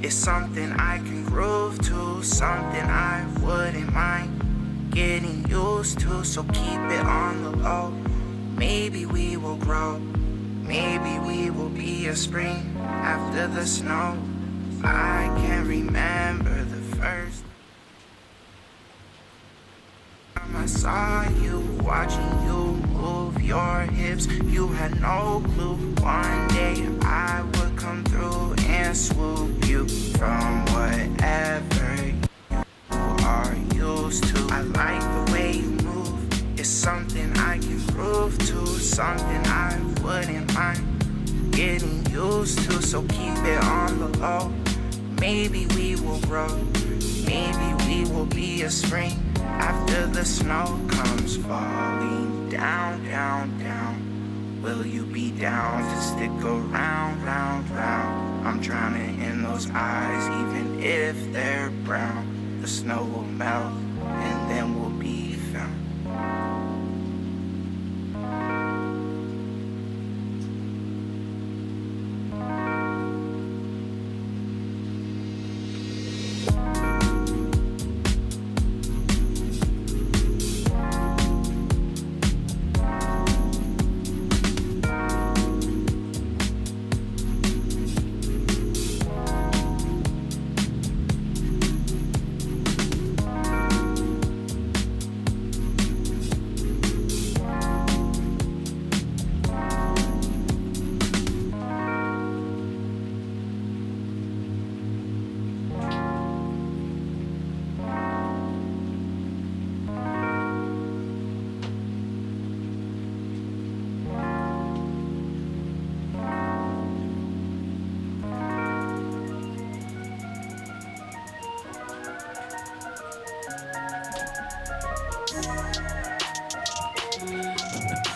It's something I can groove to, something I wouldn't mind getting used to, so keep it on the low. Maybe we will grow, maybe we will be a spring after the snow. I can't remember the first time I saw you, watching you move your hips. You had no clue one day I would come through and swoop you from whatever you are used to. I like the way you move, it's something I can prove to, something I wouldn't mind getting used to, so keep it on the low. Maybe we will grow, maybe we will be a spring after the snow comes falling down, down, down. Will you be down to stick around, round, round? I'm drowning in those eyes, even if they're brown. The snow will melt, and then we'll be found.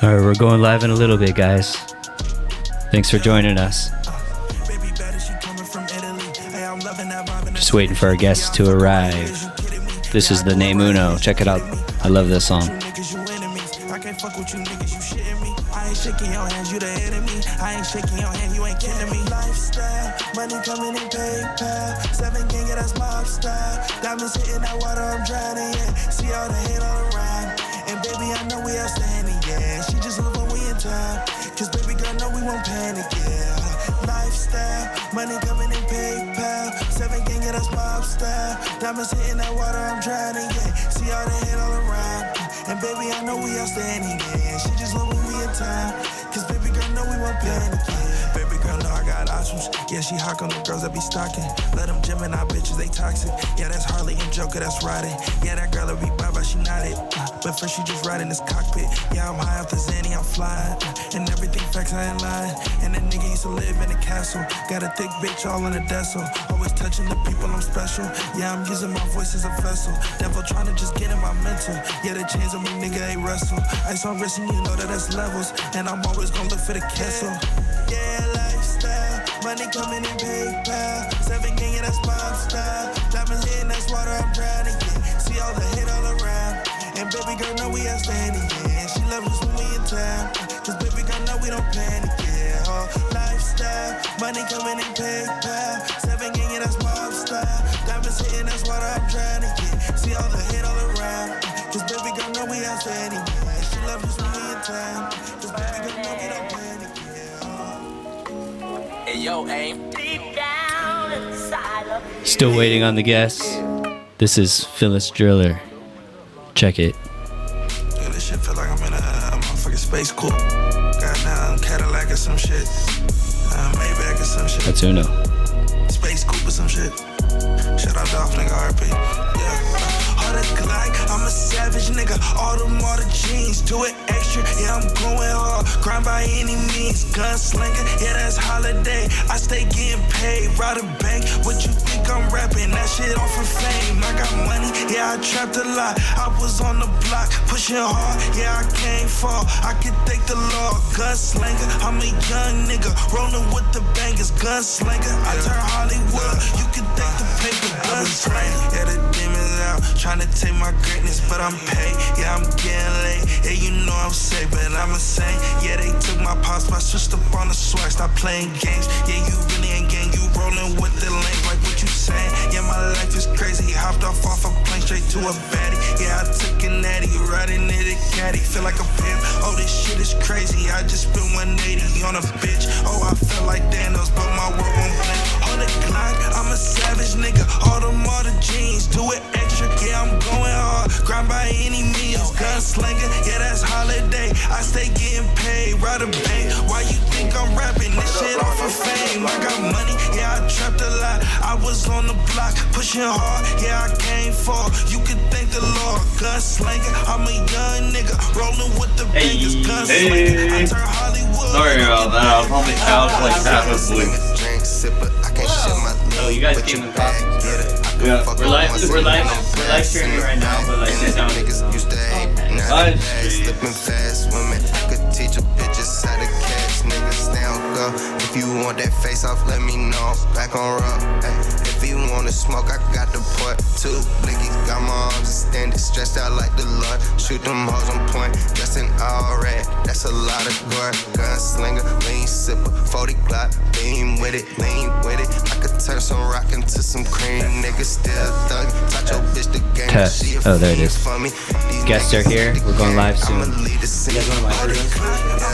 All right, we're going live in a little bit, guys. Thanks for joining us. Just waiting for our guests to arrive. This is the Name Uno. Check it out. I love this song. I ain't shaking your hands, you the enemy. I ain't shaking your hand, you ain't kidding me. Lifestyle, money coming in PayPal. 7 gang, yeah, that's mob style. Diamonds hitting that water, I'm drowning, yeah. See all the hate all around. And baby, I know we outstanding, yeah. She just love when we in town. Cause baby girl, know we won't panic, yeah. Lifestyle, money coming in PayPal. 7 gang, yeah, that's mob style. Diamonds hitting that water, I'm drowning, yeah. See all the hate all around. And baby, I know we outstanding, yeah. She just love when we in town. Cause baby girl, know we won't panic, yeah. Baby girl, know I got options. Yeah, she hawk on the girls that be stalking. Let them Gemini bitches, they toxic. Yeah, that's Harley and Joker, that's riding. Yeah, that girl will be bye-bye, she not it. But first she just riding this cockpit. Yeah, I'm high off the Zanny, I'm flying. And everything facts, I ain't lying. And that nigga used to live in a castle. Got a thick bitch all in a decil. Always touching the people, I'm special. Yeah, I'm using my voice as a vessel. Devil trying to just get in my mental. Yeah, the chains on me, nigga, ain't wrestle. Ice on wrist and you know that that's levels. And I'm always gonna look for the castle. Yeah, lifestyle, money coming in PayPal. 7 gang, yeah, that's mob style. Diamonds hitting, that's water, I'm drowning, yeah. See all the hate all around. And baby girl, know we outstanding, yeah. She loves us when we in town. Cause baby girl, know we don't panic, yeah. Oh, lifestyle, money coming in PayPal. 7 gang, yeah, that's mob style. Diamonds hitting, that's water, I'm drowning, yeah. See all the hate all around. Cause baby girl, know we outstanding, yeah. She loves us when we in town. Cause baby girl, know we don't panic, yeah. Hey, yo, aim. Deep down inside of you. Still waiting on the guests. This is Phyllis Driller. Check it. Yeah, this shit feel like I'm in a motherfucking space coupe. Got Cadillac or some shit. Maybach or some shit. That's Uno. Space coupe or some shit. Shout out Dolph, nigga, RP. Yeah. Harder Glock, I'm a savage nigga. All the jeans, do it extra. Yeah, I'm going hard, grind by any means. Gunslinger, yeah, that's holiday. I stay getting paid, rob a bank. What you think I'm rapping? That shit off for fame. I got money, yeah, I trapped a lot. I was on the block, pushing hard, yeah, I can't fall. I can thank the Lord. Gunslinger, I'm a young nigga, rolling with the bangers. Gunslinger, I turn Hollywood. You can thank the paper. Gunslinger, yeah, the demons out, trying to take my greatness, but I'm paid. Yeah, I'm getting late. Yeah, you know I'm safe, but I'm a saint. Yeah, they took my pops, but I switched up on the swag. Stop playing games. Yeah, you really ain't gang, you rolling with the lane, like what you saying. Yeah, my life is crazy. Hopped off a plane straight to a baddie. Yeah, I took a natty, riding in a caddy. Feel like a pimp. Oh, this shit is crazy. I just spent 180 on a bitch. Oh, I feel like Thanos, but my world won't blink. Hold it, Glock, I'm a savage nigga. All the jeans, do it extra. Yeah, I'm going hard. Grind by any means. Gunslinger, yeah, that's holiday. I stay getting paid. Ride a bank. Why you think I'm rapping this shit off of fame? I got money, yeah, I trapped a lot. I was on the block, pushing hard, yeah, I came far. You can thank the Lord. Gunslinger, I'm a young nigga, rolling with the bangers. Gunslinger, I turn Hollywood. Sorry about that. I was on the couch like half asleep. Oh, you guys came in costumes. Yeah, We're live streaming right now, but like the sound is slipping fast, women. I could teach a bitches how to catch niggas down. Go. If you want that face off, let me know. Back on rock. If you wanna smoke, I got the port. 2 blickies, got my arms extended, stretched out like the Lord. Shoot them hoes on point, just an all red. That's a lot of gore. Gunslinger, lean sipper, 40 Glock, lean with it, lean with it. I could turn some rock into some cream. Niggas still thuggin'. Touch your bitch the game. Test. Oh, there it is. Guests are here. We're going live soon. I'm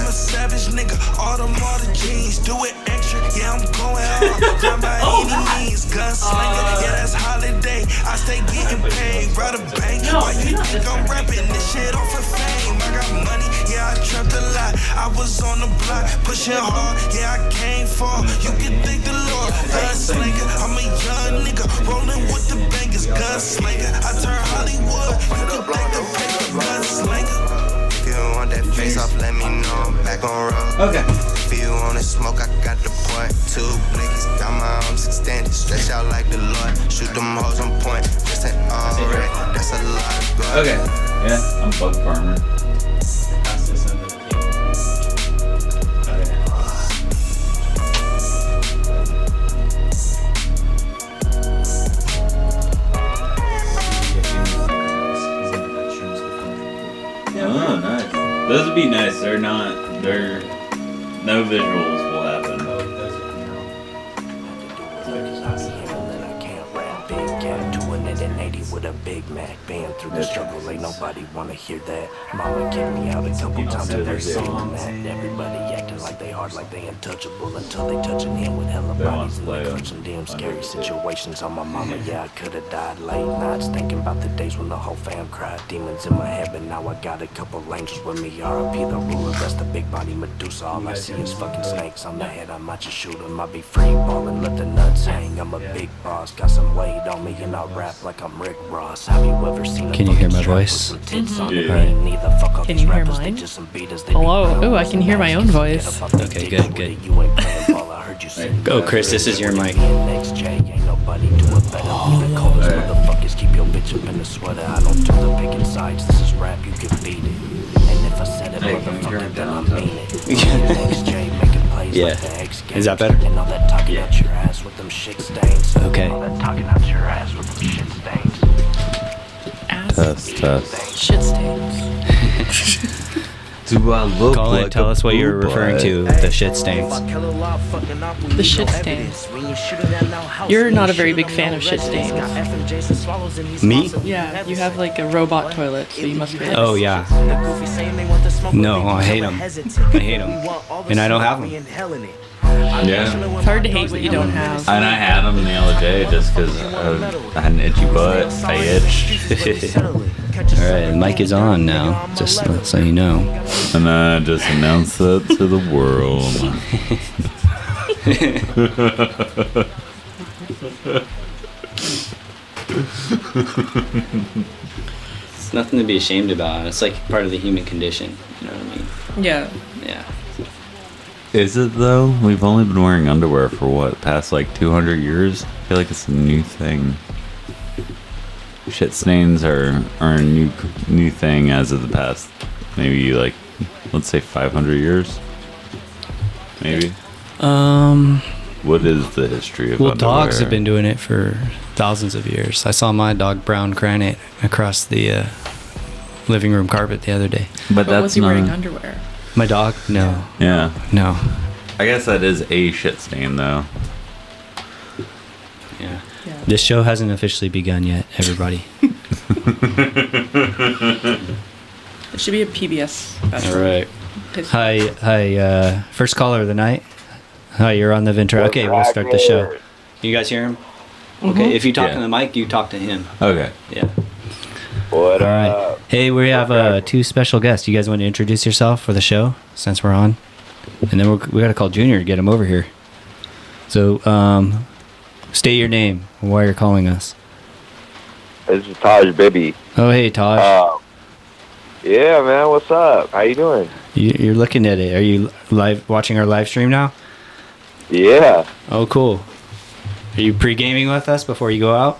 a savage nigga, all the jeans, do it extra, yeah, I'm going out, grind by any means, gunslinger, yeah, that's holiday, I stay getting paid, ride a bank, why you think I'm rapping this shit off of fame, I got money, yeah, I trapped a lot, I was on the block, pushing hard, yeah, I came far, you can thank the Lord, gunslinger, I'm a young nigga, rolling with the bangers, gunslinger, I turn Hollywood, you can thank the paper, gunslinger. If you want that face off, let me know. I'm back on road. Okay. If you wanna smoke, I got the point. 2 blickies, got my arms extended, stretch out like the Lord. Shoot them hoes on point. Just an alright. That's a lot of blood. Okay. Yeah, I'm bug farmer. Oh, nice. Those would be nice. They're no visuals will happen. With a Big Mac, been through the struggle, ain't nobody wanna hear that. Mama kicked me out a couple times and they're feeling that. Everybody acting like they hard, like they untouchable until they touching him with hella bodies and they clutch some damn scary situations on my mama. Yeah, I could've died late nights thinking about the days when the whole fam cried. Demons in my head, but now I got a couple angels with me. R.I.P. the ruler, that's the big body Medusa. All I see is fucking snakes on the head. I might just shoot 'em. I be free ballin', let the nuts hang. I'm a big boss, got some weight on me and I rap like I'm Rick Ross. Have you ever seen? Can you hear my voice? Can you hear mine? Hello. Oh, I can hear my own voice. Okay, good. Oh, Chris, this is your mic. Keep your bitch up in the sweater. I don't do the picking sides. This is rap, you can beat it. And if I said it, motherfucker, then I mean it. Yeah. Is that better? And all that talking out your ass with them shit stains. Okay. All that talking out your ass with them shit stains. Test. Shit stains. Do I look Colin, like tell a us what you're boob referring boy? to with the shit stains. The shit stains. You're not a very big fan of shit stains. Me? Yeah, you have like a robot toilet, so you must be. Oh, yeah. No, I hate them. I hate them. And I don't have them. Yeah. It's hard to hate what you don't have. And I had them the other day just because I had an itchy butt. I itched. Alright, the mic is on now, just so you know. And I just announced that to the world. It's nothing to be ashamed about. It's like part of the human condition. You know what I mean? Yeah. Yeah. Is it though? We've only been wearing underwear for what, past like 200 years? I feel like it's a new thing. Shit stains are a new thing as of the past, maybe like, let's say 500 years? Maybe? What is the history of underwear? Dogs have been doing it for thousands of years. I saw my dog Brown Granite across the living room carpet the other day. But that's was he wearing underwear? My dog? No. Yeah. No. I guess that is a shit stain though. Yeah. Yeah. This show hasn't officially begun yet, everybody. It should be a PBS special. All right. Hi. First caller of the night. Hi, you're on the Ventura. Okay, we'll start the show. You guys hear him? Okay, if you talk to the mic, you talk to him. Okay. Yeah. What All right. Hey, we have two special guests. You guys want to introduce yourself for the show since we're on? And then we got to call Junior to get him over here. So, state your name and why you're calling us. This is Taj Bibi. Oh, hey, Taj. Yeah, man. What's up? How you doing? You're looking at it. Are you live watching our live stream now? Yeah. Oh, cool. Are you pre-gaming with us before you go out?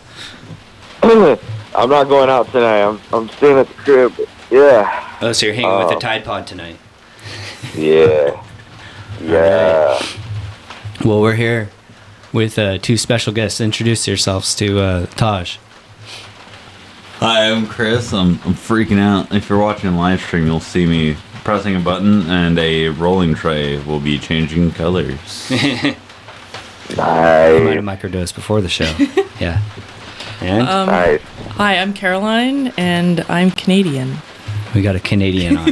I'm not going out tonight. I'm staying at the crib. Yeah. Oh, so you're hanging with the Tide Pod tonight. Yeah. Yeah. Right. Well, we're here with two special guests. Introduce yourselves to Taj. Hi, I'm Chris. I'm freaking out. If you're watching a live stream, you'll see me pressing a button and a rolling tray will be changing colors. I might have Nice. microdosed before the show. Yeah. And Nice. Hi, I'm Caroline, and I'm Canadian. we got a Canadian on.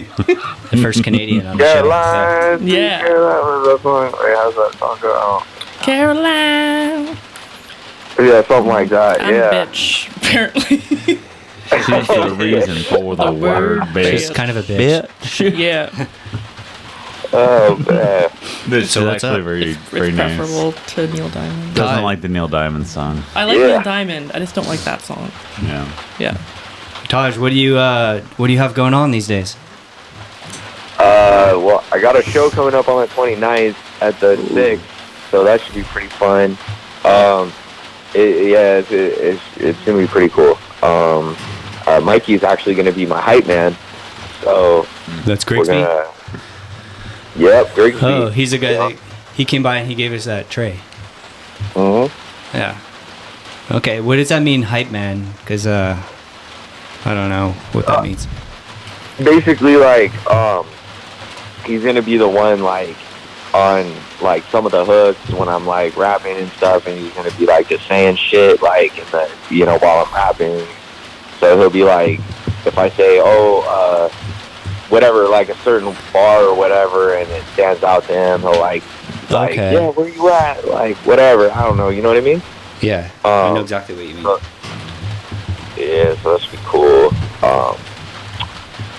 The first Canadian on the show. Caroline. Yeah. Caroline. What's that song? Wait, how's that song go? Oh. Caroline. Yeah, something like that. I'm yeah. a bitch, apparently. She's the reason for the word She's bitch. kind of a bitch. Yeah. Oh, man. This So is what's actually up? very, It's very nice. preferable to Neil Diamond. Doesn't like the Neil Diamond song. I like Yeah. Neil Diamond. I just don't like that song. Yeah. Yeah. Taj, what do you have going on these days? Well, I got a show coming up on the 29th at the 6th, so that should be pretty fun. It's gonna be pretty cool. Mikey's actually gonna be my hype man, so That's we're Grigsby. gonna. Yep, Grigsby. Oh, he's the guy Yeah. that he came by and he gave us that tray. Mhm. Yeah. Okay, what does that mean, hype man? Because I don't know what that means. Basically, like, he's gonna be the one, like, on, like, some of the hooks when I'm, like, rapping and stuff, and he's gonna be, like, just saying shit, like, in the, while I'm rapping. So he'll be, like, if I say, whatever, like, a certain bar or whatever, and it stands out to him, he'll, like, Okay. yeah, where you at? Like, whatever, I don't know, you know what I mean? Yeah, I know exactly what you mean. Yeah, so that should be cool.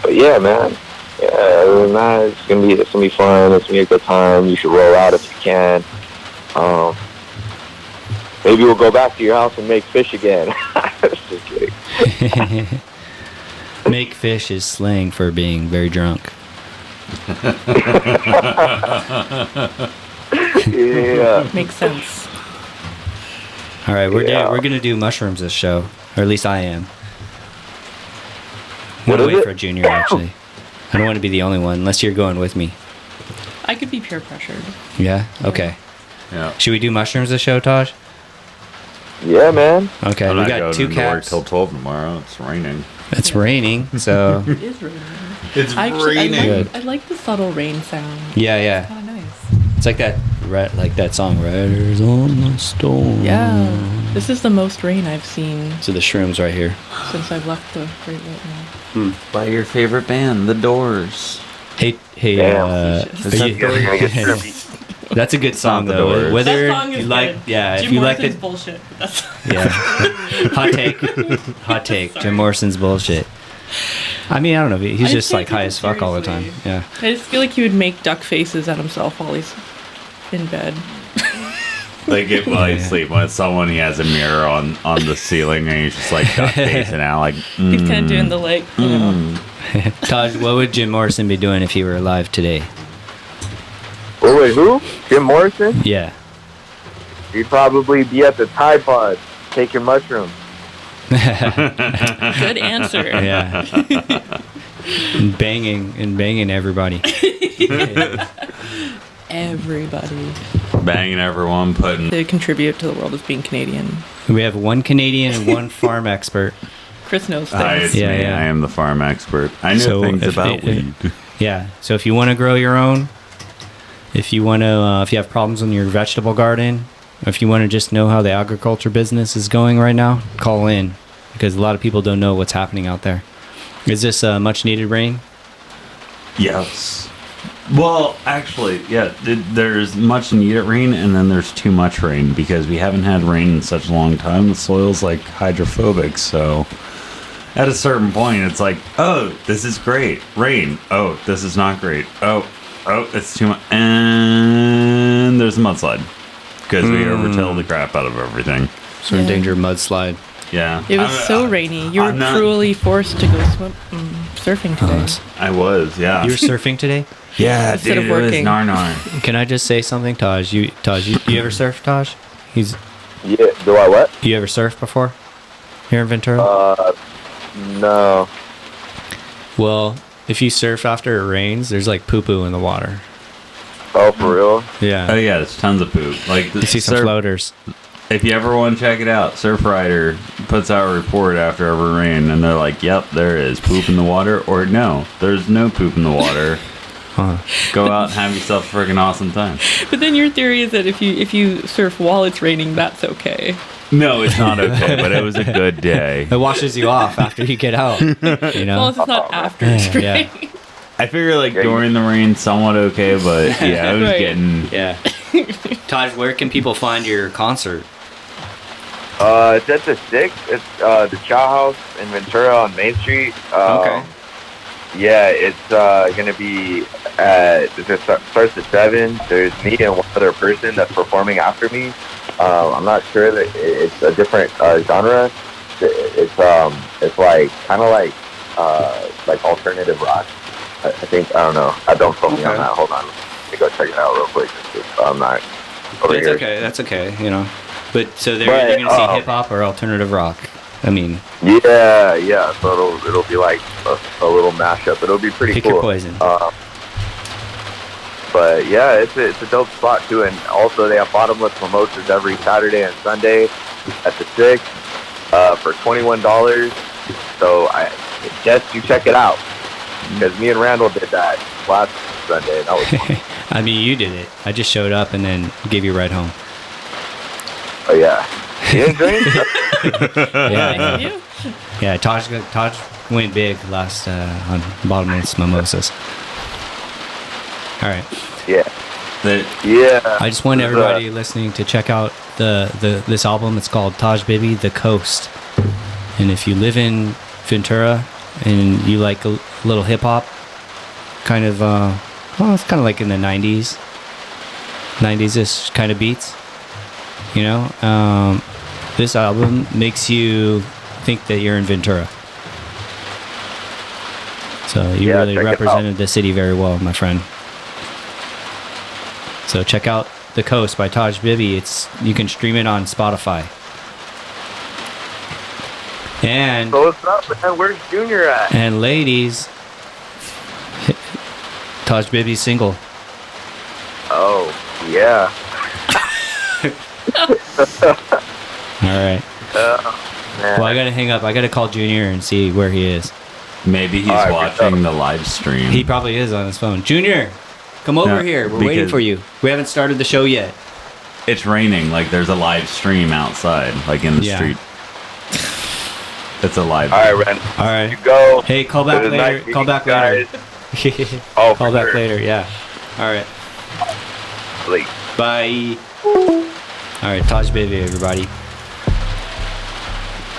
But yeah, man. Yeah, other than that, it's gonna be fun. It's gonna be a good time. You should roll out if you can. Maybe we'll go back to your house and make fish again. Just kidding. Make fish is slang for being very drunk. Yeah. Makes sense. All right, we're Yeah. gonna do mushrooms this show, or at least I am. I'm What gonna is wait it? for Junior actually. I don't want to be the only one unless you're going with me. I could be peer pressured. Yeah. Okay. Yeah. Should we do mushrooms this show, Taj? Yeah, man. Okay, I'm we not got going two to work caps. till 12 tomorrow. It's raining. It's raining, so It is raining. It's I Good. like the subtle rain sound. yeah. Kind of nice. It's like that song, Riders on the Storm. Yeah. This is the most rain I've seen So the shrooms right here. since I've left the Great White North. By your favorite band, The Doors. Hey, Damn. are you- You're gonna get trippy. That's a good song not The though. Doors. Whether That song is you like, good. yeah, Jim if you like Morrison's it, bullshit. But that's yeah. Hot take. Jim Morrison's bullshit. I mean, I don't know. He's I just take like high him as fuck all the time. seriously. Yeah. I just feel like he would make duck faces at himself while he's in bed. Like if while he's Yeah. sleeping with someone, he has a mirror on the ceiling, and he's just like duck facing out, like He's kind of doing the like, you know. Todd, what would Jim Morrison be doing if he were alive today? Oh, wait, who? Jim Morrison? Yeah. He'd probably be at the Tide Pod taking mushrooms. Good answer. Yeah. and banging everybody. Everybody. banging everyone, putting. To contribute to the world as being Canadian. We have one Canadian and one farm expert. Chris knows Hi, things. it's Yeah, me. yeah. I am the farm expert. I know So things if about it- weed. Yeah. So if you want to grow your own, if you have problems in your vegetable garden, if you want to just know how the agriculture business is going right now, call in, because a lot of people don't know what's happening out there. Is this much needed rain? Yes. Well, actually, yeah, there's much needed rain, and then there's too much rain, because we haven't had rain in such a long time. The soil's like hydrophobic, so at a certain point, it's like, oh, this is great. Rain. Oh, this is not great. Oh, it's too much. And there's a mudslide, because we overtilled the crap out of everything. So in danger of mudslide. Yeah. It was so rainy. You were cruelly forced to go surfing today. I was, yeah. You were surfing today? Yeah, Instead dude, of working. it was nar. Can I just say something, Taj? You ever surf, Taj? Yeah. Do I what? You ever surfed before? Here in Ventura? No. Well, if you surf after it rains, there's like poo-poo in the water. Oh, for real? Yeah. Oh yeah, there's tons of poop. Like You see some floaters. If you ever want to check it out, Surfrider puts out a report after every rain, and they're like, "Yep, there is poop in the water," or "No, there's no poop in the water." Go out and have yourself a freaking awesome time. But then your theory is that if you surf while it's raining, that's okay. No, it's not okay, but it was a good day. It washes you off after you get out. You As long know? as it's not after it's Yeah. raining. I figure like during the rain, somewhat okay, but yeah, I was Right. getting. Yeah. Taj, where can people find your concert? It's at the 6th. It's the Chow House in Ventura on Main Street. Okay. Yeah, it's gonna be it starts at 7. There's me and one other person that's performing after me. I'm not sure that it's a different genre. It's like kind of like alternative rock. I think, I don't know. Don't quote me on that. Hold on. Let me go check it out real quick. I'm not over It's here. okay. That's okay. You know. But so they're going to see hip hop or alternative rock. I mean, Yeah. So it'll be like a little mashup. It'll be pretty pick cool. your poison. But yeah, it's a dope spot too. And also they have bottomless mimosas every Saturday and Sunday at the 6th for $21. So I suggest you check it out, because me and Randall did that last Sunday. And that was fun. I mean, you did it. I just showed up and then gave you a ride home. Oh yeah. You didn't drink? Yeah. You? Yeah. Taj went big last on bottomless mimosas. All right. Yeah. The, I just want everybody listening to check out this album. It's called Taj Baby, The Coast. And if you live in Ventura and you like a little hip hop, kind of, it's kind of like in the 90s-ish kind of beats, you know, this album makes you think that you're in Ventura. So you really check it represented the city very well, my friend. So check out The Coast by Taj Bibi. You can stream it on Spotify. And So what's up, man? Where's Junior at? and ladies, Taj Bibi's single. Oh, yeah. All right. Man. Well, I gotta hang up. I gotta call Junior and see where he is. maybe he's All right, watching the live stream. He probably is on his phone. Junior, come over No, here. We're waiting because- for you. We haven't started the show yet. It's raining. Like there's a live stream outside, like in the Yeah. street. It's a live. All right, Ren. All right. You go. Hey, call back It was later. nice Call back meeting you later. guys. Oh, Call for back sure. later. Yeah. All right. Please. Bye. All right, Taj Baby, everybody.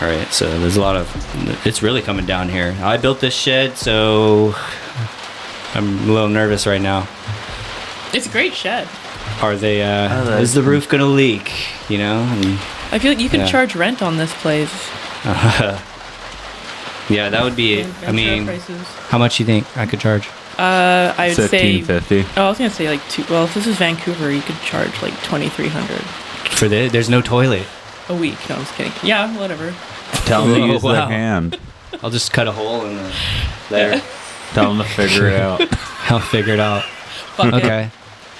All right, so there's a lot of. It's really coming down here. I built this shed, so I'm a little nervous right now. It's a great shed. Are they? that's- Is the roof gonna leak? You know? And, I feel like you can Yeah. charge rent on this place. yeah, that would be it. I Ventura mean, prices. how much you think I could charge? I would say. $15.50. Oh, I was gonna say like two. Well, if this is Vancouver, you could charge like $2,300 For there's no toilet. a week. No, I'm just kidding. Yeah, whatever. Tell them to Oh, use wow. their hand. I'll just cut a hole in the there. Tell them to figure it out. I'll figure it out. Bucket. Okay.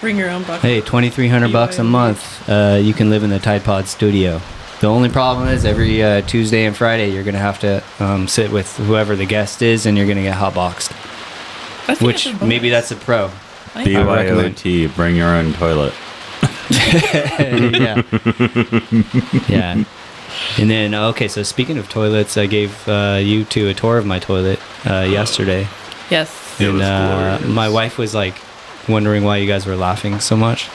Bring your own bucket. Hey, $2,300 a month. You can live in the Tide Pod studio. The only problem is every Tuesday and Friday you're gonna have to sit with whoever the guest is, and you're gonna get hotboxed. I think Which that's a bonus. maybe that's a pro. I think- recommend. BYOT, bring your own toilet. Yeah. Yeah. And then, okay, so speaking of toilets, I gave you two a tour of my toilet yesterday. Yes. It was And glorious. my wife was like wondering why you guys were laughing so much.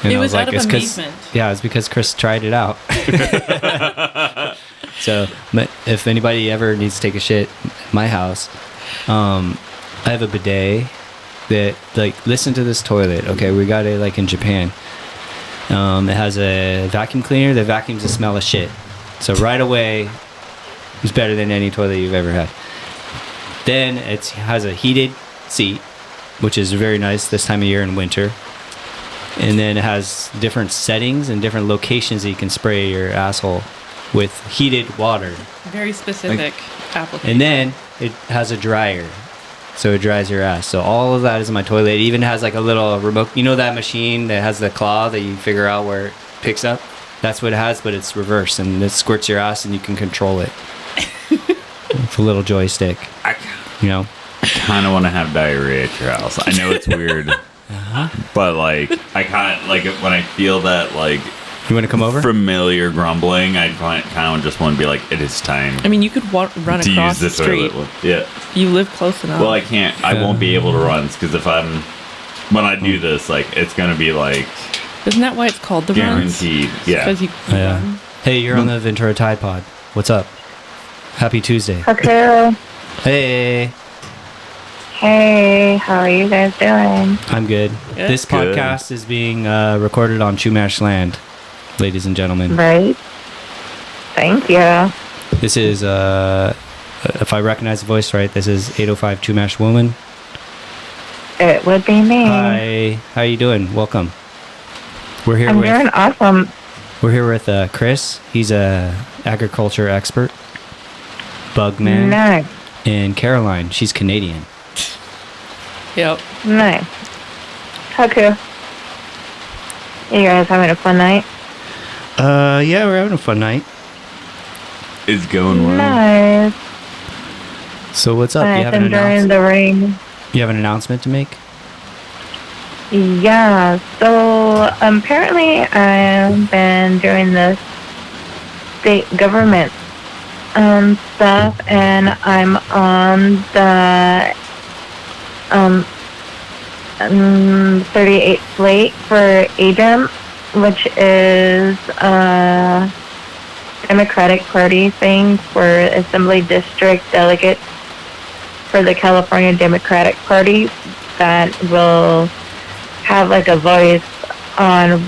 And It I was out of "It's 'cause-" amusement. Yeah, it's because Chris tried it out. So, but if anybody ever needs to take a shit at my house, I have a bidet that, like, listen to this toilet. Okay, we got it like in Japan. It has a vacuum cleaner that vacuums the smell of shit. So right away, it's better than any toilet you've ever had. Then it has a heated seat, which is very nice this time of year in winter. And then it has different settings and different locations that you can spray your asshole with heated water. Very specific application. And then it has a dryer, so it dries your ass. So all of that is in my toilet. It even has like a little remote. You know that machine that has the claw that you figure out where it picks up? That's what it has, but it's reverse, and it squirts your ass, and you can control it. It's a little joystick, you know? Kind of want to have diarrhea at your house. I know it's weird, but like I kind of like it when I feel that like You want to come over? familiar grumbling. I kind of just want to be like, it is time I mean, you could run to across use the the street. toilet. Yeah. You live close enough. Well, I can't. I won't be able to run because when I do this, like it's gonna be like Isn't that why it's called the runs? guaranteed. Yeah. Because you Yeah. Hey, you're on the Ventura Tide Pod. What's up? Happy Tuesday. Okay. Hey, Hey, how are you guys doing? I'm good. Yeah. This Good. podcast is being recorded on Chumash land, ladies and gentlemen. Right? Thank you. This is, if I recognize the voice right, this is 805 Chumash Woman. It would be me. Hi, how you doing? Welcome. We're here I'm with doing awesome. Chris. He's a agriculture expert. Bugman. Nice. And Caroline. She's Canadian. Yep. Nice. How cool. You guys having a fun night? Yeah, we're having a fun night. It's going well. Nice. So what's up? Nice. Enjoying the rain. You have an announcement to make? Yeah, so apparently I've been doing this state government stuff, and I'm on the 38 slate for ADEM, which is a Democratic Party thing for Assembly District delegates for the California Democratic Party that will have like a voice on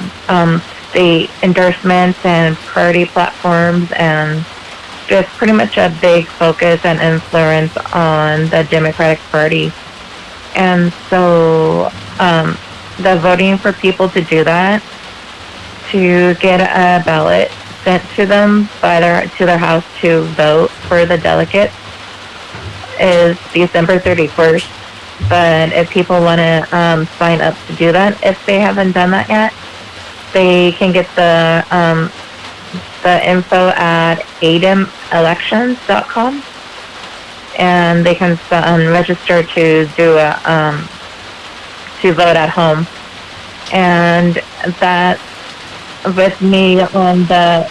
state endorsements and party platforms, and just pretty much a big focus and influence on the Democratic Party. And so the voting for people to do that, to get a ballot sent to them to their house to vote for the delegates, is December 31st. But if people want to sign up to do that, if they haven't done that yet, they can get the info at ademelections.com, and they can register to do to vote at home. And that, with me on the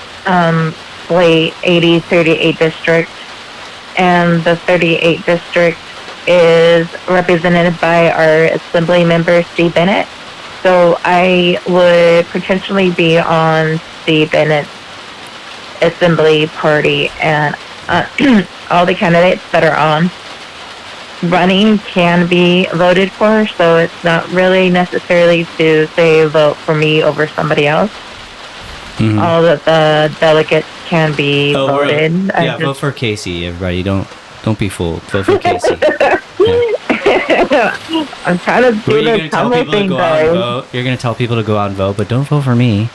slate 38 district, and the 38 district is represented by our Assembly member, Steve Bennett. So I would potentially be on Steve Bennett's Assembly party, and all the candidates that are on running can be voted for, so it's not really necessarily to say vote for me over somebody else. Mhm. All of the delegates can be voted. Yeah, vote for Casey, everybody. Don't be fooled. Vote for Casey. I'm trying to Were do you this gonna tell humble people to thing, go out and guys. vote? You're gonna tell people to go out and vote, but don't vote for me.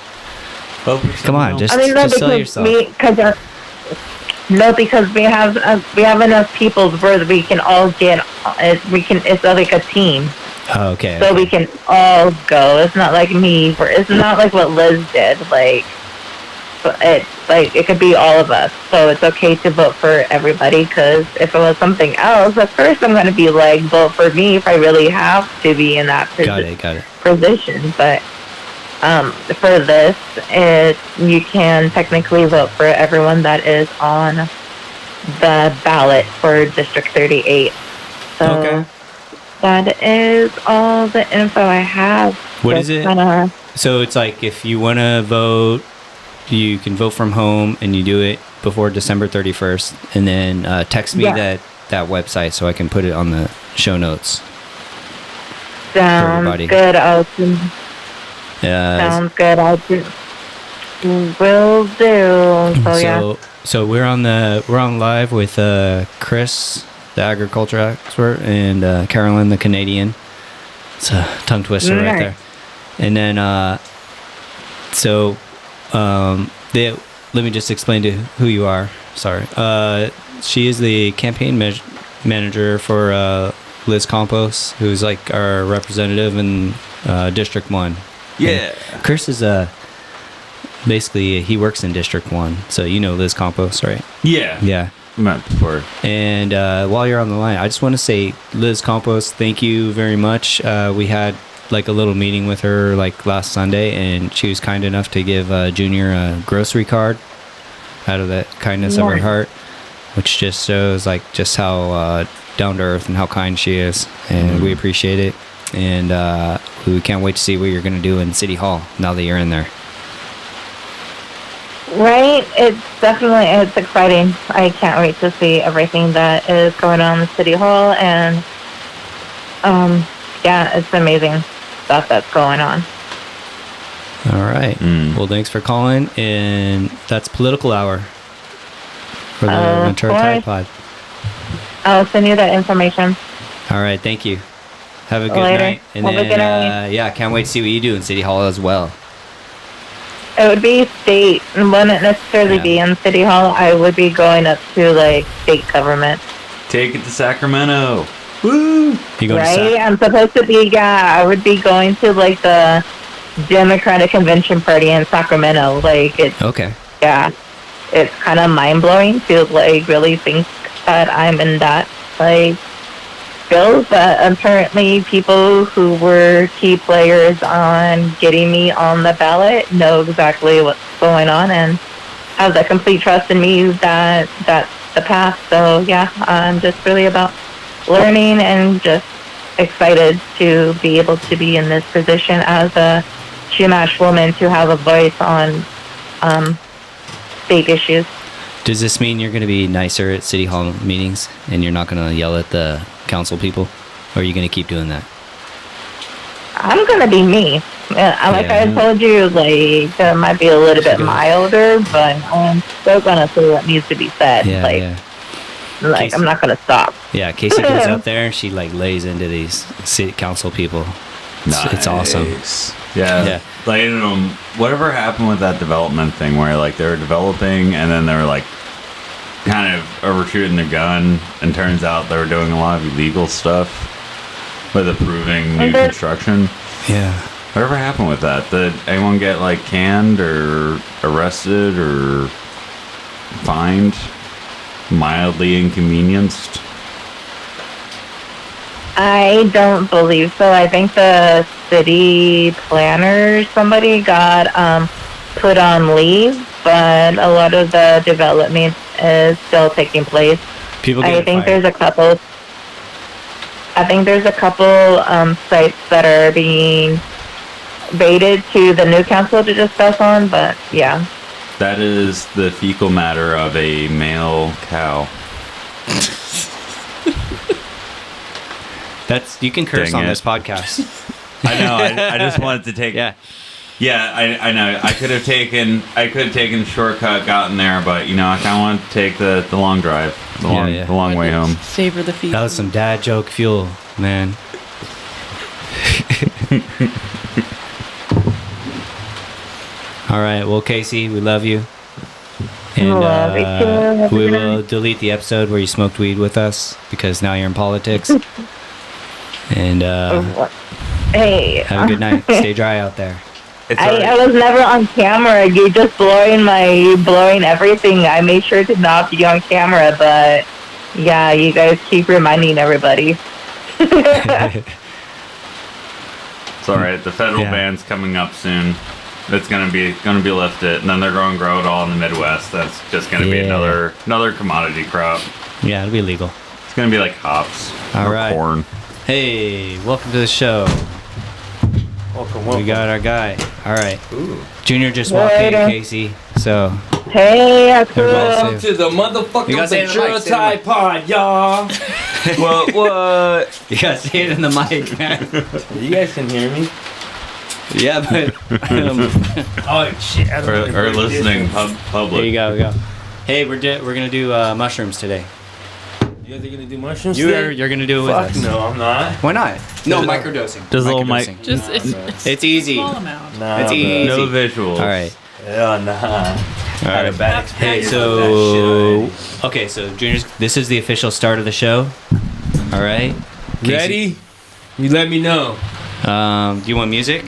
Vote for Come on, someone just I mean, no, sell because yourself. because we have enough people where we can all get. It's like a team, Oh, okay. so we can all go. It's not like me. It's not like what Liz did. Like, it's like it could be all of us. So it's okay to vote for everybody. Because if it was something else, at first I'm going to be like, vote for me if I really have to be in that Got it. position. But for this, you can technically vote for everyone that is on the ballot for District 38. So Okay. that is all the info I have. What Just is it? kinda- So it's like if you want to vote, you can vote from home, and you do it before December 31st, and then text me Yeah. that website so I can put it on the show notes. Sounds everybody. good. Yeah. Sounds good. Will do. So yeah. So we're on live with Chris, the agriculture expert, and Carolyn, the Canadian. It's a tongue twister right Nice. there. And then let me just explain to who you are. Sorry. She is the campaign manager for Liz Campos, who's like our representative in District 1. Yeah. And Chris is basically he works in District 1, so you know Liz Campos, right? Yeah. Yeah. Met before. And while you're on the line, I just want to say, Liz Campos, thank you very much. We had like a little meeting with her like last Sunday, and she was kind enough to give Junior a grocery card out of the kindness of her heart, which just shows like just how down to earth and how kind she is, and we appreciate it. And we can't wait to see what you're going to do in City Hall now that you're in there. Right? It's exciting. I can't wait to see everything that is going on in City Hall, and yeah, it's amazing stuff that's going on. All right. Well, thanks for calling, and that's Political Hour for the Ventura Tide Pod. I'll send you that information. All right, thank you. Have a good Later. night. And Have a then, good night. yeah, can't wait to see what you do in City Hall as well. It would be state. It wouldn't necessarily be in City Hall. I would be going up to like state government. Take it to Sacramento. Woo! You going Right? I'm supposed to be, I would be going to like the Democratic Convention Party in Sacramento. Like it's, Okay. yeah, it's kind of mind blowing to like really think that I'm in that like field. But apparently people who were key players on getting me on the ballot know exactly what's going on and have the complete trust in me that that's the path. So yeah, I'm just really about learning and just excited to be able to be in this position as a Chumash woman to have a voice on state issues. Does this mean you're going to be nicer at City Hall meetings and you're not going to yell at the council people? Or are you going to keep doing that? I'm gonna be me. Like I told you, like it might be a little bit milder, but I'm still gonna say what needs to be said. Like I'm not gonna stop. Yeah, Casey goes out there and she like lays into these city council people. It's awesome. Yeah. Like, I don't know, whatever happened with that development thing where like they were developing and then they were like kind of overshooting the gun, and turns out they were doing a lot of illegal stuff with approving new construction. Yeah. Whatever happened with that? Did anyone get like canned or arrested or fined? Mildly inconvenienced? I don't believe so. I think the city planner, somebody got put on leave, but a lot of the development is still taking place. I think there's a couple sites that are being baited to the new council to discuss on, but yeah. That is the fecal matter of a male cow. You can curse Dang on it. this podcast. I know. I just wanted to take. Yeah, I know. I could have taken a shortcut, gotten there, but you know, I kind of wanted to take the long drive, the long way home. Savor the feast. That was some dad joke fuel, man. All right. Well, Casey, we love you. And Love you too. Have a we good will night. delete the episode where you smoked weed with us because now you're in politics. And Hey. have a good night. Stay dry out there. I was never on camera. You're just blowing everything. I made sure to not be on camera, but yeah, you guys keep reminding everybody. It's all right. The federal Yeah. ban's coming up soon. It's gonna be lifted, and then they're going to grow it all in the Midwest. That's just gonna be Yeah. another commodity crop. Yeah, it'll be legal. It's gonna be like hops All or right. corn. Hey, welcome to the show. We got our guy. All right. Junior just walked in, Later. Casey. So, Hey, that's Everybody cool. say- To the You gotta motherfucking say it in the Ventura mic, say it in the Tide Pod, y'all. What? you gotta say it in the mic, man. You guys can hear me? Yeah, but Oh shit! I don't Or, wanna or break listening this. public. there you go. Hey, we're gonna do mushrooms today. You guys are gonna do mushrooms You're today? gonna do it with Fuck us. no, I'm not. Why not? No, microdosing. Does little mic- Microdosing. Just It's easy. small All amount. Nah, It's bro. easy. No visuals. right. Yeah, nah. All Had a right. bad Hey, experience so with that okay, so Junior's. This is the official start of the show. All right. shit. Ready? You let me know Do you want music?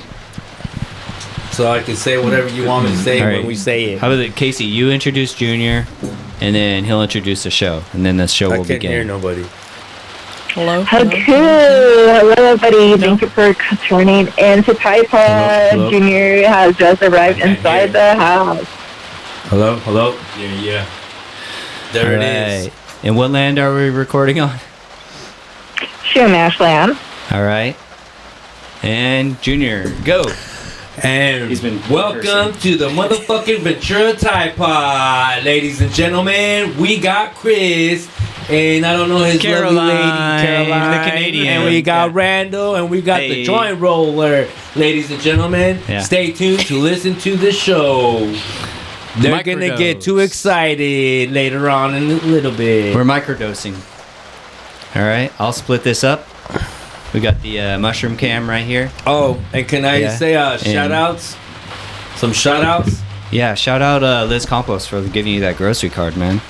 so I can say whatever you want me to say All when right. we say it. How about it, Casey? You introduce Junior, and then he'll introduce the show, and then the show I will can't hear begin. nobody. Hello. How cool. Hello, everybody. Thank you for turning into Tide Pod. Hello. Junior has just arrived I can't inside hear. the house. Hello, hello. Yeah. There All it is. right. And what land are we recording on? Ashland. All right. And Junior, go. And He's been welcome cursing. to the motherfucking Ventura Tide Pod, ladies and gentlemen. We got Chris, and I don't know his Caroline, lovely lady, Caroline, the Canadian. and we got Yeah. Randall, and we got Hey. the joint roller, ladies and gentlemen. Yeah. Stay tuned to listen to the show. They're gonna get too Microdose. excited later on in a little bit. We're microdosing. All right. I'll split this up. We got the mushroom cam right here. Oh, and can I Yeah. say And- shout outs? Some shout outs? Yeah. Shout out Liz Compost for giving you that grocery card, man.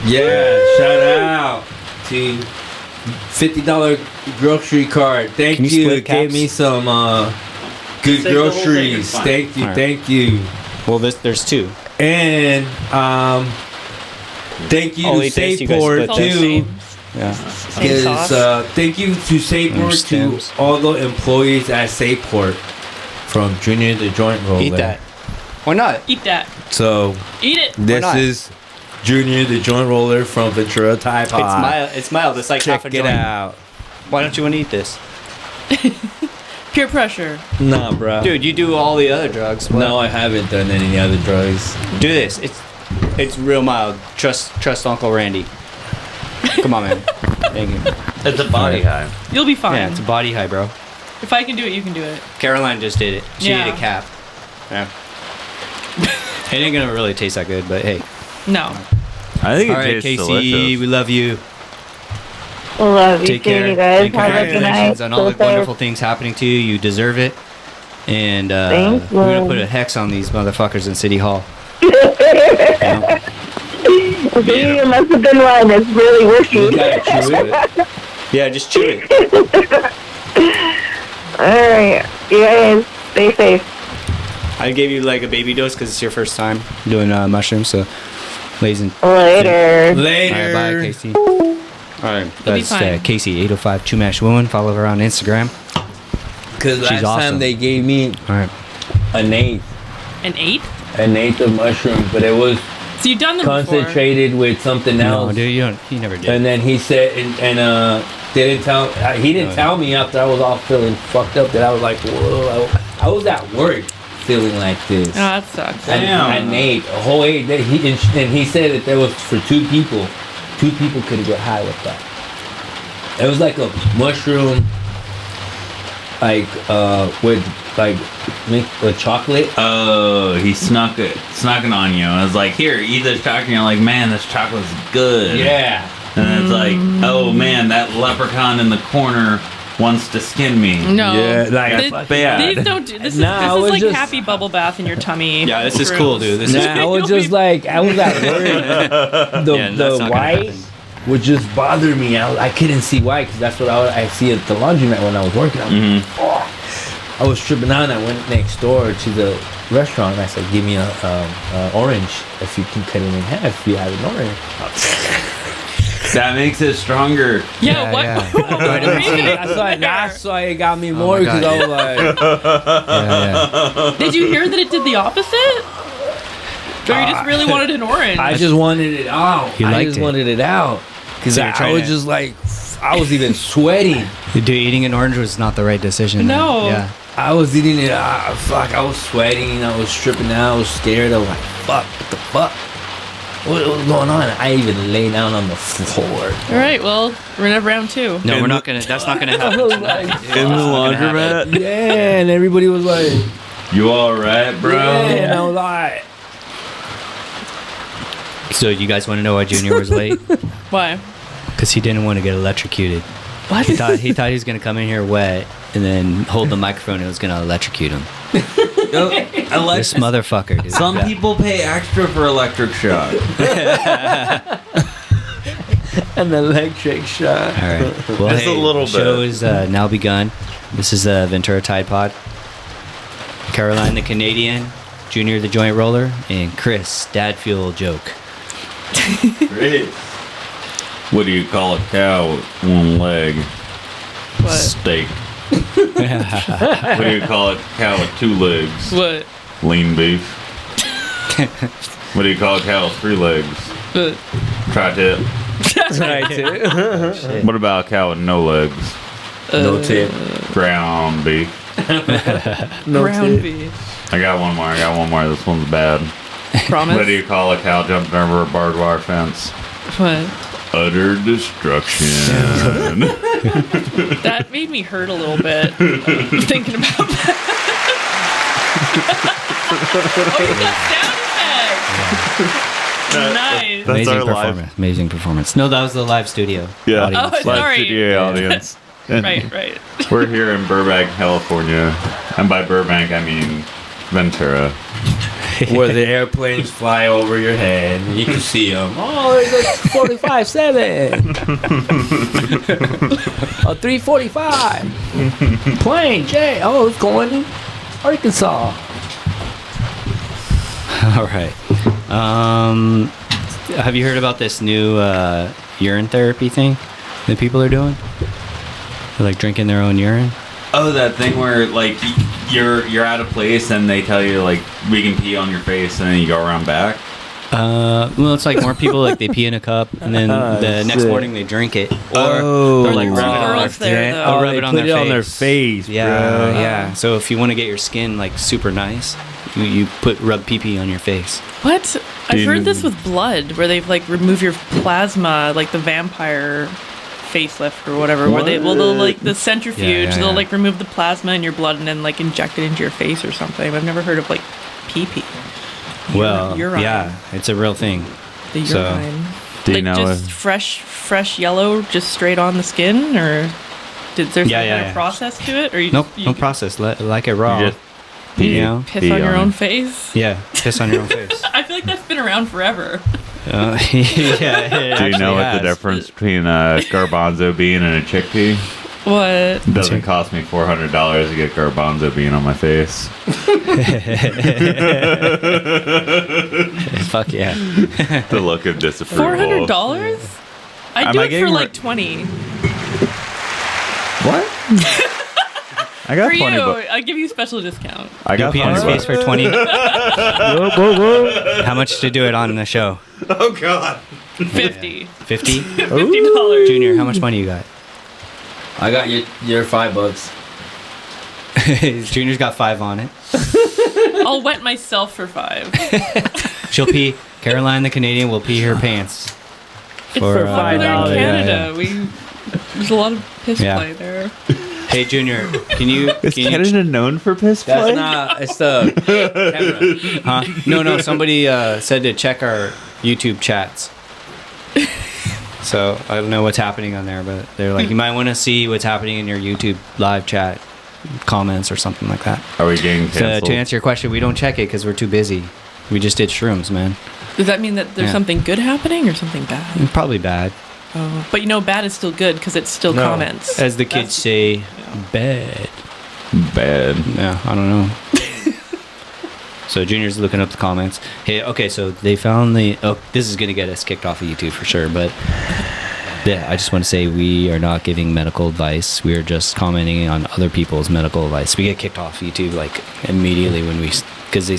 Yeah, shout out to $50 grocery card. Thank Can you you. split Gave caps? me some good Save the whole thing, groceries. it's fine. Thank you, Alright. thank you. Well, there's two. And thank you Only to taste you guys Saport split It's all the this. too. same. Yeah. Same sauce. Thank you to Saport, to stems. all the employees at Saport, from Junior the Joint Roller. Eat that. Why not? Eat that. So Eat it. this not? is Junior the Joint Roller from Ventura Tide Pod. It's mild. It's mild. It's like half a Check it joint. out. Why don't you want to eat this, Peer pressure. Nah, bro. dude? You do all the other drugs. What? No, I haven't done any other drugs. Do this. It's real mild. Trust Uncle Randy. Come on, man. Thank you. It's a body high. You'll be fine. Yeah, it's a body high, bro. If I can do it, you can do it. Caroline just did it. She Yeah. ate a cap. Yeah. It ain't gonna really taste that good, but hey. No. I think it All right, tastes Casey, delicious. we love you. Love you Take too, care. you guys. And Have a good night. congratulations on all the Stay safe. wonderful things happening to you. You deserve it. And Thank we're gonna you. put a hex on these motherfuckers in City Hall. See, it must have been one. It's really working. Yeah, just chew it. Alright. You guys, stay safe. I gave you like a baby dose because it's your first time doing mushrooms. So, ladies and Later. Later. all right, bye, Casey. All right, be that's fine. Casey 805 Chumash Woman. Follow her on Instagram. Because last She's awesome. time they gave me All right. an eighth of mushrooms, but it was So you've done them concentrated with something No, else. dude, he never did. And then he said, he didn't tell me after I was all feeling fucked up that I was like, whoa, I was at work feeling like this. before. Oh, that sucks. And Nate, a whole eight. And he said that there was for two people. Two people could get high with that. It was like a mushroom, like with like mixed with chocolate. Oh, he snuck it on you. I was like, here, eat this chocolate. And you're like, man, this chocolate's good. Yeah. And it's like, oh man, that leprechaun in the corner wants to skin me. No. Yeah, like That's bad. These don't do this. Nah, I This was is like just- happy bubble bath in your tummy. Yeah, this is Gross. cool, dude. This is Nah, I was just like, I was at work. The, Yeah, that's the not gonna white happen. would just bother me. I couldn't see why, because that's what I see at the laundromat when I was working. I was tripping out, and I went next door to the restaurant, and I said, give me a orange, if you can cut it in half, if you have an orange. That makes it stronger. Yeah, what? yeah. what was the reason That's why it got me Oh more my because God. I was like, Yeah. Did you hear that it did the opposite? Or you just really wanted an orange? I just wanted it out. You I liked just it. wanted it out because So you're I trying was to- just like, I was even sweating. Dude, eating an orange was not the right decision. then. No. Yeah. I was eating it. Fuck. I was sweating. I was stripping out. I was scared. I was like, fuck. What the fuck? What was going on? I even lay down on the floor. All right, well, we're gonna have round 2. No, we're not gonna. That's not gonna happen. In the laundromat? Yeah, and everybody was like, You alright, bro? yeah, and I was like, So you guys want to know why Junior was late? Why? Because he didn't want to get electrocuted. What? He thought he was gonna come in here wet and then hold the microphone and it was gonna electrocute him. This motherfucker, dude. Some Yeah. people pay extra for electric shock. an electric shock. All right. Well, Just a little the show bit. is now begun. This is Ventura Tide Pod. Caroline the Canadian, Junior the Joint Roller, and Chris Dad Fuel Joke. Great. What do you call a cow with one leg? What? Steak. What do you call a cow with 2 legs? What? Lean beef. What do you call a cow with 3 legs? What? Tri-tip. Right, too. What about a cow with no legs? No tip. Ground beef. No Ground tip. beef. I got one more. This one's bad. Promise? What do you call a cow jumping over a barbed wire fence? What? Utter destruction. That made me hurt a little bit thinking about that. Oh, you got sound effects. Nice. That's our live- performance. Amazing performance. No, that was the live studio. Yeah. audience. Oh, sorry. studio audience. And Right. We're here in Burbank, California. And by Burbank, I mean Ventura. Where the airplanes fly over your head and you can see them. Oh, it's a 45-7. A 345. Plane, Jay. Oh, it's going to Arkansas. All right. Have you heard about this new urine therapy thing that people are doing? They're like drinking their own urine. Oh, that thing where like you're at a place and they tell you like we can pee on your face and then you go around back. Well, it's like more people like they pee in a cup and then the next sick. morning they drink it. Oh, or like rub it on their girls there, though. Or rub they it on put their it on their face. face, Yeah, bro. yeah. So if you want to get your skin like super nice, you rub pee on your face. What? I've you- heard this with blood, where they've like remove your plasma, like the vampire facelift or whatever. Where they'll like the centrifuge, Yeah. they'll like remove the plasma in your blood and then like inject it into your face or something. I've never heard of like pee. Well, urine. yeah, it's a real thing. The So, urine. Do you like know just fresh yellow, just straight on the skin, or did there some kind of process to it, or you Nope, you no process. Like it raw. You just pee, You know? piss pee on your it. own face? Yeah, piss on your own face. I feel like that's been around forever. Yeah, Do you know what the difference between a garbanzo bean and a chickpea? What? It doesn't cost me $400 to get garbanzo bean on my face. Fuck yeah. The look of disapproval. $400? I'd Am do I it for getting like 20. What? I got For 20 you, bucks. I'll give you a special discount. I You'll got pee on 20 his face bucks. for 20. How much to do it on the show? Oh God. 50. 50? $50. Junior, how much money you got? I got your $5. Junior's got 5 on it. I'll wet myself for 5. She'll pee. Caroline the Canadian will pee her pants. It's for $5, popular in yeah, Canada. There's a lot of piss Yeah. play there. Hey, Junior, can you... Is Can you Canada known for piss That's play? not. It's the camera. huh? No, somebody said to check our YouTube chats. So, I don't know what's happening on there, but they're like, you might want to see what's happening in your YouTube live chat comments or something like that. Are we getting So, canceled? to answer your question, we don't check it because we're too busy. We just did shrooms, man. Does that mean that there's Yeah. something good happening or something bad? Probably bad. Oh, but you know, bad is still good because it's still comments. As the kids say, bad. Bad. Yeah, I don't know. So Junior's looking up the comments. Hey, okay, so they found the... Oh, this is going to get us kicked off of YouTube for sure, but Yeah, I just want to say we are not giving medical advice. We are just commenting on other people's medical advice. We get kicked off YouTube like immediately when we, because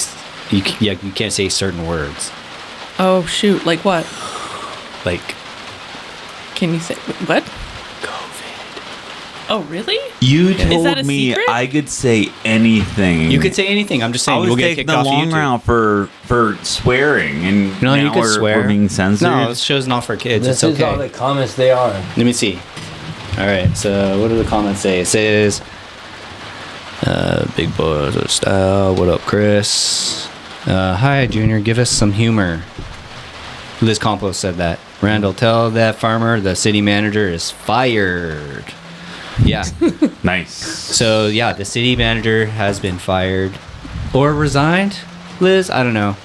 you can't say certain words. Oh shoot! Like what? Like, Can you say what? COVID. Oh really? You Is that told a me secret? I could say anything. You could say anything. I'm just saying I was we'll get taking kicked the off long YouTube. route for swearing, and No, now you could swear. We're being censored. No, this show's not for kids. This it's is all okay. the comments they are. Let me see. All right. So what do the comments say? It says, "Big boy style. What up, Chris? Hi, Junior. Give us some humor." Liz Compost said that. Randall, tell that farmer the city manager is fired. Yeah. Nice. So yeah, the city manager has been fired or resigned. Liz, I don't know.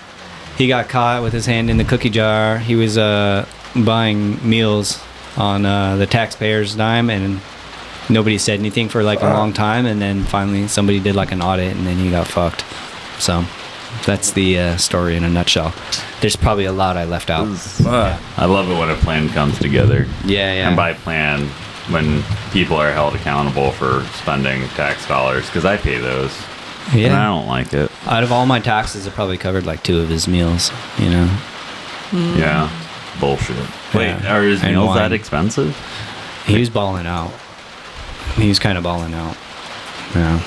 He got caught with his hand in the cookie jar. He was buying meals on the taxpayers' dime, and nobody said anything for like a long time. And then finally, somebody did like an audit, and then he got fucked. So that's the story in a nutshell. There's probably a lot I left out. I love it when a plan comes together. Yeah. And by plan, when people are held accountable for spending tax dollars, because I pay those. Yeah. And I don't like it. Out of all my taxes, it probably covered like 2 of his meals. You know. Yeah. Bullshit. Wait, Yeah. are his And meals wine. that expensive? He was balling out. He was kind of balling out. Yeah.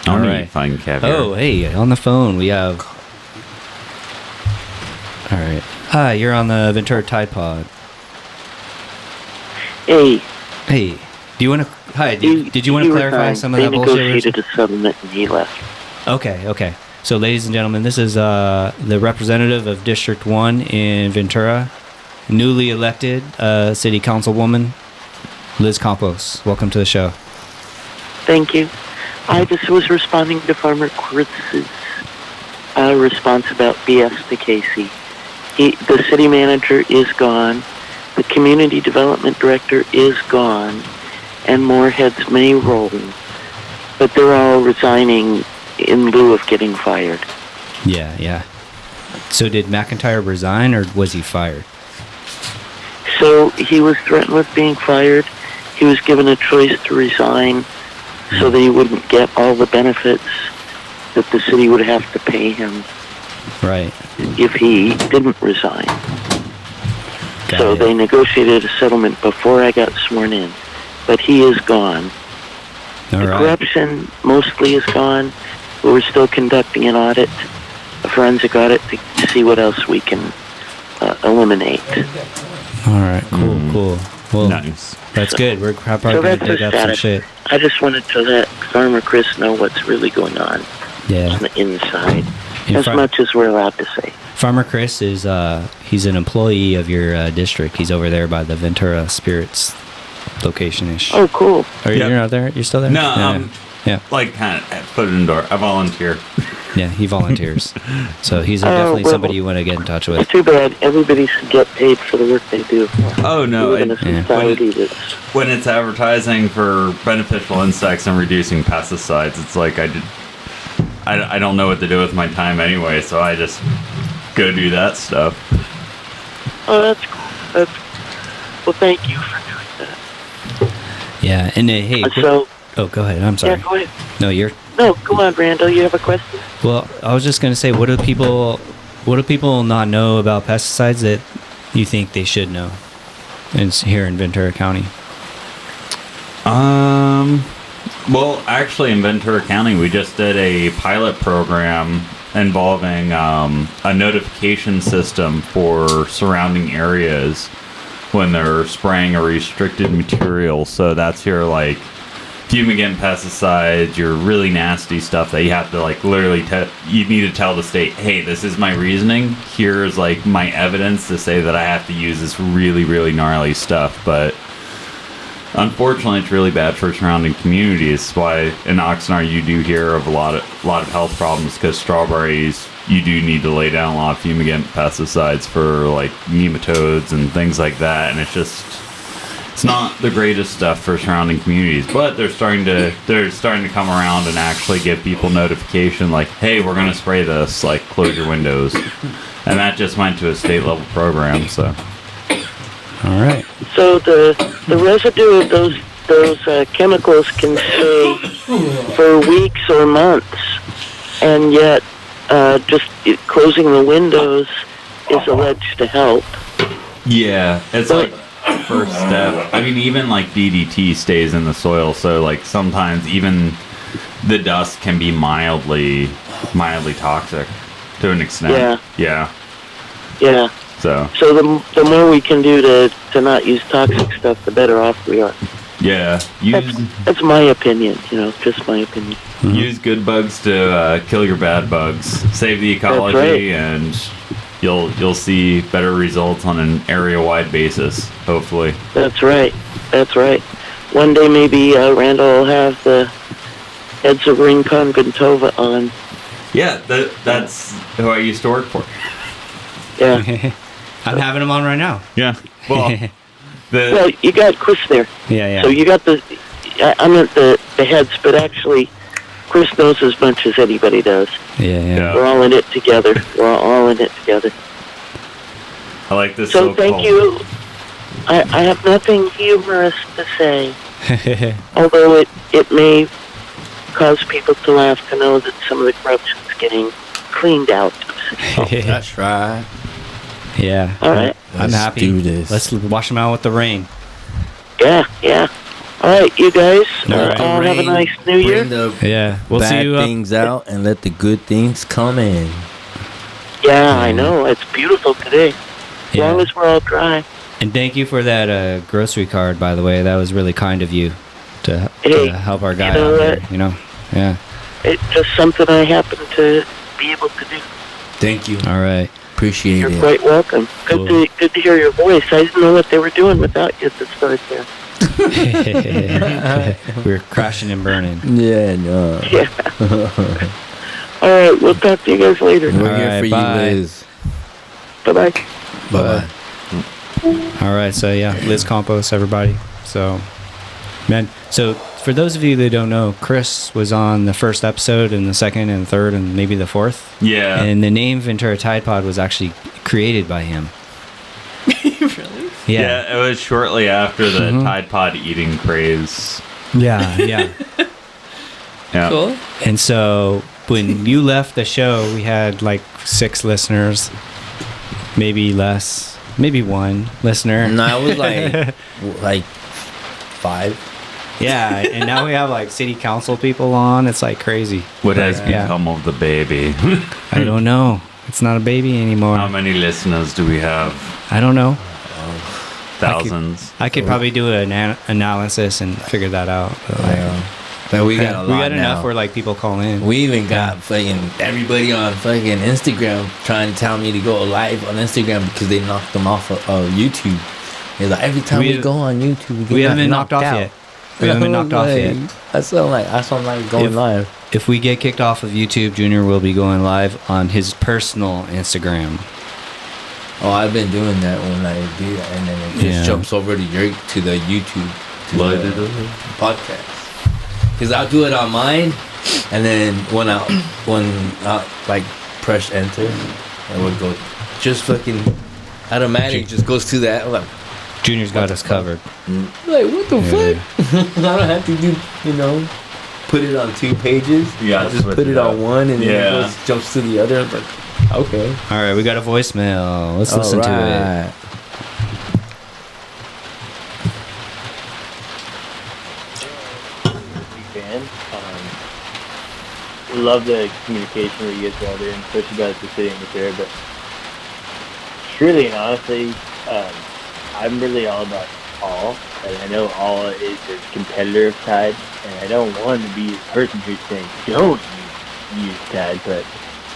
I All don't right. eat fine caviar. Oh, hey, on the phone we have. All right. Hi, you're on the Ventura Tide Pod. Hey, Hey, do you want to? Hi, did you want to clarify some of that bullshit? They negotiated a settlement and he left. Okay. So, ladies and gentlemen, this is the representative of District 1 in Ventura, newly elected city councilwoman, Liz Campos. Welcome to the show. Thank you. I just was responding to Farmer Kritz's response about BS to Casey. The city manager is gone. The community development director is gone. And more heads may roll. But they're all resigning in lieu of getting fired. Yeah. So, did McIntyre resign or was he fired? So he was threatened with being fired. He was given a choice to resign so that he wouldn't get all the benefits that the city would have to pay him Right. if he didn't resign. Got So it. they negotiated a settlement before I got sworn in. But he is gone. All The right. corruption mostly is gone. But we're still conducting an audit, a forensic audit, to see what else we can eliminate. All right. Cool. Well, Nice. that's good. We're probably So going that's to the dig up some status. shit. I just wanted to let Farmer Chris know what's really going on Yeah. on the inside, In as fact- much as we're allowed to say. Farmer Chris is he's an employee of your district. He's over there by the Ventura Spirits location-ish. Oh, cool. Are you Yep. you're not there? You're still there? No, yeah. like kind of foot in the door. I volunteer. Yeah, he volunteers. So he's Oh, definitely well, somebody you want to get in touch with. It's too bad. Everybody should get paid for the work they do. Oh no! We live in a Yeah. society that's... When it's advertising for beneficial insects and reducing pesticides, it's like I don't know what to do with my time anyway, so I just go do that stuff. Oh, that's cool. Well, thank you for doing that. Yeah, and hey, So, oh, go ahead. I'm sorry. yeah, go ahead. No, you're. No, go on, Randall. You have a question? Well, I was just gonna say, what do people not know about pesticides that you think they should know? It's here in Ventura County. Well, actually, in Ventura County, we just did a pilot program involving a notification system for surrounding areas when they're spraying a restricted material. So that's your like fumigant pesticides, your really nasty stuff that you have to like literally you need to tell the state, hey, this is my reasoning. Here's like my evidence to say that I have to use this really, really gnarly stuff. But unfortunately, it's really bad for surrounding communities. That's why in Oxnard you do hear of a lot of health problems, because strawberries, you do need to lay down a lot of fumigant pesticides for like nematodes and things like that, and it's not the greatest stuff for surrounding communities. But they're starting to come around and actually give people notification like, hey, we're gonna spray this, like close your windows, and that just went to a state level program. So All right. So the residue of those chemicals can stay for weeks or months, and yet just closing the windows is alleged to help. Yeah, it's like first step. I mean, even like DDT stays in the soil, so like sometimes even the dust can be mildly toxic to an extent. Yeah. So the more we can do to not use toxic stuff, the better off we are. yeah, That's my opinion, just my opinion. use good bugs to kill your bad bugs. Save the ecology, and you'll see better results on an area-wide basis. Hopefully. That's right. One day maybe Randall will have the heads of Rincon Ventova on. Yeah, that's who I used to work for. Yeah. I'm having him on right now. Yeah. Well, Well, you got Chris there. Yeah. So you got I meant the heads, but actually, Chris knows as much as anybody does. Yeah. We're all in it together. I like this. So thank you. I have nothing humorous to say, although it may cause people to laugh to know that some of the corruption's getting cleaned out. That's right. Yeah. All right. I'm happy. Do this. Let's wash them out with the rain. Yeah. All right, you guys. All right. All have a nice New Year. Bring the Yeah. We'll bad see you things out and let the good things come in. Yeah, I know. It's beautiful today. As long as we're all dry. And thank you for that grocery card, by the way. That was really kind of you to help our guy out here. Yeah. It's just something I happen to be able to do. Thank you. All right. Appreciate You're it. quite welcome. Cool. Good to hear your voice. I didn't know what they were doing without you at the start there. We're crashing and burning. Yeah, no. Yeah. All right, we'll talk to you guys later. We're All here right, for bye. you, Liz. Bye-bye. Bye-bye. All right, so yeah, Liz Compost, everybody. So, man, so for those of you that don't know, Chris was on the first episode and the second and third and maybe the fourth. Yeah. And the name Ventura Tide Pod was actually created by him. Really? Yeah. It was shortly after the Tide Pod eating craze. Yeah. Yeah. Cool. And so when you left the show, we had like 6 listeners, maybe less, maybe 1 listener. No, it was like 5. Yeah, and now we have like city council people on. It's like crazy. What has Yeah. become of the baby? I don't know. It's not a baby anymore. How many listeners do we have? I don't know. Thousands. I could probably do an analysis and figure that out. But like, But we got a lot we got enough now. where like people call in. We even got fucking everybody on fucking Instagram trying to tell me to go live on Instagram because they knocked them off of YouTube. They're like, every time we go on YouTube, we haven't been knocked off yet. We haven't been knocked off yet. I sound like going live. If we get kicked off of YouTube, Junior will be going live on his personal Instagram. Oh, I've been doing that when I do that, and then it just jumps over to the YouTube the podcast. Because I'll do it on mine, and then when I like press enter, it would go just fucking automatic. Just goes to that. I'm like, Junior's got us covered. Like, what the fuck? I don't have to do, put it on 2 pages. Yeah, I just put it on one, and then it goes, jumps to the other. I'm like, okay. All right, we got a voicemail. Let's listen to it. We love the communication that you guys are all doing, especially about the city and there. But truly and honestly, I'm really all about all, and I know all is a competitor of Tide, and I don't want to be the person who's saying don't use Tide, but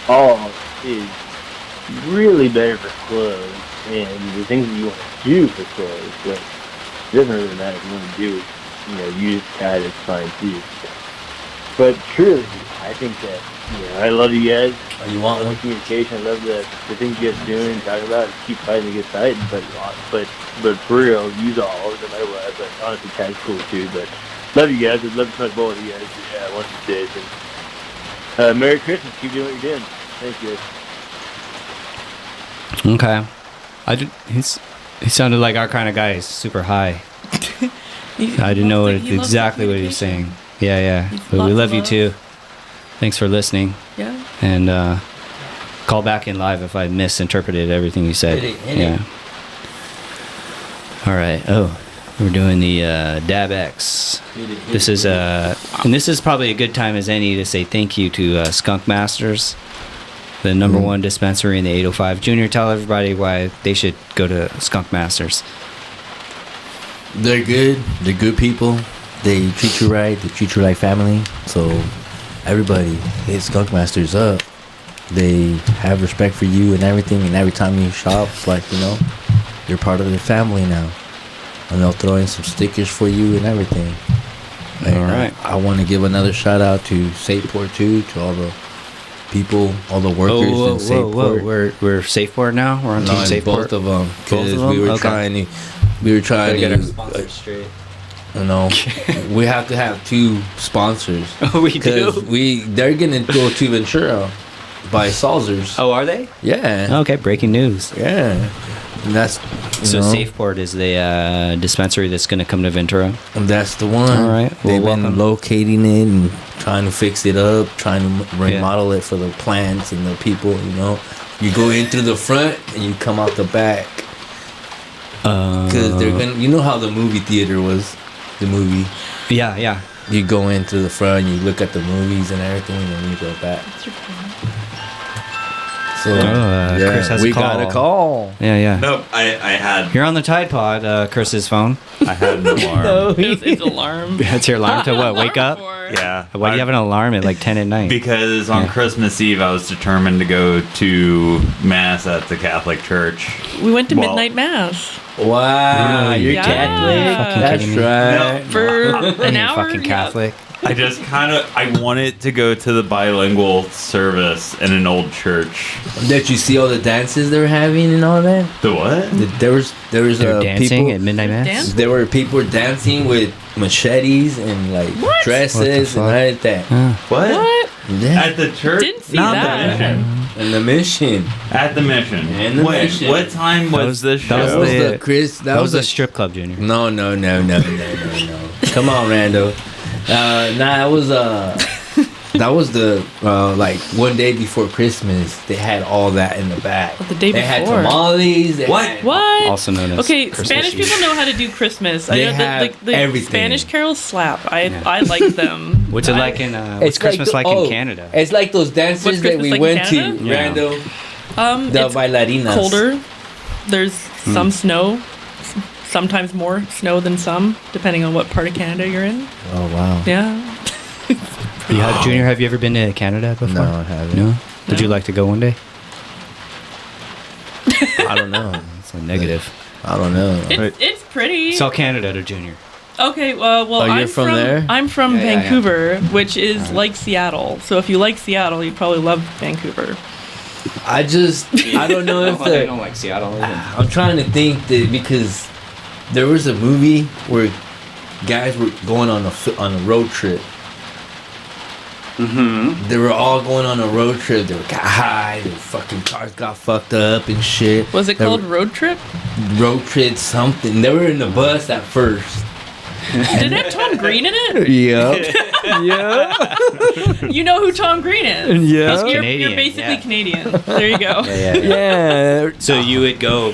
all is really better for clothes and the things that you want to do for clothes. But it doesn't really matter if you want to do, use Tide, it's fine too. But truly, I think that, I love you guys. You want one communication. I love the things you guys are doing and talking about. Keep fighting against Titan, but for real, use all, no matter what. But honestly, Titan's cool too. But love you guys. I'd love to smoke both of you guys. Yeah, one of these days. And Merry Christmas. Keep doing what you're doing. Thank you. Okay. He sounded like our kind of guy. He's super high. I didn't know exactly what he was saying. Yeah. But we love you too. Thanks for listening. Yeah. And call back in live if I misinterpreted everything you said. Hit it. All right. Oh, we're doing the Dab X. This is and this is probably a good time as any to say thank you to Skunk Masters, the number one dispensary in the 805. Junior, tell everybody why they should go to Skunk Masters. They're good. They're good people. They treat you right. They treat you like family. So everybody hit Skunk Masters up. They have respect for you and everything. And every time you shop, like, you know, you're part of their family now. And they'll throw in some stickers for you and everything. And all right. I want to give another shout out to Safeport too, to all the people, all the workers in Safeport. We're Safeport now. We're on Team Safeport. Both of them, because Both of them? we were Okay. trying to get our sponsors straight. You know, we have to have two sponsors. Oh, we do? They're gonna go to Ventura by Salzers. Oh, are they? Yeah. Okay, breaking news. Yeah. And that's so Safeport is the dispensary that's going to come to Ventura. And that's the one. All right. Well, They've welcome. been locating it and trying to fix it up, trying to remodel it for the plants and the people. You know, you go in through the front and you come out the back. Because they're gonna. You know how the movie theater was, the movie. Yeah. You go in through the front, you look at the movies and everything, and then you go back. So Chris has we a call. got a call. Yeah. Nope, I had. You're on the Tide Pod, Chris's phone. I had an alarm. It's alarm. That's your alarm to what? Wake up? Yeah. Why do you have an alarm at like 10 at night? Because on Christmas Eve, I was determined to go to Mass at the Catholic Church. We went to midnight mass. Wow, you're Yeah. Catholic? Fucking That's kidding me? right. For an hour. Fucking Catholic. I just I wanted to go to the bilingual service in an old church. Did you see all the dances they were having and all that? The what? There was They're dancing people at midnight mass. Dance? There were people dancing with machetes and like What? dresses and What all that. What? What? Yeah. At the church? Didn't see Not that. the mission. And the mission. At the mission. And the mission. What time was this show? That was the Chris. That was a strip club, Junior. No. Come on, Rando. That was the like one day before Christmas. They had all that in the back. The day They had before. tamales. They What? had- What? Also known as Okay, Christmas Spanish Eve. people know how to do Christmas. They I know have the everything. Spanish carols slap. I like them. What's it like in what's Christmas like in Canada? It's like those dances What's that Christmas we like in went to, Canada? Yeah. Rando. The It's bailarinas. colder. There's some snow. Sometimes more snow than some, depending on what part of Canada you're in. Oh wow. Yeah. Junior, have you ever been to Canada before? No, I haven't. No? Would you like to go one day? I don't know. It's a negative. I don't know. It's pretty. Sell Canada to Junior. Okay, well, Oh, you're I'm from there? I'm from Yeah, yeah, Vancouver, which is like Seattle. So if you like Seattle, you probably love Vancouver. I don't know if I the. don't like Seattle. I'm trying to think that because there was a movie where guys were going on a road trip. Mm-hmm. They were all going on a road trip. They got high. Their fucking cars got fucked up and shit. Was it They called were- Road Trip? Road trip something? They were in the bus at first. Did it have Tom Green in it? Yep. Yeah. You know who Tom Green is? Yeah. You're Canadian, basically yeah. Canadian. There you go. Yeah. So you would go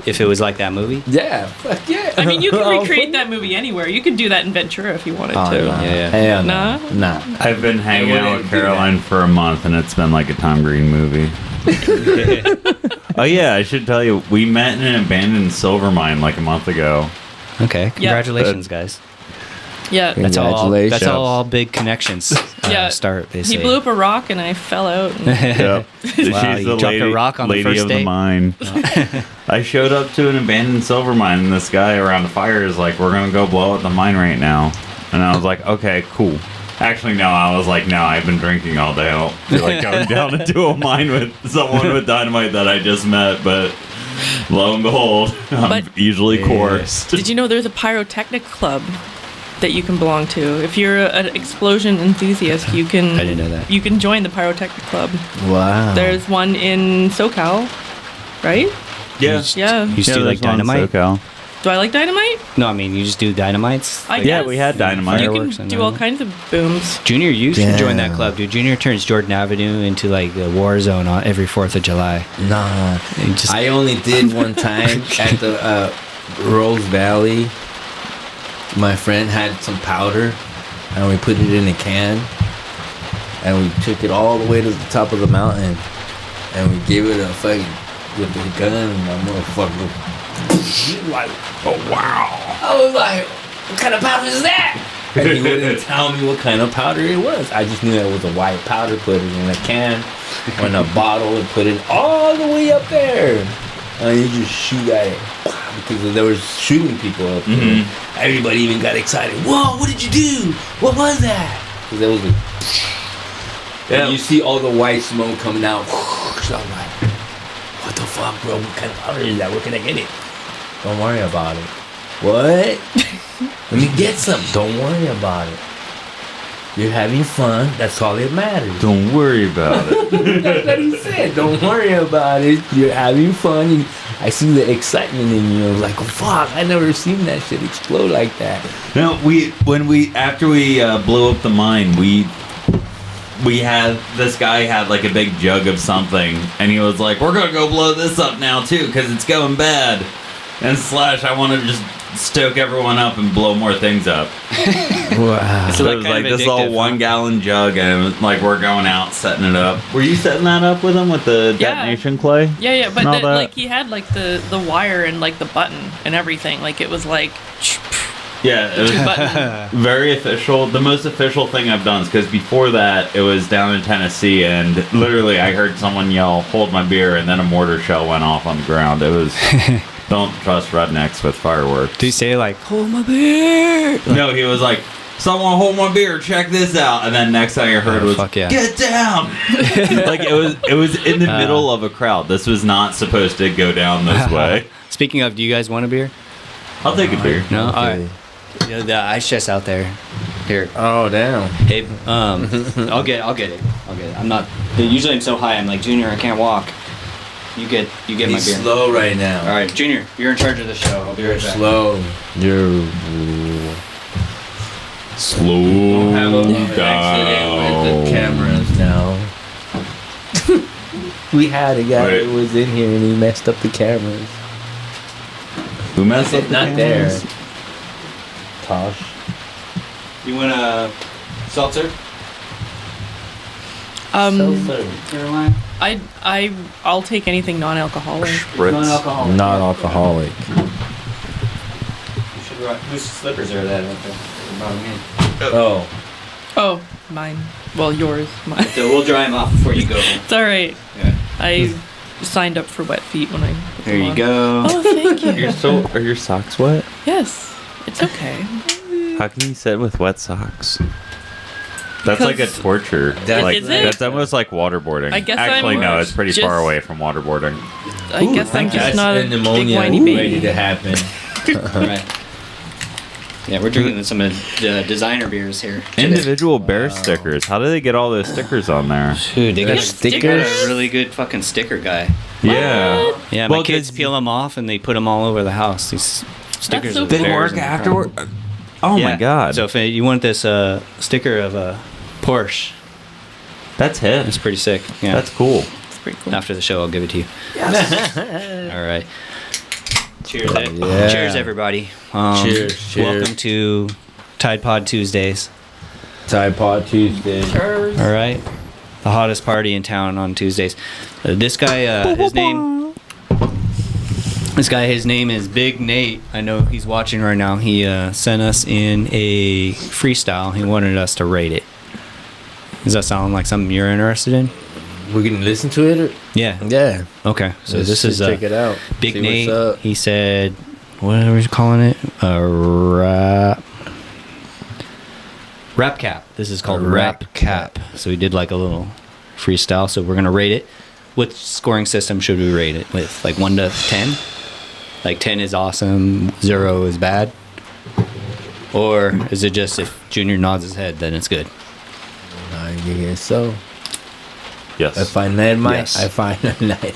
if it was like that movie? Yeah. Fuck yeah. I mean, you can recreate that movie anywhere. You could do that in Ventura if you wanted Oh, to. no. Yeah. Hell Nah? no. Nah. I've been hanging out wouldn't with do Caroline for a month, and it's been like a Tom Green movie. Oh yeah, I should tell you, we met in an abandoned silver mine like a month ago. Okay. Congratulations, guys. Yeah. That's all. Congratulations. That's all big connections. Yeah. Start. They He say. blew up a rock and I fell out. And Yep. She's Wow, you the dropped lady, a rock on the lady first of date? the mine. I showed up to an abandoned silver mine, and this guy around the fire is like, "We're gonna go blow up the mine right now." And I was like, "Okay, cool." Actually, no. I was like, "No, I've been drinking all day. I'll feel like going down into a mine with someone with dynamite that I just met." But lo and behold, I'm But- easily coerced. Did you know there's a pyrotechnic club that you can belong to? If you're an explosion enthusiast, you can. I didn't know that. You can join the pyrotechnic club. Wow. There's one in SoCal, right? Yeah. You just do like dynamite? Do I like dynamite? No, I mean you just do dynamites. I Like, guess. we had dynamite. You Fireworks can and do all everything. kinds of booms. Junior, you should join that Damn. club, dude. Junior turns Jordan Avenue into like a war zone on every 4th of July. Nah. And just I only did one time at the Rose Valley. My friend had some powder, and we put it in a can, and we took it all the way to the top of the mountain, and we gave it a fucking with the gun, and my motherfucker. He like, oh wow! I was like, what kind of powder is that? And he wouldn't tell me what kind of powder it was. I just knew that it was a white powder. Put it in a can, or in a bottle, and put it all the way up there. And you just shoot at it because there was shooting people up there. Everybody even got excited. Whoa! What did you do? What was that? Because there was and you see all the white smoke coming out. So I'm like, what the fuck, bro? What kind of powder is that? Where can I get it? Don't worry about it. What? Let me get some. Don't worry about it. You're having fun. That's all that matters. Don't worry about it. That's what he said. Don't worry about it. You're having fun. I see the excitement in you. I was like, oh, fuck, I never seen that shit explode like that. No, after we blew up the mine, we had this guy had like a big jug of something, and he was like, we're gonna go blow this up now too because it's going bad. And I want to just stoke everyone up and blow more things up. Wow. So it was like this little 1 gallon jug, and it was like we're going out setting it up. Were you setting that up with him with the detonation clay? Yeah, but and all that? like he had like the wire and like the button and everything. Like it was like. Yeah, it was very official. The most official thing I've done is because before that, it was down in Tennessee, and literally I heard someone yell, hold my beer, and then a mortar shell went off on the ground. It was, don't trust rednecks with fireworks. Do you say like, hold my beer? No, he was like, someone hold my beer, check this out. And then next thing I heard was, fuck yeah. get down. Like it was in the middle of a crowd. This was not supposed to go down this way. Speaking of, do you guys want a beer? I'll take a beer. No? All right. Yeah, the ice chest out there. Here. Oh, damn. Hey, I'll get it. I'm not. Usually I'm so high. I'm like, Junior, I can't walk. You get my beer. He's slow right now. All right, Junior, you're in charge of the show. I'll be You're right back. slow. You're slow have a accident with the cameras now. We had a guy Wait. who was in here and he messed up the cameras. Who messed up the Not cameras? there. Tosh. You want a seltzer? Caroline? I'll take anything non-alcoholic. Non-alcoholic. Not alcoholic. You should rock. Whose slippers are that? Oh. Oh, mine. Well, yours. Mine. So we'll dry them off before you go home. It's all right. Yeah. I signed up for wet feet when I. put There them you on. go. Oh, thank you. Are your socks wet? Yes, it's okay. How can you sit with wet socks? That's like a torture. Like Is it? that's almost like waterboarding. I guess Actually, I'm no, it's pretty just- far away from waterboarding. I guess I'm just That's not a an big pneumonia whiny ready baby. to happen. Right. Yeah, we're drinking some designer beers here. Individual bear stickers. How do they get all those stickers on there? Dude, they got a stickers? really good fucking sticker guy. Yeah. Yeah, my Well, kids 'cause- peel them off and they put them all over the house. These stickers. so of cool. They bears work in the front. afterward. Oh my Yeah. god. So if you want this sticker of a Porsche, that's hip. it's pretty sick. Yeah. That's cool. It's pretty cool. After the show, I'll give it to you. All right. Cheers, yeah. cheers, everybody. Cheers. Welcome to Tide Pod Tuesdays. Tide Pod Tuesday. All right, the hottest party in town on Tuesdays. This guy, his name is Big Nate. I know he's watching right now. He sent us in a freestyle. He wanted us to rate it. Does that sound like something you're interested in? We're gonna listen to it? Or? Yeah. Yeah. Okay. So Let's this is just check it out. Big See Nate. what's up. He said, what are we calling it? Rap cap. This is called A rap rap cap. So we did like a little freestyle. So we're gonna rate it. What scoring system should we rate it with? Like 1 to 10? Like 10 is awesome, 0 is bad? Or is it just if Junior nods his head, then it's good? I guess so. Yes. If I nod my, Yes. if I nod.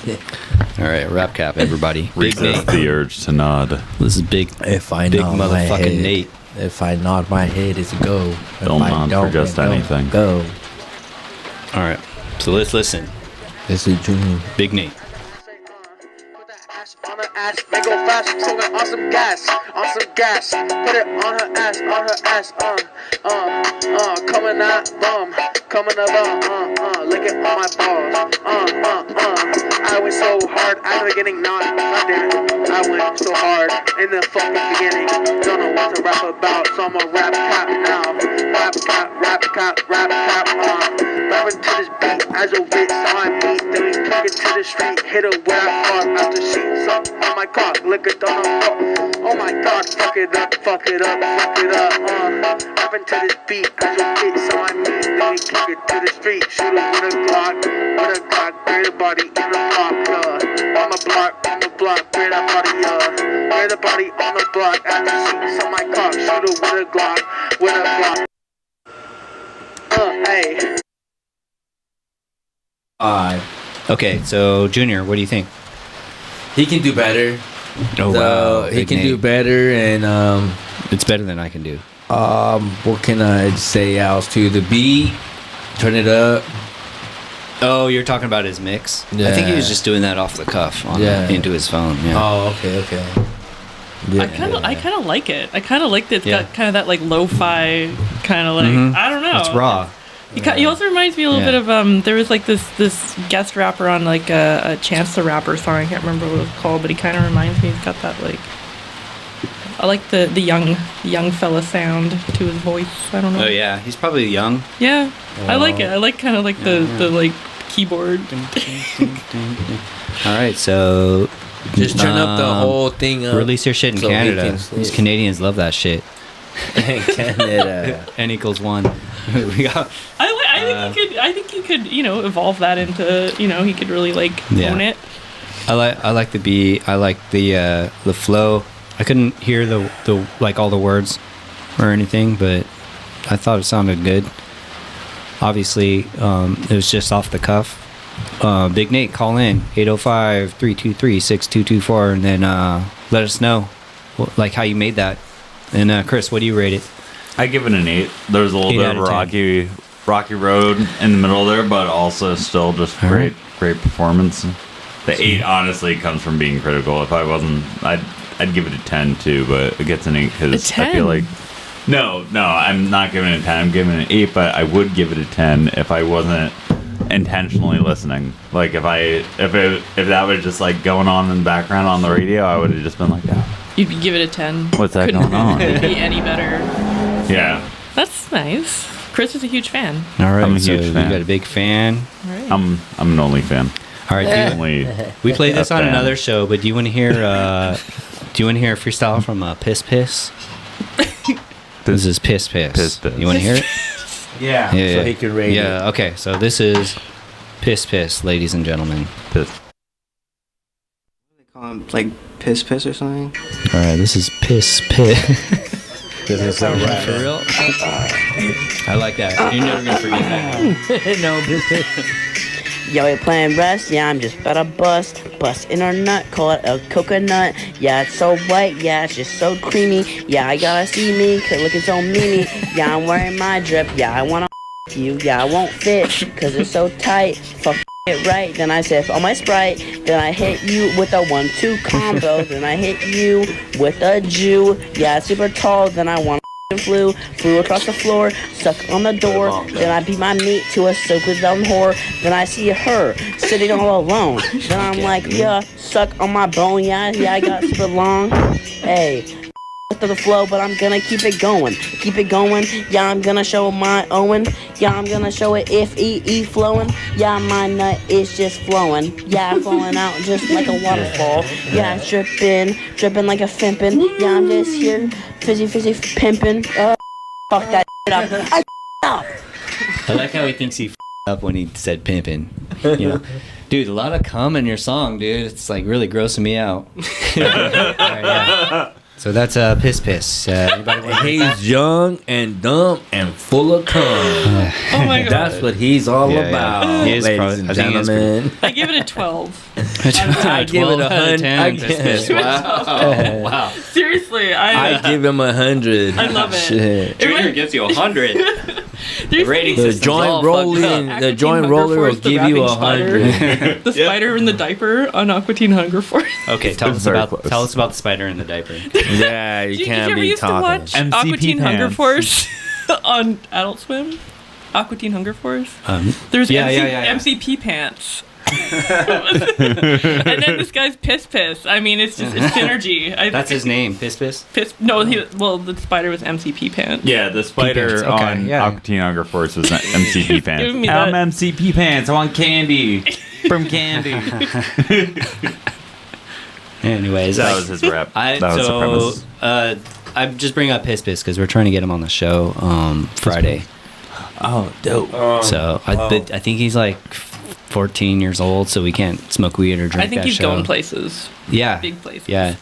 All right, rap cap, everybody. Big Resist Nate. the urge to nod. This is big. If I Big nod my motherfucking head, Nate. If I nod my head, it's a go. If Don't I nod for just then don't anything. Go. All right, so let's listen. This is Junior. Big Nate. On her ass, make go fast, smoking on some gas, put it on her ass, coming out, lick it on my balls, I went so hard, at the beginning, I went so hard, in the fucking beginning, don't know what to rap about, so I'm a rap cap now, rapping to this beat, as a wit, so I beat, then we kick it to the street, hit her where I fought, after she sucked on my cock, lick it on the floor, oh my god, fuck it up, rapping to this beat, as a wit, so I mean, then we kick it to the street, shoot her with a Glock, bury the body in the block, on the block, bury that body, bury the body on the block, after she sucked my cock, shoot her with a Glock, hey. Okay, so Junior, what do you think? He can do better. Oh wow, He Big can Nate. do better, and It's better than I can do. what can I say else to the beat? Turn it up. Oh, you're talking about his mix? I think he was just doing that off the cuff into his phone. Yeah. Oh, okay. Yeah, I kind of like it. I kind of like that. It's got kind of that like lo-fi kind of like I don't know. It's raw. He also reminds me a little bit of there was like this guest rapper on like a Chance the Rapper song. I can't remember what it was called, but he kind of reminds me. He's got that like I like the young fella sound to his voice. I don't know. Oh yeah, he's probably young. Yeah, I like it. I like kind of like the like keyboard. All right, so Just turn up the whole thing up. release your shit in so he Canada. can sleep. These Canadians love that shit. Canada. N equals 1. We got. I think he could evolve that into he could really like own it. I like the beat. I like the flow. I couldn't hear the like all the words or anything, but I thought it sounded good. Obviously, it was just off the cuff. Big Nate, call in 805-323-6224 and then let us know like how you made that. And Chris, what do you rate it? I give it an 8. There's a little bit of rocky road in the middle there, but also still just great performance. The 8 honestly comes from being critical. If I wasn't, I'd give it a 10 too, but it gets an 8 because I feel like no, I'm not giving it a 10. I'm giving it an 8, but I would give it a 10 if I wasn't intentionally listening. Like if that was just like going on in the background on the radio, I would have just been like, oh. You'd give it a 10. What's that going on? Couldn't be any better. Yeah. That's nice. Chris is a huge fan. All right, I'm a so huge fan. we got a big fan. All right. I'm an only fan. All right, we played this on another show, but do you want to hear? Do you want to hear a freestyle from Piss Piss? This is Piss Piss. You want to hear it? Yeah. So he can rate it. Yeah. Okay. So this is Piss Piss, ladies and gentlemen. Piss. They call him like Piss Piss or something. All right. This is Piss Piss. This is so right. For real? I like that. You're never gonna forget that. No, Piss. Yeah, we playing rest. Yeah, I'm just about to bust in her nut, call it a coconut. Yeah, it's so white. Yeah, it's just so creamy. Yeah, I gotta see me, cause looking so mimi. Yeah, I'm wearing my drip. Yeah, I wanna you. Yeah, I won't fit, cause it's so tight. Fuck it right. Then I said on my Sprite. Then I hit you with a 1-2 combo. Then I hit you with a Jew. Yeah, it's super tall. Then I wanna flew across the floor, suck on the door, then I beat my meat to a soapy dumb whore, then I see her sitting all alone, then I'm like, yeah, suck on my bone, yeah, I got super long, hey, to the flow, but I'm gonna keep it going, yeah, I'm gonna show my Owen, yeah, I'm gonna show it if flowing, yeah, my nut is just flowing, yeah, flowing out just like a waterfall, yeah, dripping like a fimpin', yeah, I'm just here, fizzy pimpin', fuck that up, up. I like how he thinks he up when he said pimpin'. You know, dude, a lot of cum in your song, dude. It's like really grossing me out. All right, yeah. So that's Piss Piss. Anybody want to take that? He's young and dumb and full of cum. Oh my god. That's what he's all Yeah, yeah. about, He is ladies probably- and I think he is gentlemen. I give it a 12. I give it 100. I Piss Piss. give- Wow. Wow. Seriously, I give him 100. I love it. Shit. Junior gives you 100. The rating The system's all joint fucked up. rolling, the joint roller will give you 100. The spider in the diaper on Aqua Teen Hunger Force. Okay, tell It's us very about close. the spider in the diaper. Yeah, you Did can't you ever be used to talking. watch Aqua Teen Hunger pants. Force on Adult Swim? Aqua Teen Hunger Force? There's yeah, MC, yeah, yeah, yeah. MCP pants. And then this guy's Piss Piss. I mean, it's just it's synergy. That's his name, Piss Piss. No, the spider was MCP pants. Yeah, the spider P-pants, okay, on yeah. Aqua Teen Hunger Force was MCP pants. Giving me I'm that. MCP pants. I want candy from candy. Anyways, That was his rap. That was the premise. I just bring up Piss Piss because we're trying to get him on the show Friday. Oh, dope. So I think he's like 14 years old, so we can't smoke weed or drink. I think that he's show. going places. Yeah, Big places. Yeah,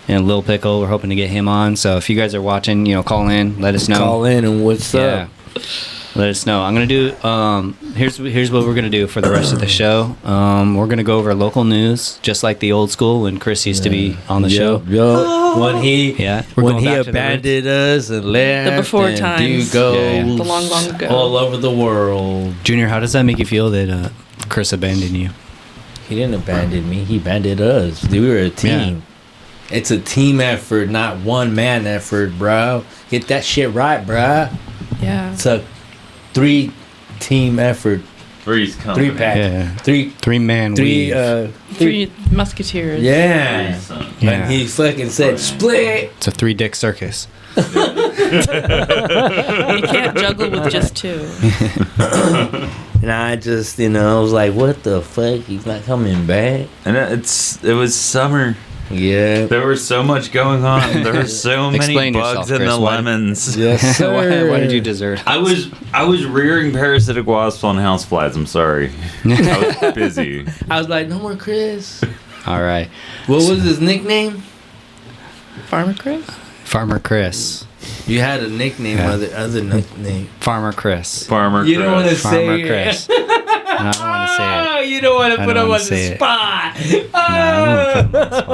and Lil Pickle, we're hoping to get him on. So if you guys are watching, call in, let us know. Call in and what's up? Let us know. I'm gonna do. Here's what we're gonna do for the rest of the show. We're gonna go over local news, just like the old school when Chris used to be on the show. Yo, when he we're when going he back to the abandoned us and left, The before and times. do goes Yeah. The long, long ago. all over the world. Junior, how does that make you feel that Chris abandoned you? He didn't abandon me. He abandoned us. We were a team. It's a team effort, not one man effort, bro. Get that shit right, bro. Yeah. It's a 3-team effort. Three's company. 3-pack. Yeah. Three-man weave. Three musketeers. Yeah. Threesome. And he fucking said, split. It's a 3-dick circus. You can't juggle with just two. And I just, I was like, what the fuck? He's not coming back. And it was summer. Yeah. There was so much going on. There were so many Explain bugs yourself, in Chris. the lemons. Yes, sir. Why did you desert? I was rearing parasitic wasps on houseflies. I'm sorry. I was busy. I was like, no more Chris. All right. What was his nickname? Farmer Chris? Farmer Chris. You had a nickname, Yeah. other nickname. Farmer Chris. Farmer You don't want to Chris. say Farmer it. Chris. No, I don't want to say it. Oh, you don't want to I put don't him wanna on say the it. spot. I don't wanna put him on the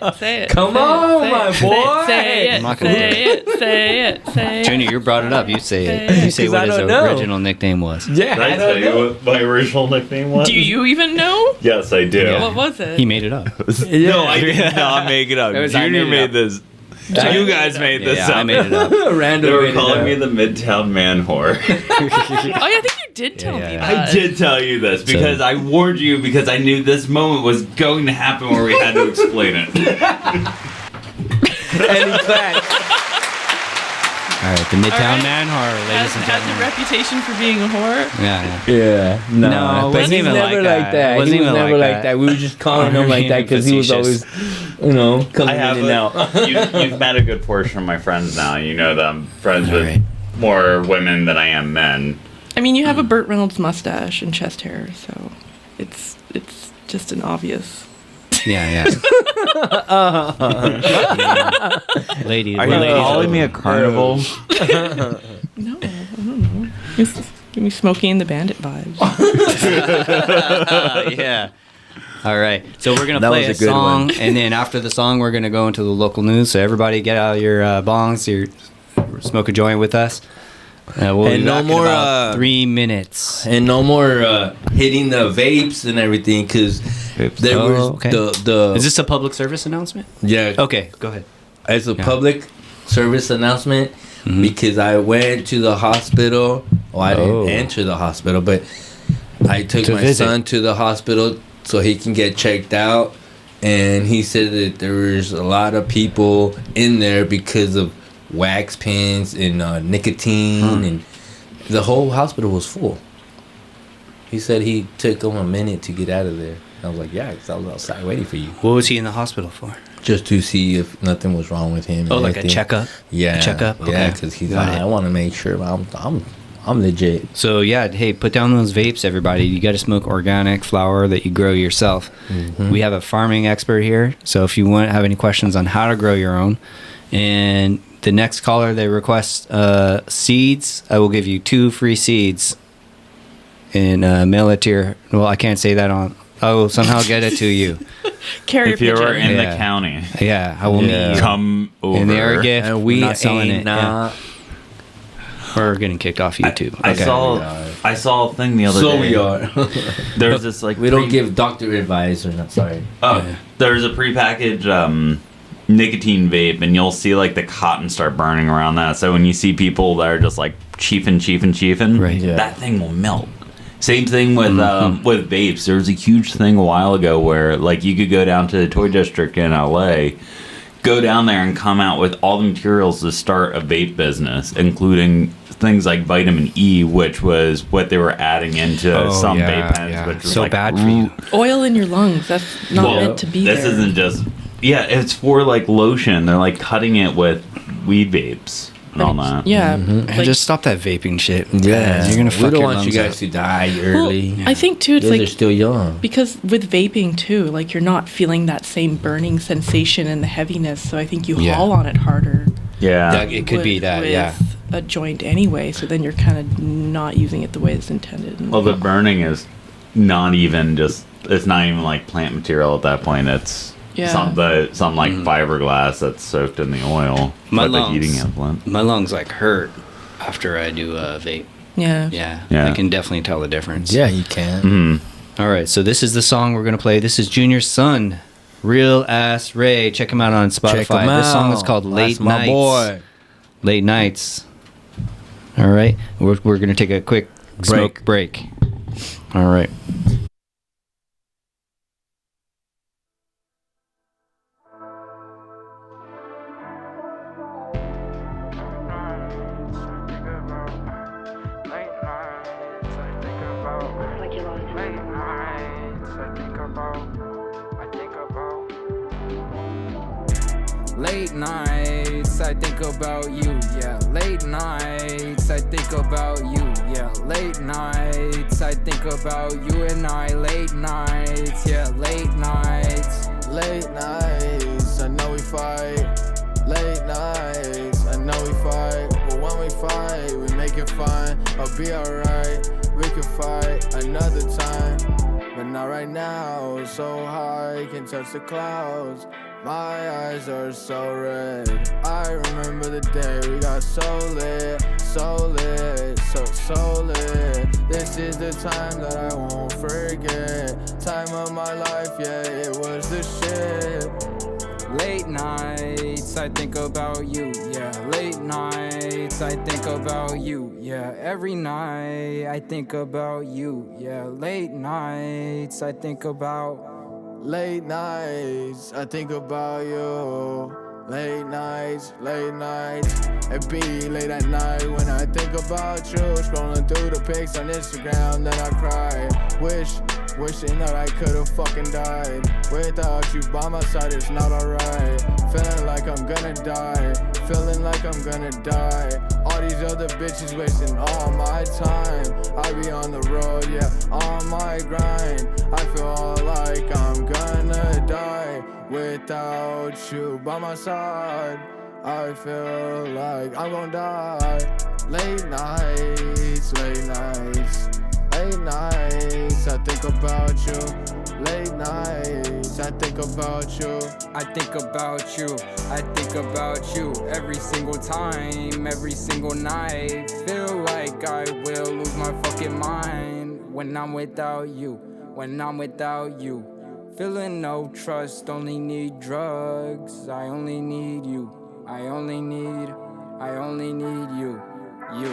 spot. Say it. Come say on, it, my say boy. Say I'm it. not gonna do Say it. Junior, you brought it up. You say it. You say 'Cause what I his don't know. original nickname was. Yeah, I don't know. what my original nickname was? Do you even know? Yes, I do. Yeah. What was it? He made it up. No, I did not make it up. It was- I Junior made it made up. this. You guys made this Yeah, up. I made it up. Random. They were made it calling up. me the Midtown Man Whore. Oh, yeah, I think you did tell Yeah, me yeah. that. I did tell you this because I warned you because I knew this moment was going to happen where we had to explain it. And in fact, All right, the Midtown right. Man Horror, ladies and Has a gentlemen. reputation for being a whore. Yeah, yeah, No, it but wasn't he's even never like that. It wasn't He was even never like like that. that. We were just calling him like that because he was always, Facetious. coming in and out. You've met a good portion of my friends now. You know that I'm friends All with right. more women than I am men. I mean, you have a Burt Reynolds mustache and chest hair, so it's just an obvious. Yeah. Lady, Are you ladies calling will- me a carnival? No, I don't know. It's give me Smokey and the Bandit vibes. Yeah. All right. So we're gonna That play was a a good song, one. and then after the song, we're gonna go into the local news. So everybody, get out your bongs, smoke a joint with us. We'll And be no back in more, about 3 minutes. And no more hitting the vapes and everything because there Oh, was okay. the Is this a public service announcement? yeah. Okay, go ahead. It's a Yeah. public service announcement Mhm. because I went to the hospital. Well, I Oh. didn't enter the hospital, but I took To my visit. son to the hospital so he can get checked out. And he said that there was a lot of people in there because of wax pens and nicotine, and the whole hospital was full. He said he took him a minute to get out of there. I was like, yeah, 'cause I was outside waiting for you. What was he in the hospital for? Just to see if nothing was wrong with him. Oh, and like a everything. checkup? Yeah, A checkup? Yeah, Okay. because he's Got like, it. I want to make sure I'm legit. So yeah, hey, put down those vapes, everybody. You got to smoke organic flower that you grow yourself. Mhm. We have a farming expert here, so if you have any questions on how to grow your own, And the next caller, they request seeds. I will give you 2 free seeds. And mail it to your... Well, I can't say that on... I will somehow get it to you. Carrier if you were pigeon. in the county. Yeah, I will meet you. Come over. And they're a gift. And we not selling ain't it. not. We're getting kicked off YouTube. I saw a thing the other day. So we are. There's this like we don't give doctor advice or not. Sorry. Oh, there's a prepackaged nicotine vape, and you'll see like the cotton start burning around that. So when you see people that are just like chiefing, right. that thing will melt. Same thing with vapes. There was a huge thing a while ago where like you could go down to the toy district in LA, go down there and come out with all the materials to start a vape business, including things like vitamin E, which was what they were adding into some vape pens, which was so like, bad for you. Oil in your lungs. That's not meant to be this there. isn't just... Yeah, it's for like lotion. They're like cutting it with weed vapes and all that. Yeah. And just stop that vaping shit. Yeah, You're gonna fuck we don't your want you lungs guys up. to die early. Well, I think too, it's They're like still young. because with vaping too, like you're not feeling that same burning sensation and the heaviness. So I think you Yeah. haul on it harder. Yeah, it could be that. with Yeah. a joint anyway. So then you're kind of not using it the way it's intended. And Well, the burning is not even just... It's not even like plant material at that point. It's some like fiberglass that's soaked in the oil. My like the lungs, heating effluent. my lungs like hurt after I do vape. Yeah. Yeah. I can definitely tell the difference. Yeah, you can. Mm-hmm. All right, so this is the song we're gonna play. This is Junior's son, Real Ass Ray. Check him out on Spotify. Check him This song is out. called Late That's my Nights. boy. Late Nights. All right, we're gonna take a quick smoke break. All right. Late nights, I think about you, yeah. Late nights, I think about you, yeah. Late nights, I think about you and I. Late nights, yeah. Late nights. Late nights, I know we fight. Late nights, I know we fight. But when we fight, we make it fine. I'll be alright, we can fight another time. But not right now, so high, can touch the clouds. My eyes are so red. I remember the day we got so lit, so lit, so lit. This is the time that I won't forget. Time of my life, yeah, it was the shit. Late nights, I think about you, yeah. Late nights, I think about you, yeah. Every night, I think about you, yeah. Late nights, I think about. Late nights, I think about you. Late nights, it be late at night when I think about you. Scrolling through the pics on Instagram, then I cry. Wishing that I could've fucking died. Without you by my side, it's not alright. Feeling like I'm gonna die. Feeling like I'm gonna die. All these other bitches wasting all my time. I be on the road, yeah, on my grind. I feel like I'm gonna die. Without you by my side, I feel like I'm gonna die. Late nights, late nights. Late nights, I think about you. Late nights, I think about you. I think about you, I think about you every single time, every single night. Feel like I will lose my fucking mind when I'm without you, when I'm without you. Feeling no trust, only need drugs. I only need you, I only need you, you.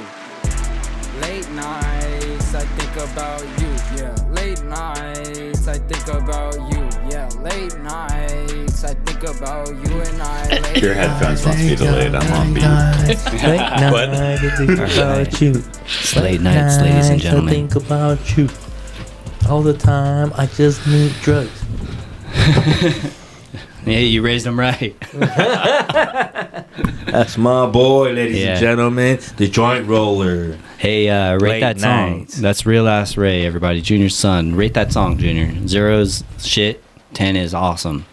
Late nights, I think about you, yeah. Late nights, I think about you, yeah. Late nights, I think about you and I. Your headphones must be delayed. I'm on beat. Late night, I think about you. It's late nights, ladies and gentlemen. I think about you all the time. I just need drugs. Yeah, you raised them right. That's my boy, ladies and gentlemen, the joint roller. Hey, rate Late that song. nights. That's Real Ass Ray, everybody. Junior's son. Rate that song, Junior. 0's shit. 10 is awesome.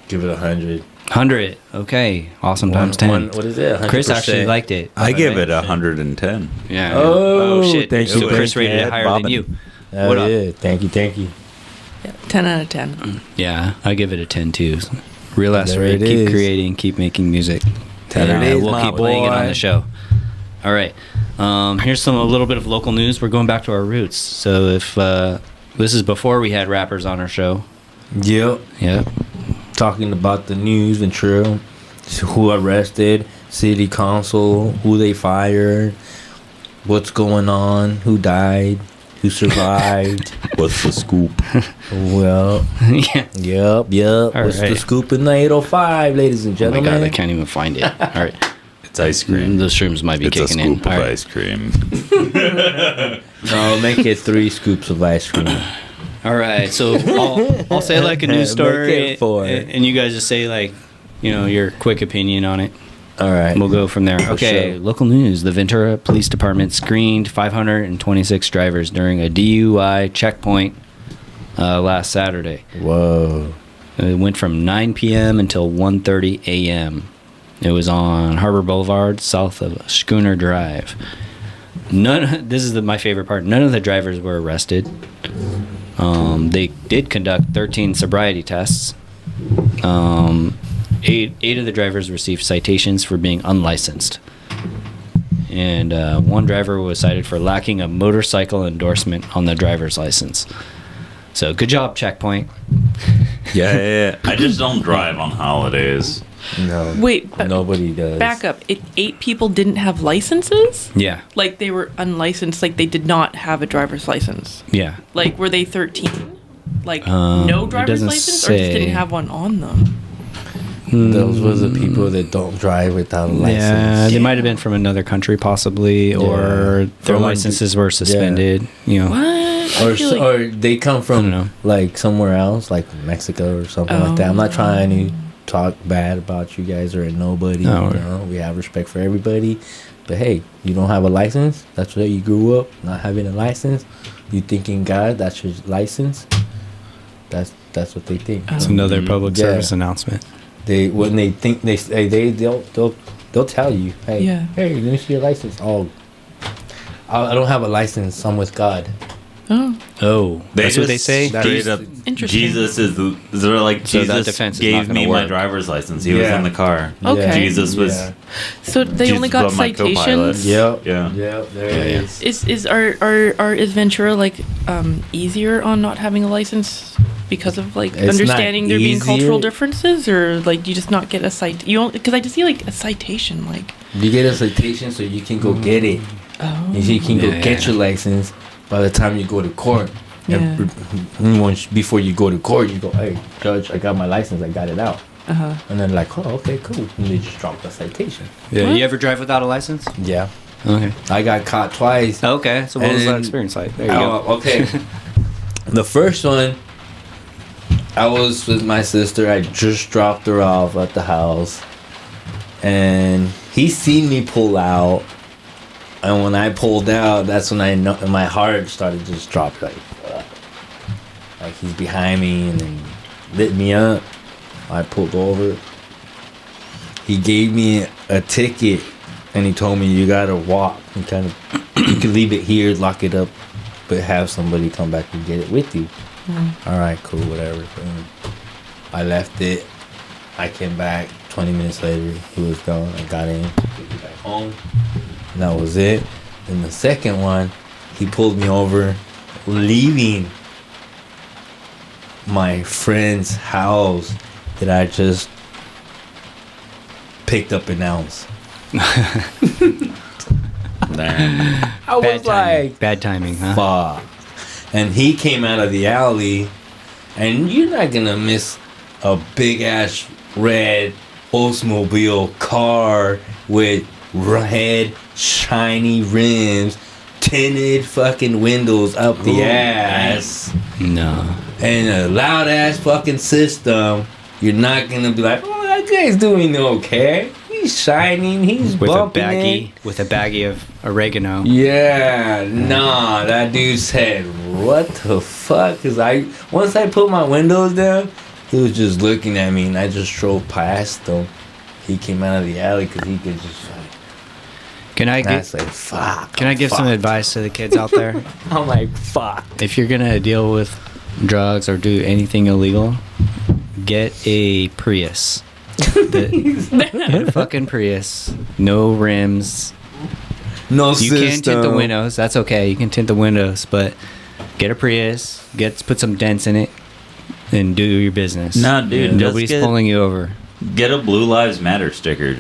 Give it 100. 100. Okay. Awesome times 10. What is it? 100%. Chris actually liked it. I give it 110. Yeah. Oh, shit. thank So you. Chris rated it higher than you. Oh, What up? yeah. Thank you. Yeah, 10 out of 10. Yeah, I give it a 10 too. Real ass There rate. it Keep is. creating, keep making music. There And, it is, we'll my keep playing it on boy. the show. All right. Here's a little bit of local news. We're going back to our roots. So if this is before we had rappers on our show. Yep. Talking about the news, Ventura, who arrested, city council, who they fired, what's going on, who died, who survived. What's the scoop? Well, yeah. Yep. All What's the right. scoop in the 805, ladies and Oh my gentlemen? God, I can't even find it. All right. It's ice cream. The shrooms might be It's kicking a in. scoop of All right. ice cream. No, make it 3 scoops of ice cream. All right, so I'll say like a news Make story, it 4. and you guys just say like, your quick opinion on it. All right, We'll go from there. For Okay, sure. local news: the Ventura Police Department screened 526 drivers during a DUI checkpoint last Saturday. Whoa! It went from 9 p.m. until 1:30 a.m. It was on Harbor Boulevard, south of Schooner Drive. This is my favorite part. None of the drivers were arrested. They did conduct 13 sobriety tests. Eight of the drivers received citations for being unlicensed. And one driver was cited for lacking a motorcycle endorsement on the driver's license. So good job, checkpoint. Yeah. I just don't drive on holidays. No. Wait, but Nobody does. back up. 8 people didn't have licenses? Yeah. Like they were unlicensed, like they did not have a driver's license. Yeah. Like were they 13? Like It no driver's doesn't license, or just say. didn't have one on them? Those were the people that don't drive without a license. Yeah, they might have been from another country, possibly, or their From- licenses were suspended. What? I feel like- Or they come from like somewhere else, like Mexico or something like that. I'm not trying to talk bad about you guys or nobody. No, you know, we have respect for everybody. But hey, you don't have a license. That's where you grew up, not having a license. You thinking God, that's your license. That's what they think. It's another public service announcement. They when they think they'll tell you, hey, Yeah. hey, let me see your license. Oh, I don't have a license. I'm with God. Oh, that's what they say. Straight up, Interesting. Jesus is they're like So that Jesus defense is gave not me gonna my work. driver's license. He was Yeah. in the car. Okay. Jesus was. Yeah. So they Jesus only got was my co-pilot. citations. Yep. Yeah. Yep. There it is. Is Ventura like easier on not having a license because of like It's understanding not there being cultural easier. differences, or like you just not get a cite? You because I just see like a citation like. You get a citation so you can go get it. Oh. You can go Yeah. get your license by the time you go to court. And before you go to court, you go, hey, judge, I got my license. I got it out. And then like, oh, okay, cool. And they just drop the citation. Yeah. You ever drive without a license? Yeah. Okay. I got caught twice. Okay. So what And was that then- experience like? There you go. Okay. The first one, I was with my sister. I just dropped her off at the house. And he seen me pull out. And when I pulled out, that's when I know my heart started to just drop like he's behind me and then lit me up. I pulled over. He gave me a ticket and he told me you gotta walk and kind of you can leave it here, lock it up, but have somebody come back and get it with you. All right, cool, whatever. I left it. I came back 20 minutes later. He was gone. I got in, took it back home. And that was it. Then the second one, he pulled me over, leaving my friend's house that I just picked up an ounce. I was like, bad timing, huh? fuck. And he came out of the alley, and you're not gonna miss a big ass red Oldsmobile car with red shiny rims, tinted fucking windows up the ass, No. and a loud ass fucking system. You're not gonna be like, oh, that guy's doing okay. He's shining. He's With a bumping baggie, it. with a baggie of oregano. Yeah, nah, that dude said, what the fuck? Cause once I put my windows down, He was just looking at me, and I just drove past him. He came out of the alley because he could just like. Can I give? Like, fuck. Can I give some advice to the kids out there? I'm like, fuck. If you're gonna deal with drugs or do anything illegal, get a Prius. Get a fucking Prius. No rims. No You system. can tint the windows. That's okay. You can tint the windows, but get a Prius. Put some dents in it, and do your business. No, dude, just Nobody's pulling you over. Get a Blue Lives Matter sticker.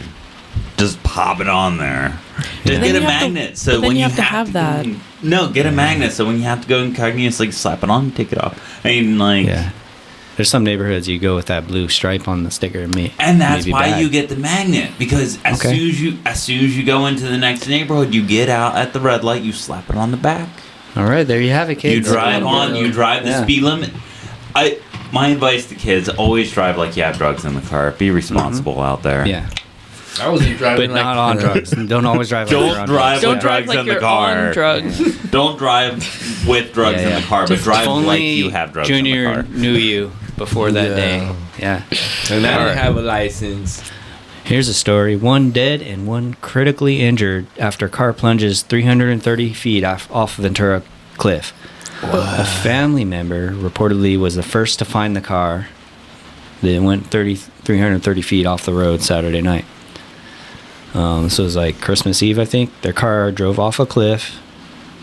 Just pop it on there. Just get a magnet. So when you have to have that. No, get a magnet. So when you have to go incognito, like slap it on, take it off. I mean, like. Yeah. There's some neighborhoods you go with that blue stripe on the sticker, And that's why bad. you get the magnet, because as soon as you go into the next neighborhood, you get out at the red light, you slap it on the back. All right, there you have it, kids. You drive the speed limit. My advice to kids: always drive like you have drugs in the car. Be responsible out there. Yeah. I wasn't driving, but not on drugs. Don't always drive. Don't drive with drugs in the car. Drugs. Don't drive with drugs in the car, but drive like you have drugs in the car. Junior knew you before that day. Yeah. And I didn't have a license. Here's a story. One dead and one critically injured after car plunges 330 feet off Ventura Cliff. A family member reportedly was the first to find the car. They went 330 feet off the road Saturday night. This was like Christmas Eve, I think. Their car drove off a cliff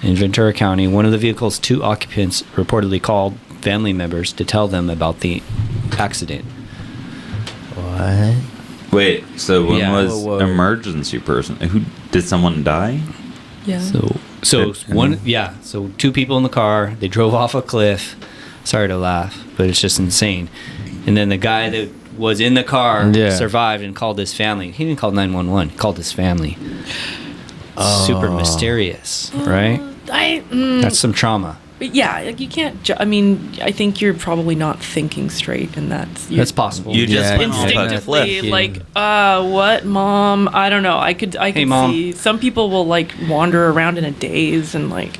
in Ventura County. One of the vehicle's 2 occupants reportedly called family members to tell them about the accident. What? Wait, so when was emergency person? Did someone die? Yeah. So 2 people in the car. They drove off a cliff. Sorry to laugh, but it's just insane. And then the guy that was in the car survived and called his family. He didn't call 911. He called his family. Super mysterious, right? That's some trauma. But yeah, like you can't. I mean, I think you're probably not thinking straight, and that's possible. You just went instinctively like, what, mom? I don't know. I could see some people will like wander around in a daze and like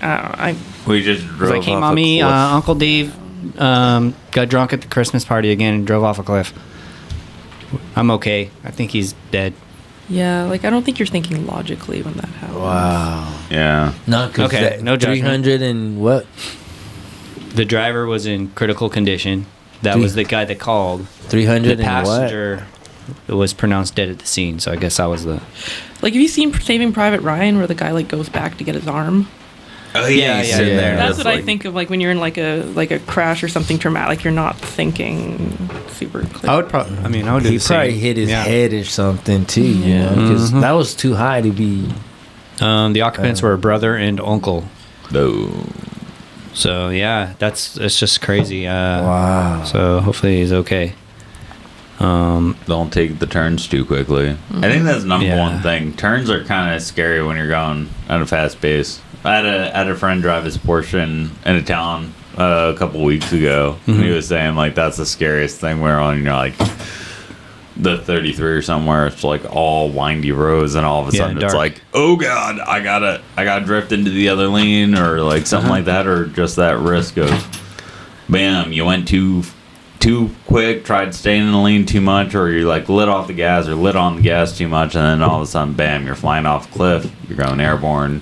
we just drove like, hey, off mommy, a cliff. Uncle Dave got drunk at the Christmas party again and drove off a cliff. I'm okay. I think he's dead. Yeah, like I don't think you're thinking logically when that happens. Wow. Yeah. Not okay. No judgment. 300 and what? The driver was in critical condition. That was the guy that called. 300 The and what? passenger was pronounced dead at the scene. So I guess that was the. Like, have you seen Saving Private Ryan, where the guy like goes back to get his arm? Oh yeah, he's sitting there. That's what I think of, like when you're in like a crash or something traumatic. You're not thinking super clear. I would probably. I mean, I would. Do He probably hit his head or something too. You know, because that was too high to be. The occupants were a brother and uncle. No. So yeah, it's just crazy. Wow. So hopefully he's okay. Don't take the turns too quickly. I think that's the number one thing. Turns are kind of scary when you're going at a fast pace. I had a friend drive his Porsche in a town a couple weeks ago. And he was saying like that's the scariest thing we're on. You know, like the 33 or somewhere. It's like all windy roads, and all of a sudden it's like, oh god, I gotta drift into the other lane or like something like that, or just that risk of bam, you went too quick, tried staying in the lane too much, or you like lit off the gas or lit on the gas too much, and then all of a sudden bam, you're flying off a cliff, you're going airborne.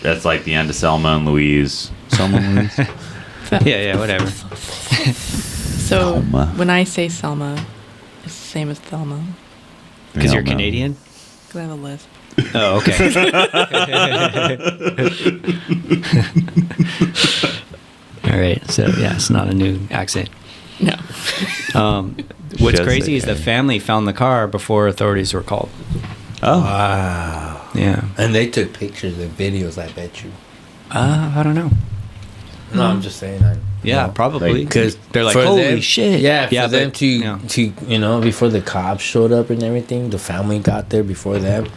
That's like the end of Selma and Louise. Selma and Louise? yeah, whatever. So when I say Selma, it's the same as Thelma. Because you're Canadian? Because I have a lisp. Oh, okay. All right. So yeah, it's not a new accent. No. What's crazy is the family found the car before authorities were called. Oh. Wow. Yeah. And they took pictures and videos, I bet you. I don't know. No, I'm just saying. Probably. Because they're like, holy shit. Yeah, for them to before the cops showed up and everything, the family got there before them.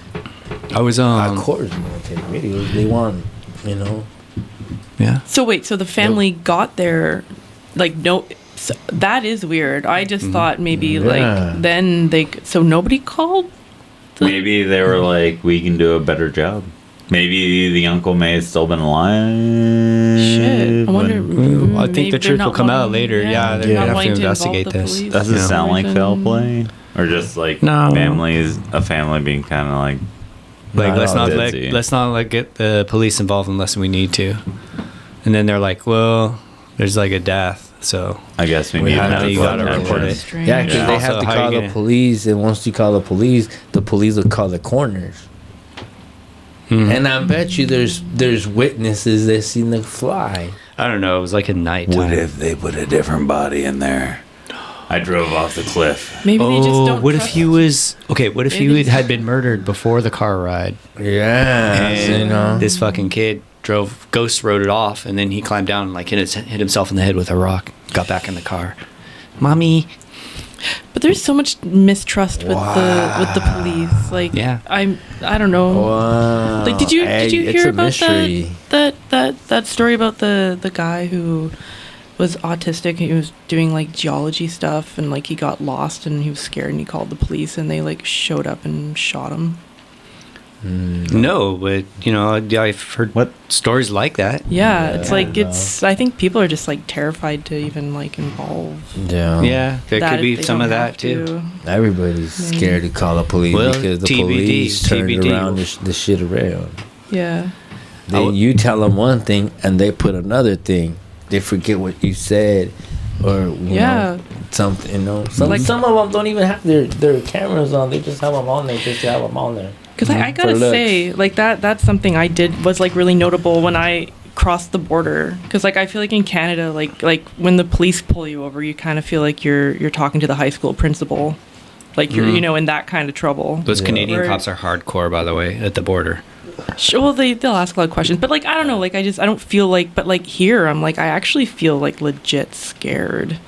I was of course, they're going to take videos. They want, Yeah. So wait, so the family got there, like, no. So that is weird. I just thought maybe like then so nobody called. Maybe they were like, we can do a better job. Maybe the uncle may have still been alive. Shit. I wonder. I think the truth will come out later. Yeah, they're gonna have to investigate this. Does it sound like foul play, or just like No. a family being kind of like let's not ditzy? let get the police involved unless we need to. And then they're like, well, there's like a death, so I guess we need have to to gotta attention. report it. Yeah, because they have Also, to how call you the gonna- police, and once you call the police will call the coroners. And I bet you there's witnesses that seen the fly. I don't know. It was like a night. What if they put a different body in there? I drove off the cliff. Maybe they just don't. What if trust he was okay? What if Maybe- he had been murdered before the car ride? Yeah, And you know. this fucking kid ghost rode it off, and then he climbed down and like hit himself in the head with a rock. Got back in the car, mommy. But there's so much mistrust with the police. Like, Yeah. I don't know. Wow. Like, did you Hey, it's hear a about mystery. that story about the guy who was autistic? He was doing like geology stuff, and like he got lost, and he was scared, and he called the police, and they like showed up and shot him. No, but you know, I've heard stories like that. Yeah, it's like I think people are just like terrified to even like involve. Yeah, there that could be if they some don't of that have too. to. Everybody's scared to call the police Well, because the TBD, police turned TBD. around the shit around. Yeah. Then you tell them one thing and they put another thing. They forget what you said, or you know, something. You know, some of them don't even have their cameras on. They just have them on there just to have them on there. Because I gotta say, like that's something I did was like really notable when I crossed the border. Because like I feel like in Canada, like when the police pull you over, you kind of feel like you're talking to the high school principal, like you're you know in that kind of trouble. Those Canadian Where- cops are hardcore, by the way, at the border. Sure, well, they'll ask a lot of questions, but like I don't know, like I don't feel like, but like here I'm like I actually feel like legit scared,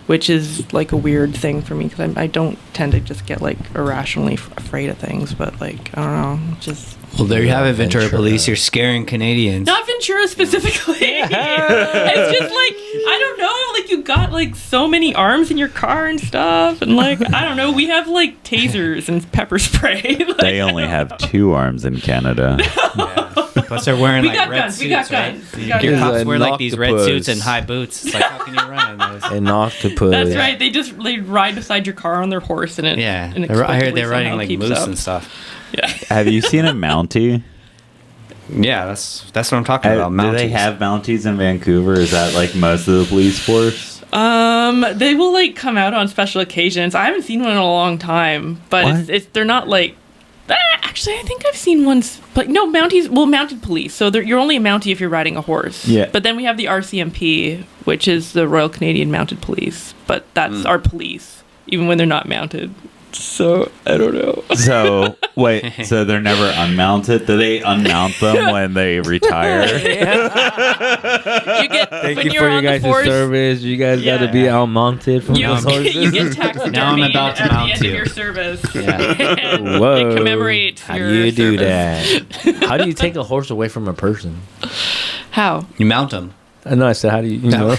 which is like a weird thing for me because I don't tend to just get like irrationally afraid of things, but like I don't know, just. Well, there you have it, Ventura Police. You're scaring Canadians. Not Ventura specifically. It's just like I don't know, like you got like so many arms in your car and stuff, and like I don't know, we have like tasers and pepper spray. Like, They only have 2 arms in Canada. Plus, they're wearing We like got red guns, suits, we got right? guns, we got Your guns. cops wear like these red octopus. suits and high boots. It's like, how can you run in those? An octopus. That's right. They ride beside your car on their horse and it. Yeah, and I heard expectedly they're riding somehow like keeps moose up. and stuff. Yeah. Have you seen a Mountie? Yeah, that's what I'm talking about. Do they Mounties. have Mounties in Vancouver? Is that like most of the police force? They will like come out on special occasions. I haven't seen one in a long time, but it's they're not like. Actually, I think I've seen ones, but no Mounties. Well, mounted police. So you're only a Mountie if you're riding a horse. Yeah. But then we have the RCMP, which is the Royal Canadian Mounted Police. But that's our police, even when they're not mounted. So I don't know. So wait, so they're never unmounted? Do they unmount them when they retire? You get Thank when you you're for your on the guys' force, service. You guys got to be outmounted from You, those horses. you get taxidermy Now I'm about to at mount the end you. of your service. Yeah. Whoa. They commemorate How your do you do service. that? How do you take a horse away from a person? How? You mount them. I know. I said, how do you know?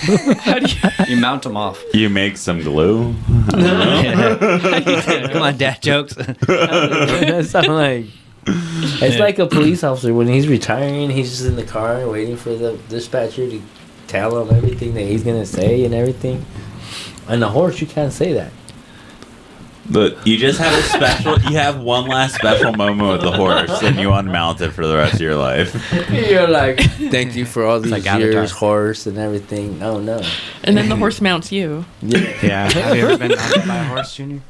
You mount them off. You make some glue? Come on, dad jokes. That's not like. It's like a police officer when he's retiring. He's just in the car waiting for the dispatcher to tell him everything that he's gonna say and everything. On the horse, you can't say that. But you just have a special. You have one last special moment with the horse, and you unmount it for the rest of your life. You're like, thank you for all these like Avatar. years, horse, and everything. Oh no. And then the horse mounts you. Yeah. Have you ever been mounted by a horse, Junior?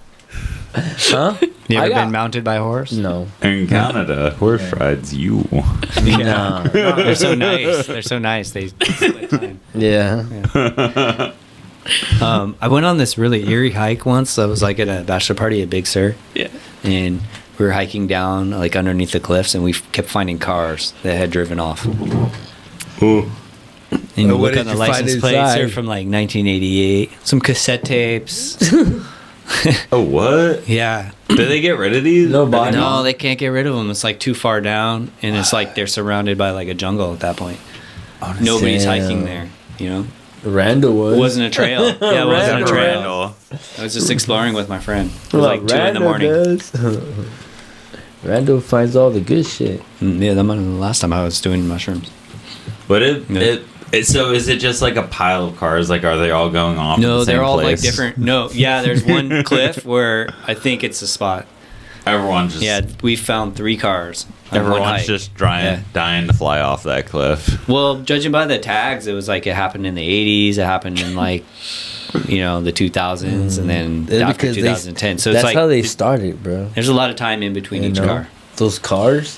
Huh? You ever I got- been mounted by a horse? No. In Canada, horse rides you. No. They're so nice. They're so nice. They split time. Yeah. I went on this really eerie hike once. I was like at a bachelor party at Big Sur. Yeah. And we were hiking down like underneath the cliffs, and we kept finding cars that had driven off. Ooh. And you What look did on the you find license plates, they're inside? from like 1988. Some cassette tapes. Oh, what? Yeah. Did they get rid of these? No body. No, they can't get rid of them. It's like too far down, and it's like they're surrounded by like a jungle at that point. Nobody's Damn. hiking there, you know? Randall was. It wasn't a trail. Yeah, it wasn't a trail. Randall. I was just exploring with my friend. It was like 2 in the morning. Randall finds all the good shit. Yeah, the last time I was doing mushrooms. But so is it just like a pile of cars? Like, are they all going off? No, at the they're same all place? like different. No, yeah, there's one cliff where I think it's a spot. Everyone just we found 3 cars. on one everyone's hike. just dying to fly off that cliff. Well, judging by the tags, it was like it happened in the 80s. It happened in like the 2000s, and then after Because 2010. So that's it's like how they started, bro. there's a lot of time in between each car. Those cars,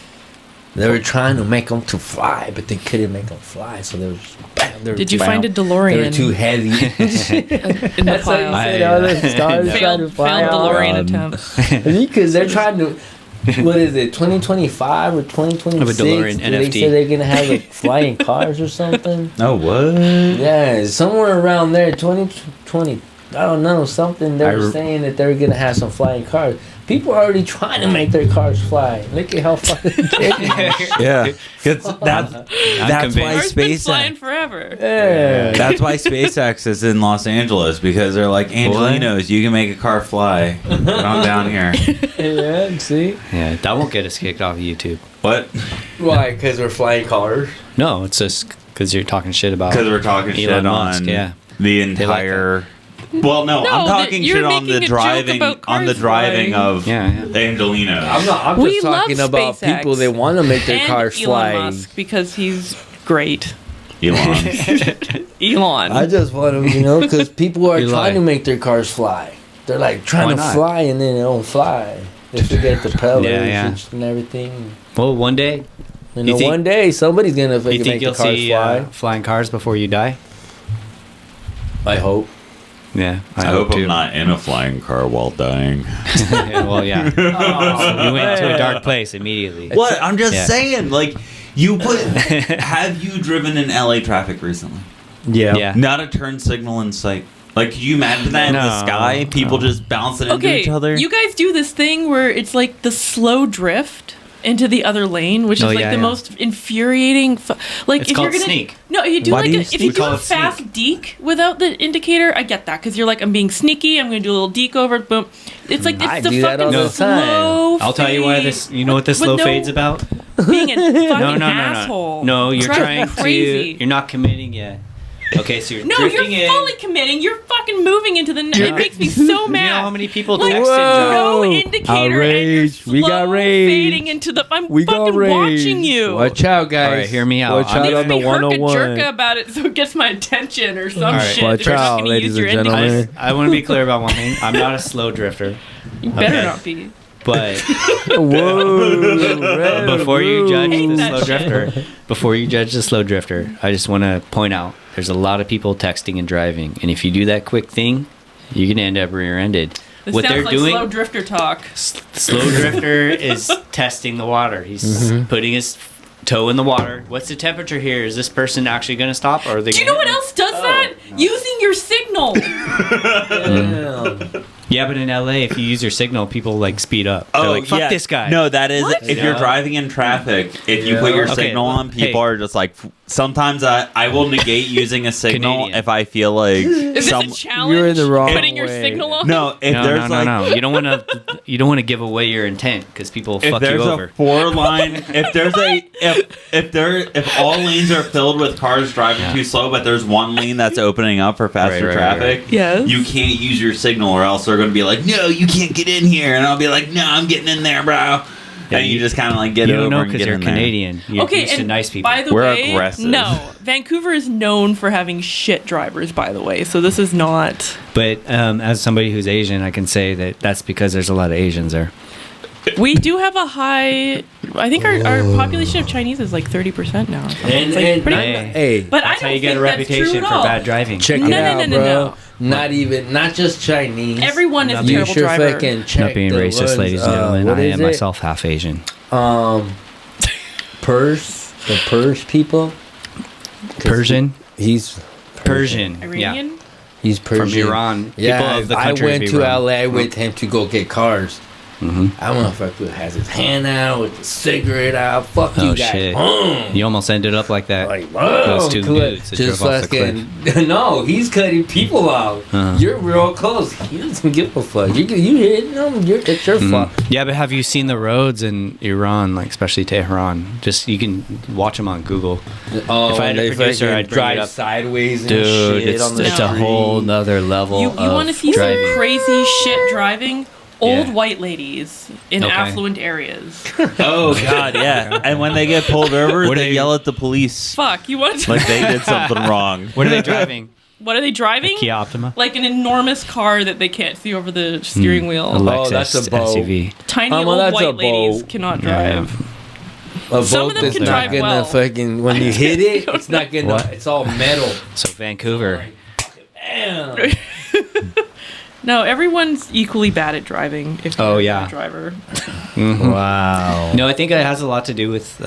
they were trying to make them to fly, but they couldn't make them fly. So they were just bam. Did you find a DeLorean? They were too heavy. In the pile. Failed DeLorean attempt. Because they're trying to. What is it? 2025 or 2026? Of a DeLorean They NFT. say they're gonna have like flying cars or something. Oh, what? Yeah, somewhere around there, 2020. I don't know, something. They were saying that they were gonna have some flying cars. People are already trying to make their cars fly. Look at how fucking Yeah, because that's why Cars been flying SpaceX. forever. Yeah. That's why SpaceX is in Los Angeles, because they're like, Angelinos, you can make a car fly. Come down here. Yeah, see? Yeah, that won't get us kicked off of YouTube. What? Why? Because we're flying cars? No, it's just because you're talking shit about. Because we're talking Elon shit Musk, on yeah. the entire. Well, no, I'm talking shit on the driving of Angelinos. I'm We just talking love about SpaceX. people that want to make their And cars Elon fly. Musk, because he's great. Elon. Elon. I just want them, because people are Eli. trying to make their cars fly. They're like trying Why to not? fly and then they don't fly. They forget the propellers Yeah. and everything. Well, one day. You You think- one day somebody's gonna You fucking think make you'll the cars see fly. flying cars before you die? I hope. Yeah, I hope I'm not in a flying car while dying. Well, yeah. You went to a dark place immediately. What? I'm just Yeah. saying, like, you put. Have you driven in LA traffic recently? Yeah. Not a turn signal in sight. Like, could you imagine that in the No. sky? People just bouncing into Okay, each other? you guys do this thing where it's like the slow drift into the other lane, which Oh, is like yeah, the yeah. most infuriating. Like It's if called you're gonna sneak. no, you do Why like do you if you sneak? do We call a it sneak. fast deke without the indicator, I get that because you're like I'm being sneaky. I'm gonna do a little deke over. Boom. It's like I it's the do that all fucking the time. slow. I'll tell you why fade this. You know what this with slow no- fade's about? Being a fucking No, asshole. No, you're Drives me trying crazy. to. You're not committing yet. Okay, so you're No, you're drifting in. fully committing. You're fucking moving into the. Yeah. It makes me so mad. You know how many people Like, text and drive? no indicator, and you're Outrage. We got slow rage. fading into the. I'm We got fucking rage. watching you. Watch out, guys. All right, hear me out. Watch I'm out just on the Be herka 101. jerka about it so it gets my attention or some right. shit. Watch They're not out, gonna ladies use your and gentlemen. indicator. I want to be clear about one thing. I'm not a slow drifter, You better Okay. not be. but Whoa. before you judge Hate the that slow shit. drifter, I just want to point out there's a lot of people texting and driving, and if you do that quick thing, you're gonna end up rear-ended. This What sounds they're like doing, slow drifter talk. slow drifter is testing the water. He's putting his toe in the water. What's the temperature here? Is this person actually going to stop? Or are they? Do you know what else does that? Using your signal. Yeah, but in LA, if you use your signal, people like speed up. They're like, fuck this guy. No, that is What? if you're driving in traffic. If you put your Okay, signal on, people hey. are just like. Sometimes I will negate using a signal Canadian. if I feel like Is this a challenge? You're in the wrong Putting your way. signal on. No, if No, there's no. You don't want to. You don't want to give away your intent because people if fuck there's you a over. 4-line, if there's a if all lanes are filled with cars driving too slow, but there's one lane that's opening up for faster Right, traffic, Yes. you can't use your signal, or else they're going to be like, "No, you can't get in here," and I'll be like, "No, I'm getting in there, bro." Yeah, and you just kind of like get you over don't know and because get you're in there. Canadian. You're Okay, used to and nice people. by the We're way, aggressive. no, Vancouver is known for having shit drivers. By the way, so this is not. But as somebody who's Asian, I can say that that's because there's a lot of Asians there. We do have a high. I think our population of Chinese is like 30% now. It's like And pretty- hey, but I That's don't how you get a think that's true reputation at for all. bad driving. check No, it no, out, no, bro. no. Not just Chinese. Everyone is a You terrible sure driver. fucking check Not being the racist, ones, ladies and gentlemen. what I is am it? myself half Asian. The Pers people. 'Cause Persian? He's Persian. Yeah. Iranian. He's Persian. From Iran. Yeah, People of the I country went of to Iran. LA with him to go get cars. That motherfucker has his hand out with the cigarette out. Fuck you Oh guys. shit! Boom. You almost ended up like that. Like, Those two cool. dudes that Just drove off the cliff. fucking. No, he's cutting people out. You're real close. He doesn't give a fuck. You hitting them. It's your fault. Yeah, but have you seen the roads in Iran, like especially Tehran? Just you can watch them on Google. Oh, if I had a they producer, fucking I'd bring drive it up. sideways and Dude, shit on the it's a street. whole nother level. You of want to see driving. some crazy shit driving? Old Yeah. white ladies in Okay. affluent areas. Oh God, yeah. And when they get pulled over, they yell at the police Fuck, you want to... like they did something wrong. What are they driving? What are they driving? Kia Optima. Like an enormous car that they can't see over the steering wheel. A Lexus Oh, that's a boat. SUV. Tiny well, old that's a white ladies boat. cannot drive. A Some boat of them that's can not drive gonna well. fucking when you hit it, it's not gonna. What? It's all metal. So Vancouver. Damn. No, everyone's equally bad at driving if you're Oh, a yeah. bad driver. Wow. No, I think it has a lot to do with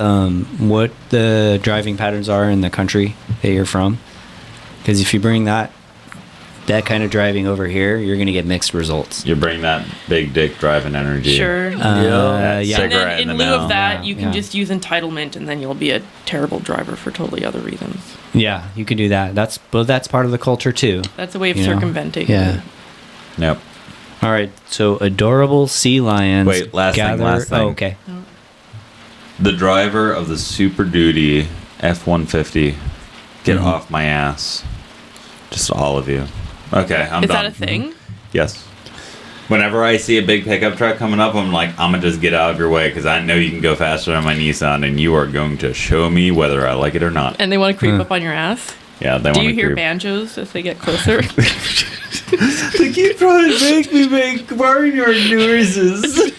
what the driving patterns are in the country that you're from. Because if you bring that kind of driving over here, you're going to get mixed results. You bring that big dick driving energy. Sure. Yeah. And Cigarette then in the lieu mouth. of that, Yeah, you can yeah. just use entitlement, and then you'll be a terrible driver for totally other reasons. Yeah, you can do that. That's part of the culture too. That's a way of You know? circumventing. Yeah. Yep. All right. So adorable sea lions. Wait, last thing. Oh, okay. The driver of the Super Duty F-150, get Mhm. off my ass. Just all of you. Okay, I'm Is done. that a thing? Yes. Whenever I see a big pickup truck coming up, I'm like, I'm gonna just get out of your way because I know you can go faster than my Nissan, and you are going to show me whether I like it or not. And they want to creep up on your ass? Yeah, they Do want you to hear creep. banjos as they get closer? They keep trying to make me make barnyard noises.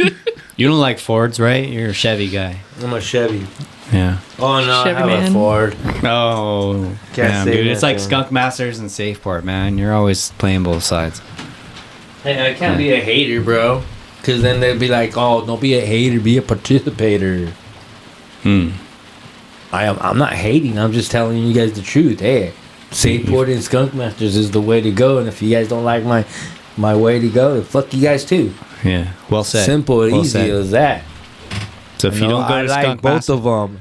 You don't like Fords, right? You're a Chevy guy. I'm a Chevy. Yeah. Oh no, Chevy I have man. a Ford. Oh, Can't damn, say dude. It's like nothing. Skunk Masters and Safeport, man. You're always playing both sides. Hey, I can't be a hater, bro. Cause then they'd be like, "Oh, don't be a hater, be a participator." I'm not hating. I'm just telling you guys the truth. Hey, Safeport and Skunk Masters is the way to go. And if you guys don't like my way to go, then fuck you guys too. Yeah. Well said. Simple and Well easy said. as that. So if you don't go I to like Skunk both Masters, of them.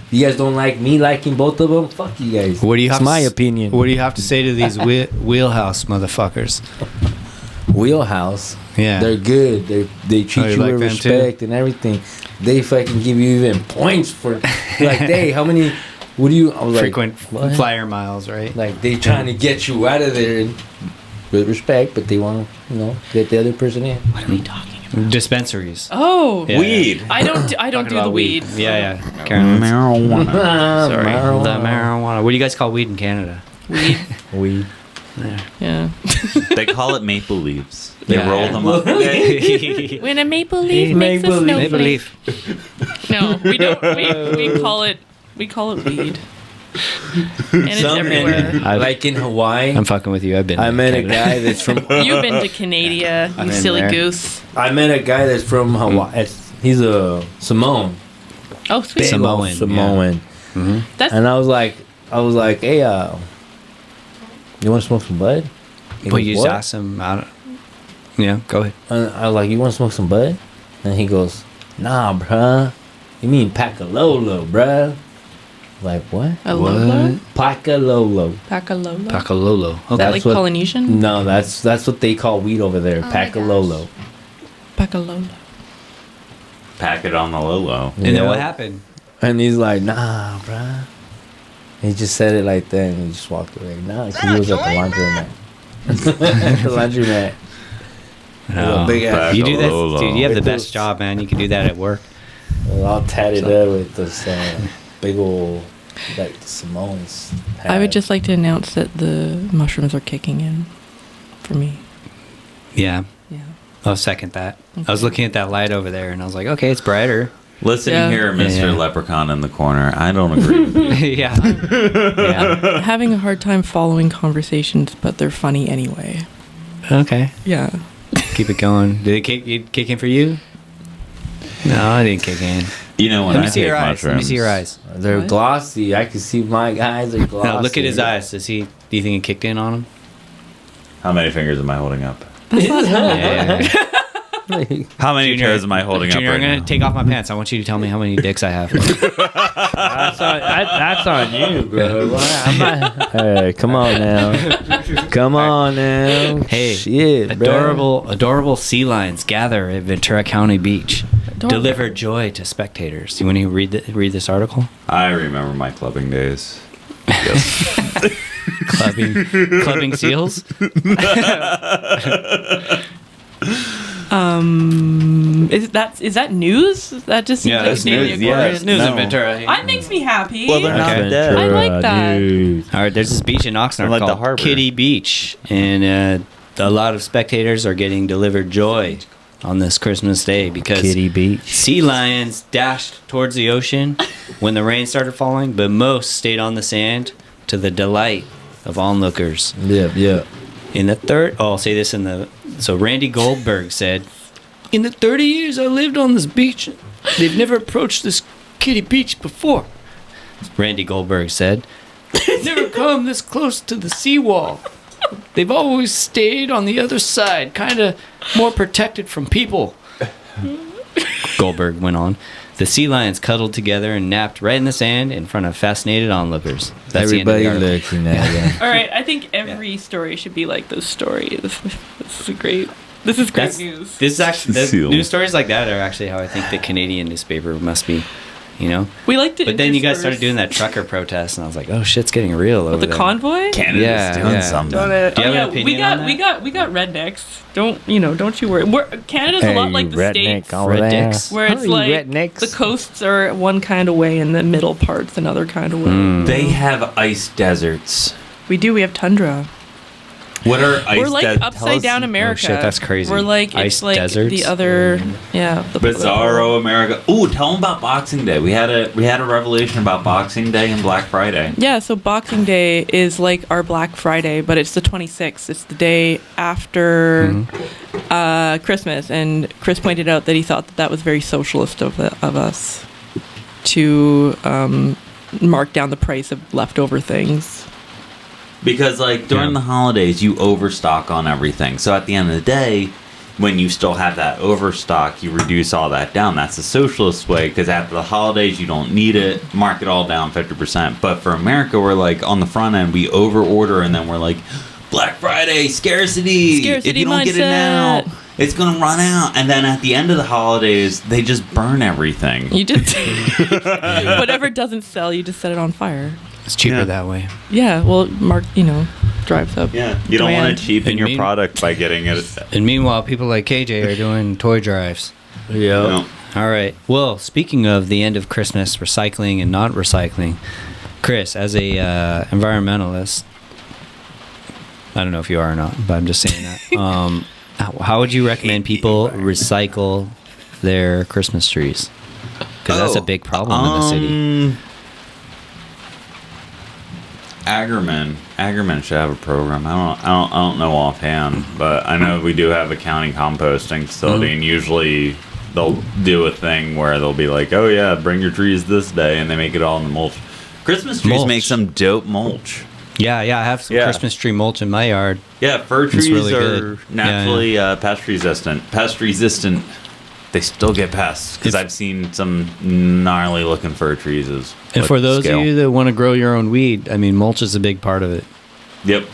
If you guys don't like me liking both of them, fuck you guys. what do you have? It's my to, opinion. What do you have to say to these wheelhouse motherfuckers? Wheelhouse. Yeah. They're good. They treat Oh, you you like with them too? respect and everything. They fucking give you even points for like, hey, how many? What do you? I was Frequent like, what? flyer miles, right? Like they trying to get you out of there and, with respect, but they want to, get the other person in. What are we talking about? Dispensaries. Oh, Yeah. Weed. I don't do Talking the about weed. Yeah, yeah. Karen, Marijuana. sorry. Marijuana. The marijuana. What do you guys call weed in Canada? Weed. Yeah. They call it maple leaves. They Yeah. roll them up. When a maple leaf makes a snowflake. Maple leaf. No, we don't. We call it weed. And it's everywhere. Like in Hawaii. I'm fucking with you. I've been. I met a Canada. guy that's from. You've been to Canada, I've you been silly there. goose. I met a guy that's from Hawaii. He's a Samoan. Oh, sweet. Big old Samoan, Samoan. That's And I was like, hey, you want to smoke some bud? He But goes, you just "What?" asked him. Yeah, go ahead. And I was like, you want to smoke some bud? And he goes, nah, bruh. You mean Pakalolo, bruh? Like, what? a Lolo? Pakalolo. Pacalolo? Pakalolo. Is that That's like what- Polynesian? No, that's what they call weed over there. Pakalolo. Pacalolo. Pack it on the Lolo. And then Yeah. what happened? And he's like, nah, bruh. He just said it like that and he just walked away. Nah, because he was at the laundromat. The laundromat. No. Big ass You do that, Pakalolo. dude. You have the best job, man. You can do that at work. all tatted up with this big old, like the Samoans. I would just like to announce that the mushrooms are kicking in for me. Yeah. Yeah. I'll second that. I was looking at that light over there, and I was like, okay, it's brighter. Listen Yeah. here, Mr. Yeah. Leprechaun in the corner. I don't agree with you. Yeah. Yeah. Having a hard time following conversations, but they're funny anyway. Okay. Yeah. Keep it going. Did it kick in for you? No, I didn't kick in. You know when Let I me see take your eyes. mushrooms. Let me see your eyes. They're What? glossy. I can see my eyes are glossy. No, look at his eyes. Do you think it kicked in on him? How many fingers am I holding up? That's not Yeah. How many toes am I holding Junior, up I'm right gonna now? take off my pants. I want you to tell me how many dicks I have. That's on you, bro. Hey, come on now. Come on now. Hey, shit, bro. adorable sea lions gather at Ventura County Beach. Deliver joy to spectators. You want to read this article? I remember my clubbing days. Yes. clubbing seals. Is that news? That just seems like that's daily news. Yeah, occurrence. it's news in Ventura. That makes me happy. Well, they're not dead. I like that. All right, there's this beach in Oxnard Like the called harbor. Kitty Beach, and a lot of spectators are getting delivered joy on this Christmas day because Kitty Beach. Sea lions dashed towards the ocean when the rain started falling, but most stayed on the sand to the delight of onlookers. Yeah. In the third, I'll say this so Randy Goldberg said, "In the 30 years I lived on this beach, they've never approached this Kitty Beach before." Randy Goldberg said, "They've never come this close to the seawall. They've always stayed on the other side, kind of more protected from people." Goldberg went on. The sea lions cuddled together and napped right in the sand in front of fascinated onlookers. That's Everybody the end of the article. looking at them. All right, I think every story should be like this story. This is great. This is great news. This is actually Seal. news stories like that are actually how I think the Canadian newspaper must be. You know, We like to. but then you guys intersperse- started doing that trucker protest, and I was like, "Oh shit's getting real over the there." convoy. Canada's doing something. Don't Do you have an we opinion got on that? we got rednecks. Don't you worry. Canada's a lot like the states, Red dicks. where it's like the coasts are one kind of way and the middle part's another kind of way. They have ice deserts. We do. We have tundra. What are ice We're like deserts? upside down America. shit, that's crazy. We're like it's Ice like deserts? the other. Yeah. The Bizarro America. Ooh, tell them about Boxing Day. We had a revelation about Boxing Day and Black Friday. Yeah, so Boxing Day is like our Black Friday, but it's the 26th. It's the day after Christmas, and Chris pointed out that he thought that was very socialist of us to mark down the price of leftover things. Because like during the holidays, you overstock on everything. So at the end of the day, when you still have that overstock, you reduce all that down. That's the socialist way, because after the holidays, you don't need it. Mark it all down 50%. But for America, we're like on the front end, we over order, and then we're like, Black Friday, scarcity. If you don't get it now, it's going to run out. And then at the end of the holidays, they just burn everything. You just whatever doesn't sell, you just set it on fire. It's cheaper that way. Yeah, well, Mark, drives up. Yeah, you don't want demand. to cheapen your product by getting it. And meanwhile, people like KJ are doing toy drives. Yeah. All right. Well, speaking of the end of Christmas, recycling and not recycling, Chris, as a environmentalist, I don't know if you are or not, but I'm just saying that. How would you recommend people recycle their Christmas trees? Because that's a big problem in the city. Aggerman should have a program. I don't know offhand, but I know we do have a county composting facility, and usually they'll do a thing where they'll be like, "Oh yeah, bring your trees this day," and they make it all in the mulch. Christmas trees make some dope mulch. Yeah, I have some Christmas tree mulch in my yard. Yeah, fir trees really are good. naturally pest resistant. Pest resistant. They still get pests because I've seen some gnarly looking fir trees. And for those of you that want to grow your own weed, I mean, mulch is a big part of it. Yep.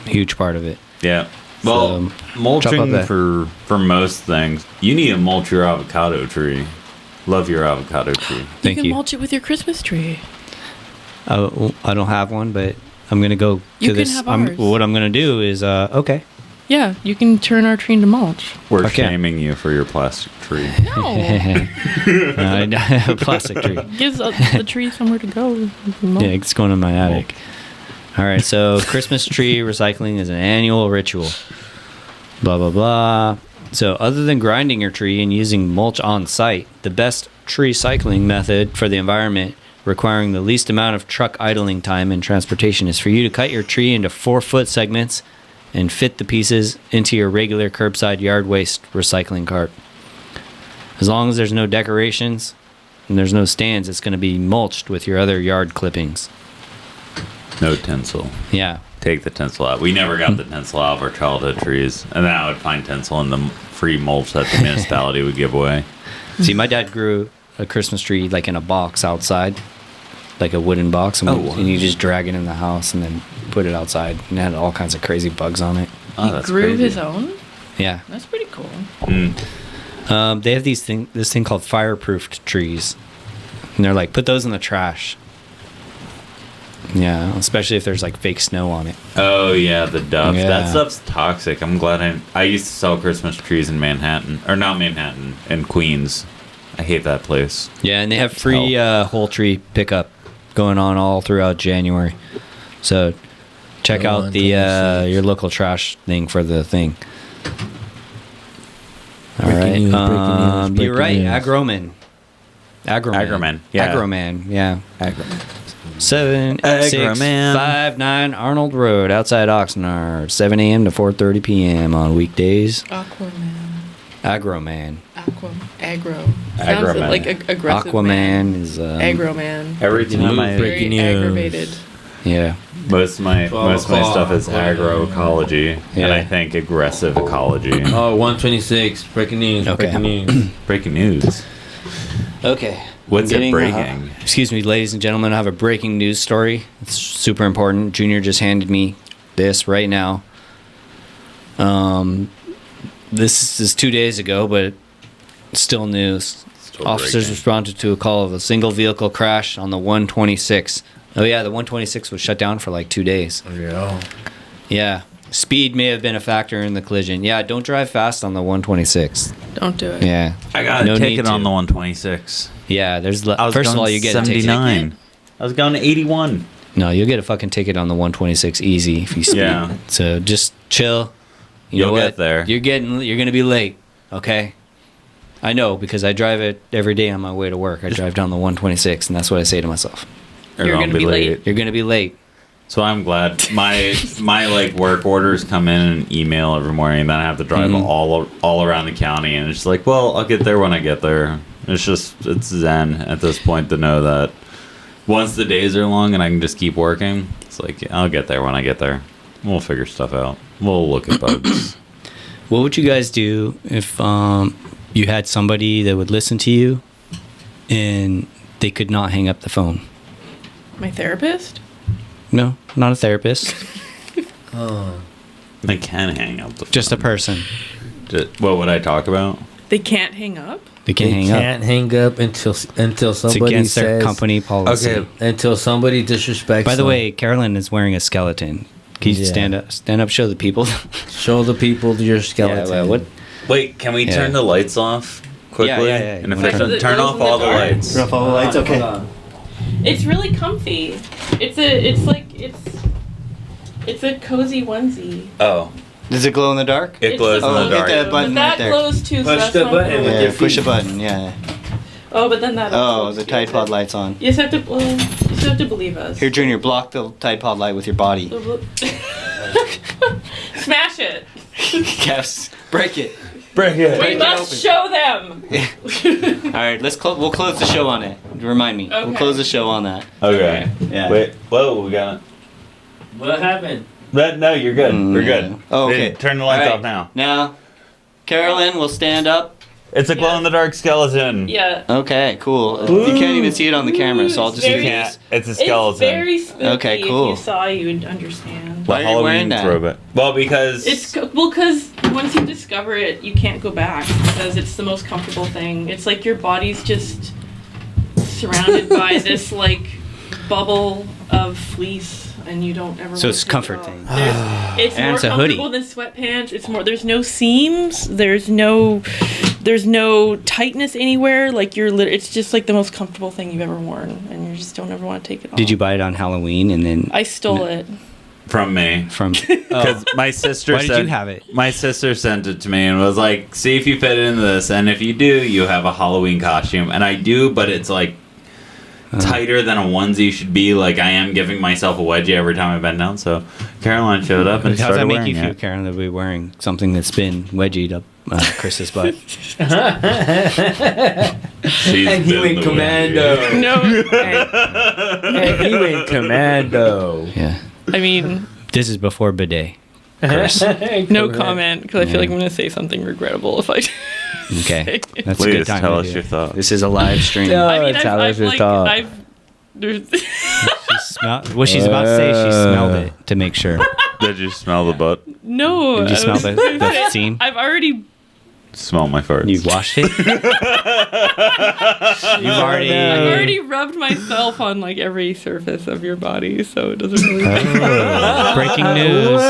Huge part of it. Yeah. Well, mulching for most things, you need to mulch your avocado tree. Love your avocado tree. You can mulch it with your Christmas tree. I don't have one, but I'm going to go You to can this. have ours. What I'm going to do is, okay. Yeah, you can turn our tree into mulch. We're shaming you for your plastic tree. Plastic tree. Gives the tree somewhere to go. Yeah, it's going in my attic. All right, so Christmas tree recycling is an annual ritual. Blah, blah, blah. So other than grinding your tree and using mulch on site, the best tree cycling method for the environment, requiring the least amount of truck idling time and transportation, is for you to cut your tree into 4-foot segments and fit the pieces into your regular curbside yard waste recycling cart. As long as there's no decorations and there's no stands, it's going to be mulched with your other yard clippings. No tinsel. Yeah. take the tinsel out. We never got the tinsel out of our childhood trees, and then I would find tinsel in the free mulch that the municipality would give away. See, my dad grew a Christmas tree like in a box outside, like a wooden box, and, and you just drag it in the house and then put it outside, and it had all kinds of crazy bugs on it. Oh, he grew his own? Yeah. That's pretty cool. They have this thing called fireproofed trees, and they're like, put those in the trash. Yeah, especially if there's like fake snow on it. Oh yeah, the duff. Yeah. That stuff's toxic. I'm glad I used to sell Christmas trees in Manhattan, or not Manhattan, in Queens. I hate that place. Yeah, and they have free whole tree pickup going on all throughout January. So check out the your local trash thing for the thing. All right, you're right. Agroman. Yeah. Agroman. Yeah. Agroman. 7659 Arnold Road, outside Oxnard, 7 a.m. to 4:30 p.m. on weekdays. Agroman. Agro. Sounds like aggressive. Aquaman man. is Agro man. Every time Very aggravated. Yeah. Most of my stuff is agroecology, and I think aggressive ecology. Oh, 126. Breaking news. Okay. Breaking news. Breaking news. Okay. What's it breaking? Excuse me, ladies and gentlemen, I have a breaking news story. It's super important. Junior just handed me this right now. This is 2 days ago, but it's still news. Officers responded to a call of a single vehicle crash on the 126. Oh yeah, the 126 was shut down for like 2 days. Yeah. Yeah. Speed may have been a factor in the collision. Yeah, don't drive fast on the 126. Don't do it. Yeah. I got a ticket on the 126. Yeah, there's I was first of going all you get a 79. ticket. I was going to 81. No, you'll get a fucking ticket on the 126 easy if you speed. Yeah. So just chill. You'll know what? get there. You're gonna be late, okay? I know because I drive it every day on my way to work. I drive down the 126, and that's what I say to myself. You're gonna be late. You're gonna be late. So I'm glad my like work orders come in an email every morning, and then I have to drive all around the county, and it's like, well, I'll get there when I get there. It's zen at this point to know that once the days are long and I can just keep working, it's like, yeah, I'll get there when I get there. We'll figure stuff out. We'll look at bugs. What would you guys do if you had somebody that would listen to you and they could not hang up the phone? My therapist? No, not a therapist. They can hang up the phone. Just a person. What would I talk about? They can't hang up? They can't hang up until somebody it's against says their company policy. Okay, until somebody disrespects. By the them. way, Carolyn is wearing a skeleton. Can you stand up? Stand up. Show the people. Show the people your skeleton. Yeah, what? Wait, can we turn the lights off quickly? Yeah. And if I turn off all the lights. Turn off all the lights. Okay. It's really comfy. It's a cozy onesie. Oh. Does it glow in the dark? It glows in the dark. Hit that button But that right there. glows too. So Push that's the not button cool. with your Push a feet. button. Yeah. Oh, but then that. Oh, the Tide Pod light's on. You just have to. Well, you just have to believe us. Here, Junior, block the Tide Pod light with your body. Smash it. Yes. Break it. Break it. We must show them. All right, we'll close the show on it. Remind me. Okay. We'll close the show on that. Okay. Yeah. Wait. Whoa, we got it. What happened? No, you're good. We're good. Oh, okay. Hey, turn the lights off now. Now, Carolyn will stand up. It's a glow-in-the-dark skeleton. Yeah. Okay, cool. You can't even see it on the camera, so I'll just do this. It's a skeleton. It's very spooky. Okay, cool. If you saw, you would understand. Why are you wearing that? Throwback. Well, because because once you discover it, you can't go back because it's the most comfortable thing. It's like your body's just surrounded by this like bubble of fleece. And you don't ever. So want it's to comfort take it thing. off. It's And more it's a hoodie. comfortable than sweatpants. It's more. There's no seams. There's no tightness anywhere. Like it's just like the most comfortable thing you've ever worn, and you just don't ever want to take it off. Did you buy it on Halloween and then? I stole it. from me. Because my sister Why said, did you have it? My sister sent it to me and was like, see if you fit into this, and if you do, you have a Halloween costume. And I do, but it's like tighter than a onesie should be. Like I am giving myself a wedgie every time I bend down. So Caroline showed up and How does started that make wearing you feel, it. Karen, to be wearing something that's been wedgied up Chris's butt? And he went commando. No. And he went commando. Yeah. I mean, This is before bidet. Curse. No comment, because I feel like I'm going to say something regrettable if I. Okay, that's Please a good time. tell to us do your it. thoughts. This is a live stream. I mean, tell us your thought. there's What she's about to say, she smelled it to make sure. Did you smell the butt? no. Did you I smell was the gonna say, seam? I've already. Smell my farts. You washed it? You've already. I've already rubbed myself on like every surface of your body, so it doesn't really. Breaking news.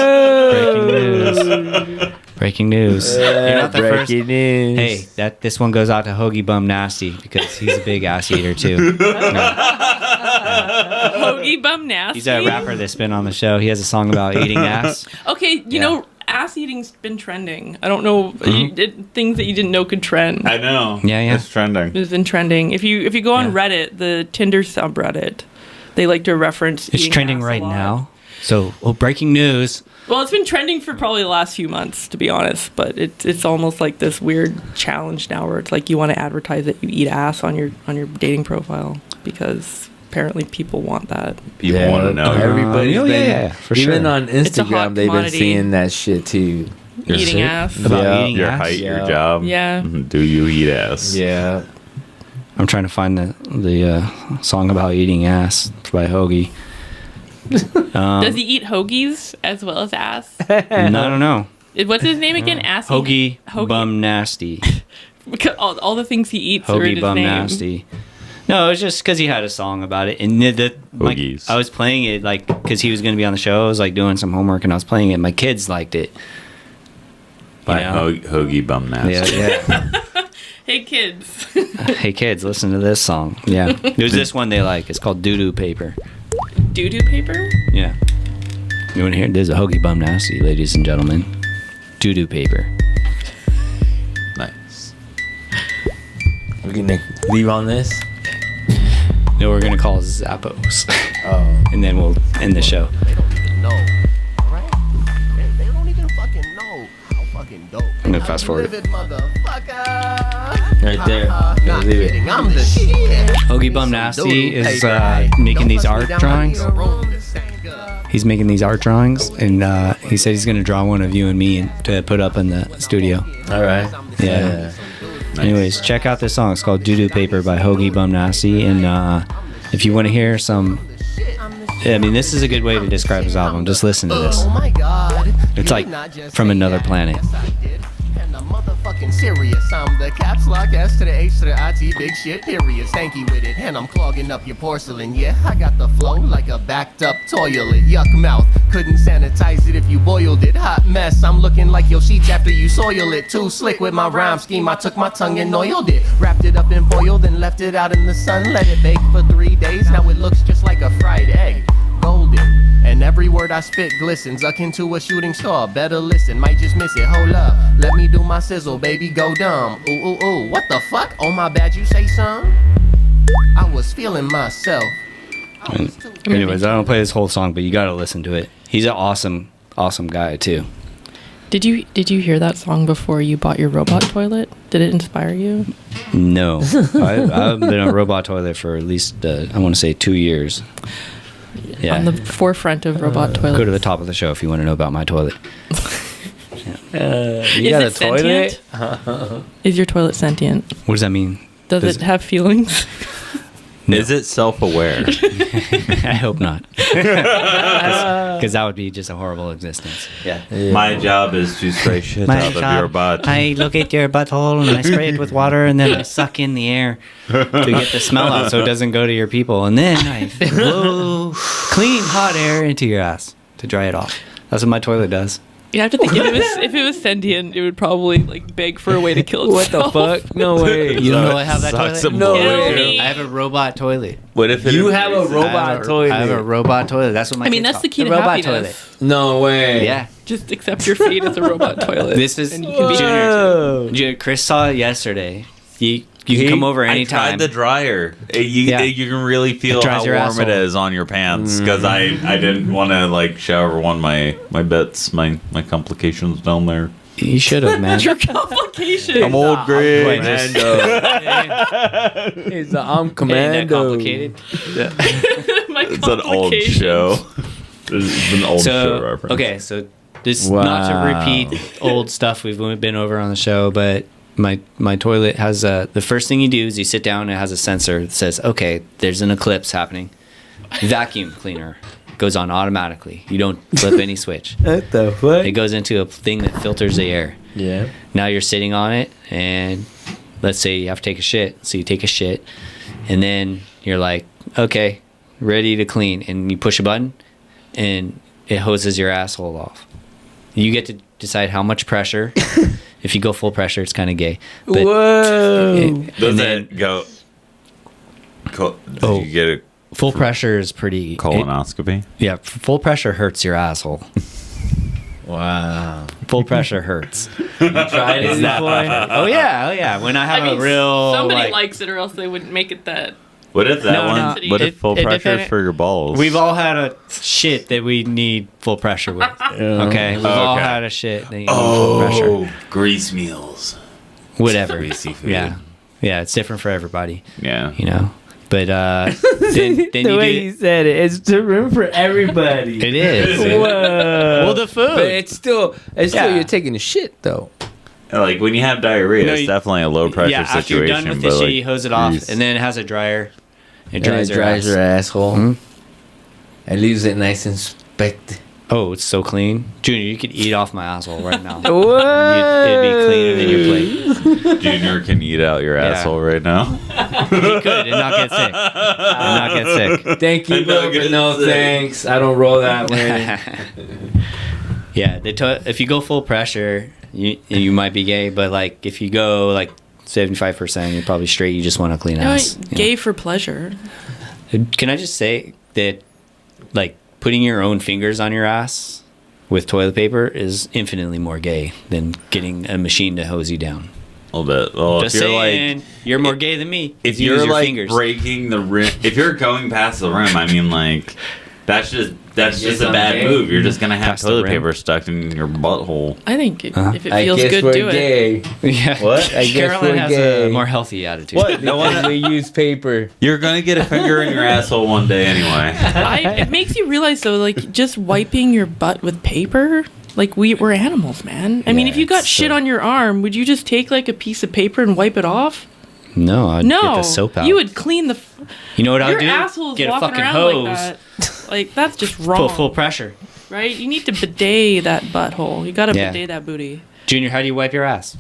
Breaking news. You're not the first. news. Hey, this one goes out to Hoagie Bum Nasty because he's a big ass eater too. Hoagie Bum Nasty. He's a rapper that's been on the show. He has a song about eating ass. Okay, you know, ass eating's been trending. I don't know things that you didn't know could trend. I know. Yeah. It's trending. It's been trending. If you go on Reddit, the Tinder subreddit, they like to reference. It's eating trending ass a right lot. now. So, breaking news. Well, it's been trending for probably the last few months, to be honest. But it's almost like this weird challenge now, where it's like you want to advertise that you eat ass on your dating profile because apparently people want that. People want to know. Everybody's been, for even sure. on It's a hot Instagram, they've been commodity. seeing that shit too. Eating ass. About eating Your ass? height, your job. Yeah. Do you eat ass? Yeah. I'm trying to find the song about eating ass by Hoagie. Does he eat hoagies as well as ass? I don't know. What's his name again? Ass. Hoagie Bum Nasty. Because all the things he eats are in Hoagie his Bum name. Nasty. No, it was just because he had a song about it, and Hoagies. I was playing it like because he was going to be on the show. I was like doing some homework, and I was playing it. My kids liked it. By Hoagie Bum Nasty. Yeah. Hey kids. Hey kids, listen to this song. Yeah, there's this one they like. It's called Doo Doo Paper. Doo-doo paper? Yeah. You want to hear? There's a Hoagie Bum Nasty, ladies and gentlemen. Doo Doo Paper. Nice. We're gonna leave on this. No, we're gonna call Zappos. Oh. And then we'll end the show. No. Alright? They don't even fucking know how fucking dope. I'm gonna fast forward. Live it, motherfucker. Right there. Not Leave it. kidding, I'm the shit. Hoagie Bum Nasty is making these art drawings. He's making these art drawings, and he said he's gonna draw one of you and me to put up in the studio. All right. Yeah. Anyways, check out this song. It's called Doo Doo Paper by Hoagie Bum Nasty, and if you want to hear some, I mean, this is a good way to describe his album. Just listen to this. Oh my god. It's like from another planet. And I'm motherfucking serious. I'm the caps lock S to the H to the I-T, big shit, period. Stanky with it, and I'm clogging up your porcelain. Yeah, I got the flow like a backed up toilet. Yuck mouth, couldn't sanitize it if you boiled it. Hot mess, I'm looking like your sheets after you soil it. Too slick with my rhyme scheme, I took my tongue and oiled it. Wrapped it up in foil, then left it out in the sun. Let it bake for 3 days, now it looks just like a fried egg. Golden. And every word I spit glistens, akin to a shooting star. Better listen, might just miss it. Hold up, let me do my sizzle, baby, go dumb. Ooh, ooh, ooh, what the fuck? Oh my bad, you say son? I was feeling myself. Anyways, I don't play this whole song, but you gotta listen to it. He's an awesome guy too. Did you hear that song before you bought your robot toilet? Did it inspire you? No, I've been a robot toilet for at least I want to say 2 years. Yeah. On the forefront of robot toilets. Go to the top of the show if you want to know about my toilet. You got a toilet? Is your toilet sentient? What does that mean? Does it have feelings? No. Is it self-aware? I hope not. Because that would be just a horrible existence. Yeah. My job is to spray shit out of your butt. I look at your butthole and I spray it with water and then I suck in the air to get the smell out so it doesn't go to your people. And then I blow clean hot air into your ass to dry it off. That's what my toilet does. You have to think if it was sentient, it would probably like beg for a way to kill itself. What the fuck? No way. You don't know I have that toilet? No way. I have a robot toilet. What if you have a robot toilet? I have a robot toilet. That's what my I mean, kids that's the call key it. to The robot happiness. toilet. No way. Yeah. Just accept your fate as a robot toilet. This is and you can be Junior. Chris saw it yesterday. You can come over I anytime. tried the dryer. You can really feel It how dries your warm it asshole. is on your pants because I didn't want to like shower one my bits, my complications down there. You should have, man. Your complications. I'm old gray. I'm commando. Ain't that complicated? My It's an old show. It's an old show So reference. okay, so this not to repeat old stuff we've been over on the show, but my toilet has the first thing you do is you sit down and it has a sensor that says, okay, there's an eclipse happening. Vacuum cleaner goes on automatically. You don't flip any switch. What the fuck? It goes into a thing that filters the air. Yeah. Now you're sitting on it, and let's say you have to take a shit. So you take a shit, and then you're like, okay, ready to clean. And you push a button, and it hoses your asshole off. You get to decide how much pressure. If you go full pressure, it's kind of gay. But Whoa. Does it go... Did you get a full pressure is pretty... colonoscopy? Yeah, full pressure hurts your asshole. Wow. Full pressure hurts. You tried it before? Oh yeah. When I have a real... Somebody likes it or else they wouldn't make it that... What if that No, one? no. What if full It pressure is depend- for your balls? We've all had a shit that we need full pressure with. Okay? We've all had a shit that you need full pressure. Grease meals. Whatever. Greasy food. Yeah. Yeah, it's different for everybody. Yeah. You know? But then The you way do... you said it, it's the room for everybody. It is. Whoa. Well, the food. But it's still Yeah. you're taking a shit though. Like when you have diarrhea, it's definitely a low pressure yeah, after situation. you're done with the but shit, like you hose it off, grease- and then it has a dryer. It And dries, it dries your asshole. Mm-hmm. It leaves it nice and spec. Oh, it's so clean. Junior, you could eat off my asshole right now. What? It'd be cleaner than your plate. Junior can eat out your asshole right now. He could and not get sick. And not get sick. Thank you, bro, but no thanks. I don't roll that way. Yeah, if you go full pressure, you might be gay, but like if you go like 75%, you're probably straight. You just want a clean ass. Gay for pleasure. Can I just say that, like, putting your own fingers on your ass with toilet paper is infinitely more gay than getting a machine to hose you down. A little bit. Well, Just if you're saying, like, you're more gay than me. if You use you're your like fingers. breaking the rim, if you're going past the rim, I mean, like that's just a bad gay. move. You're just gonna have Past the toilet rim. paper stuck in your butthole. I think if it I feels guess good, we're do it. gay. Yeah. What? I guess Caroline we're has gay. a more healthy attitude. What? No one. we use paper. You're gonna get a finger in your asshole one day anyway. It makes you realize though, like just wiping your butt with paper. Like we're animals, man. I mean, if you got shit on your arm, would you just take like a piece of paper and wipe it off? No, I'd No, get the soap out. you would clean the. You know what I Your would do? asshole's Get a walking fucking around hose. like that. Like that's just wrong. Full, full pressure. Right? You need to bidet that butthole. You gotta Yeah. bidet that booty Junior, how do you wipe your ass?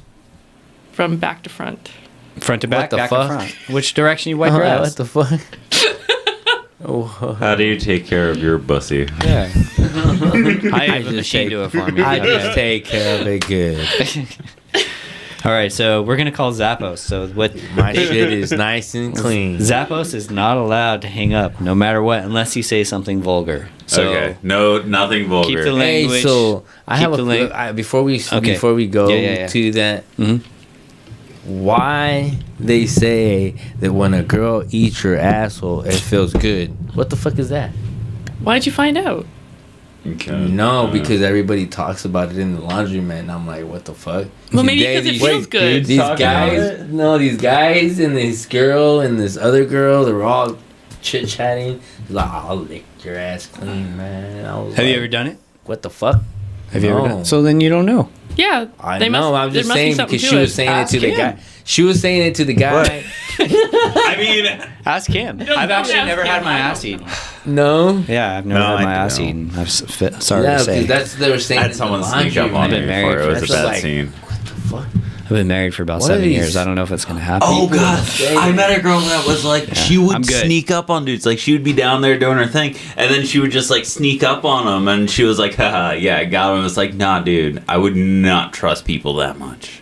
from back to front. Front to back, the back fuck? to front. Which direction you wipe your ass? What the fuck? Oh, How do you take care of your pussy? Yeah. I have a just machine take- do it for me. I Okay. just take care of it good. All right, so we're gonna call Zappos. So what? My shit is nice and clean. Zappos is not allowed to hang up, no matter what, unless you say something vulgar. So Okay. No, nothing vulgar. keep the Hey, language. so I keep have the link. before we Okay. go Yeah. to that. Mhm. Why they say that when a girl eats your asshole, it feels good? What the fuck is that? Why did you find out? Okay. No, because everybody talks about it in the laundromat, and I'm like, what the fuck? Well, maybe Today, because it these- feels good. These talking about guys, no, these guys and this girl and this other girl, they were all chit chatting. Like, I'll lick your ass clean, man. I was Have you like, ever done it? What the fuck? Have you ever No. done it? So then you don't know. Yeah, I they know. I'm there just must be saying something because to she was it. saying it to the Ask guy. him. She was saying it to the guy. I mean, Ask him. I've actually ask never had him. my ass eaten. No. Yeah, I've never No, had my I ass don't. eaten. Sorry Yeah, to say. because that's they were saying. I had in someone the sneak up laundry, on me been man. married before. It was for- a bad like- scene. Fuck. I've been married for about What are 7 these- years. I don't know if it's gonna happen. Oh god, Dang. I met a girl that was like she I'm would good. sneak up on dudes. Like she would be down there doing her thing, and then she would just like sneak up on them, and she was like, "Haha, yeah, I got him." It's like, nah, dude, I would not trust people that much.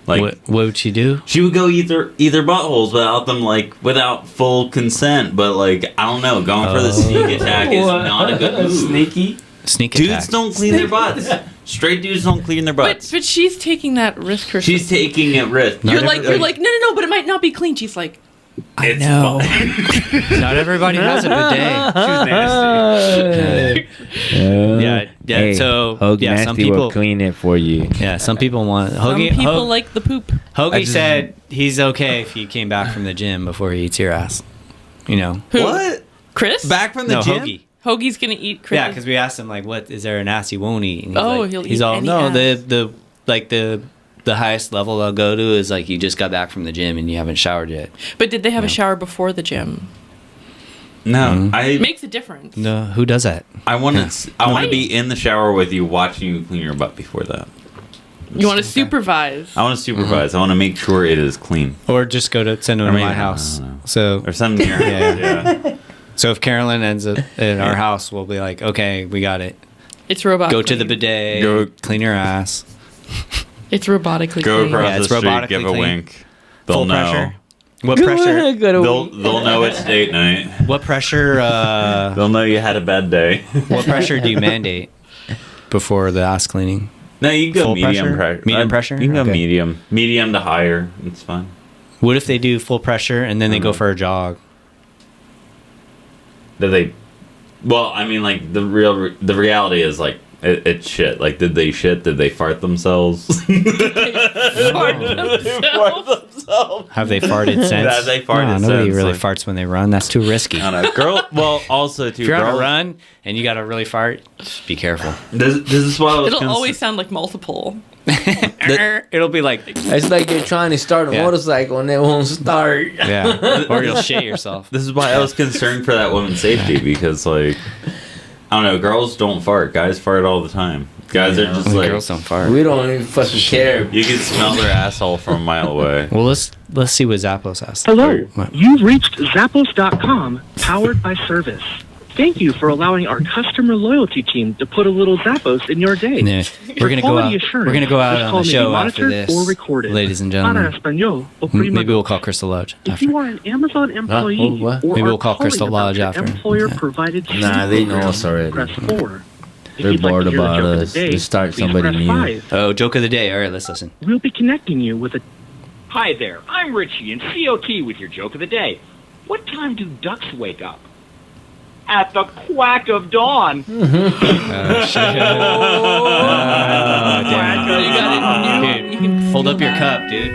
Like what would she do? she would go either buttholes without them without full consent. But like I don't know, going for the sneak attack is not a good move. Sneaky. Sneak Dudes attack. don't clean their butts. Straight dudes don't clean their butts. But she's taking that risk herself. She's taking it risk. You're like, no, but it might not be clean. She's like, I know. Not everybody has a bidet. Yeah. Hey, so Hogue yeah, Nasty some people will clean it for you. Yeah, some people want. some people like the poop. Hoagie said he's okay if he came back from the gym before he eats your ass. You know. Who? What? Chris? Back from the No, gym? Hoagie. Hoagie's gonna eat Chris. Yeah, because we asked him like, "What is there an ass he won't eat?" And he'll he's eat all any no. ass. The highest level I'll go to is like you just got back from the gym and you haven't showered yet. But did they have a shower before the gym? No, It makes a difference. No, who does that? I want to be in the shower with you, watching you clean your butt before that. You want to supervise? I want to supervise. I want to make sure it is clean. Or just send them to my house. So or some near. Yeah. So if Carolyn ends up at our house, we'll be like, okay, we got it. It's robot. Go to the bidet. Go clean your ass. It's robotically Go clean. across the it's street, robotically give a clean. wink. They'll Full know. pressure. What pressure? They'll know it's date night. What pressure? They'll know you had a bad day. What pressure do you mandate before the ass cleaning? No, you can go Full medium pressure? pressure. Medium pressure? You can go Okay. medium to higher. It's fine. What if they do full pressure and then they go for a jog? Did they? Well, I mean, like the reality is like it's shit. Like, did they shit? Did they fart themselves? Have they farted since? Have they farted No, nobody since, really like- farts when they run. That's too risky. I don't know. Girl, well, also too. If you're on a girls- run and you got to really fart, just be careful. This is why I was It'll always sound like multiple. It'll be like It's like you're trying to start a Yeah. motorcycle and it won't start. yeah, or you'll shit yourself. This is why I was concerned for that woman's safety because, like, I don't know, girls don't fart. Guys fart all the time. Guys are just like girls don't fart. We don't even fucking care. You can smell their asshole from a mile away. Well, let's see what Zappos has. Hello, What? you've reached Zappos.com, powered by Service. Thank you for allowing our customer loyalty team to put a little Zappos in your day. Yeah. We're gonna go quality out. assurance, We're gonna go out this on call the may be show after monitored this, or recorded. ladies and Para gentlemen. español, oprima Maybe we'll call Crystal Lodge If after. you are an Amazon employee what? or Maybe are we'll call calling Crystal about Lodge your after. employer-provided Nah, they know us already. press 4. If They're you'd like to bored hear the about joke of the us. day, Just start please somebody press new. 5. Oh, joke of the day. All right, let's listen. We'll be connecting you with a... Hi there, I'm Richie in COT with your joke of the day. What time do ducks wake up? At the quack of dawn. Dude, hold up your cup, dude.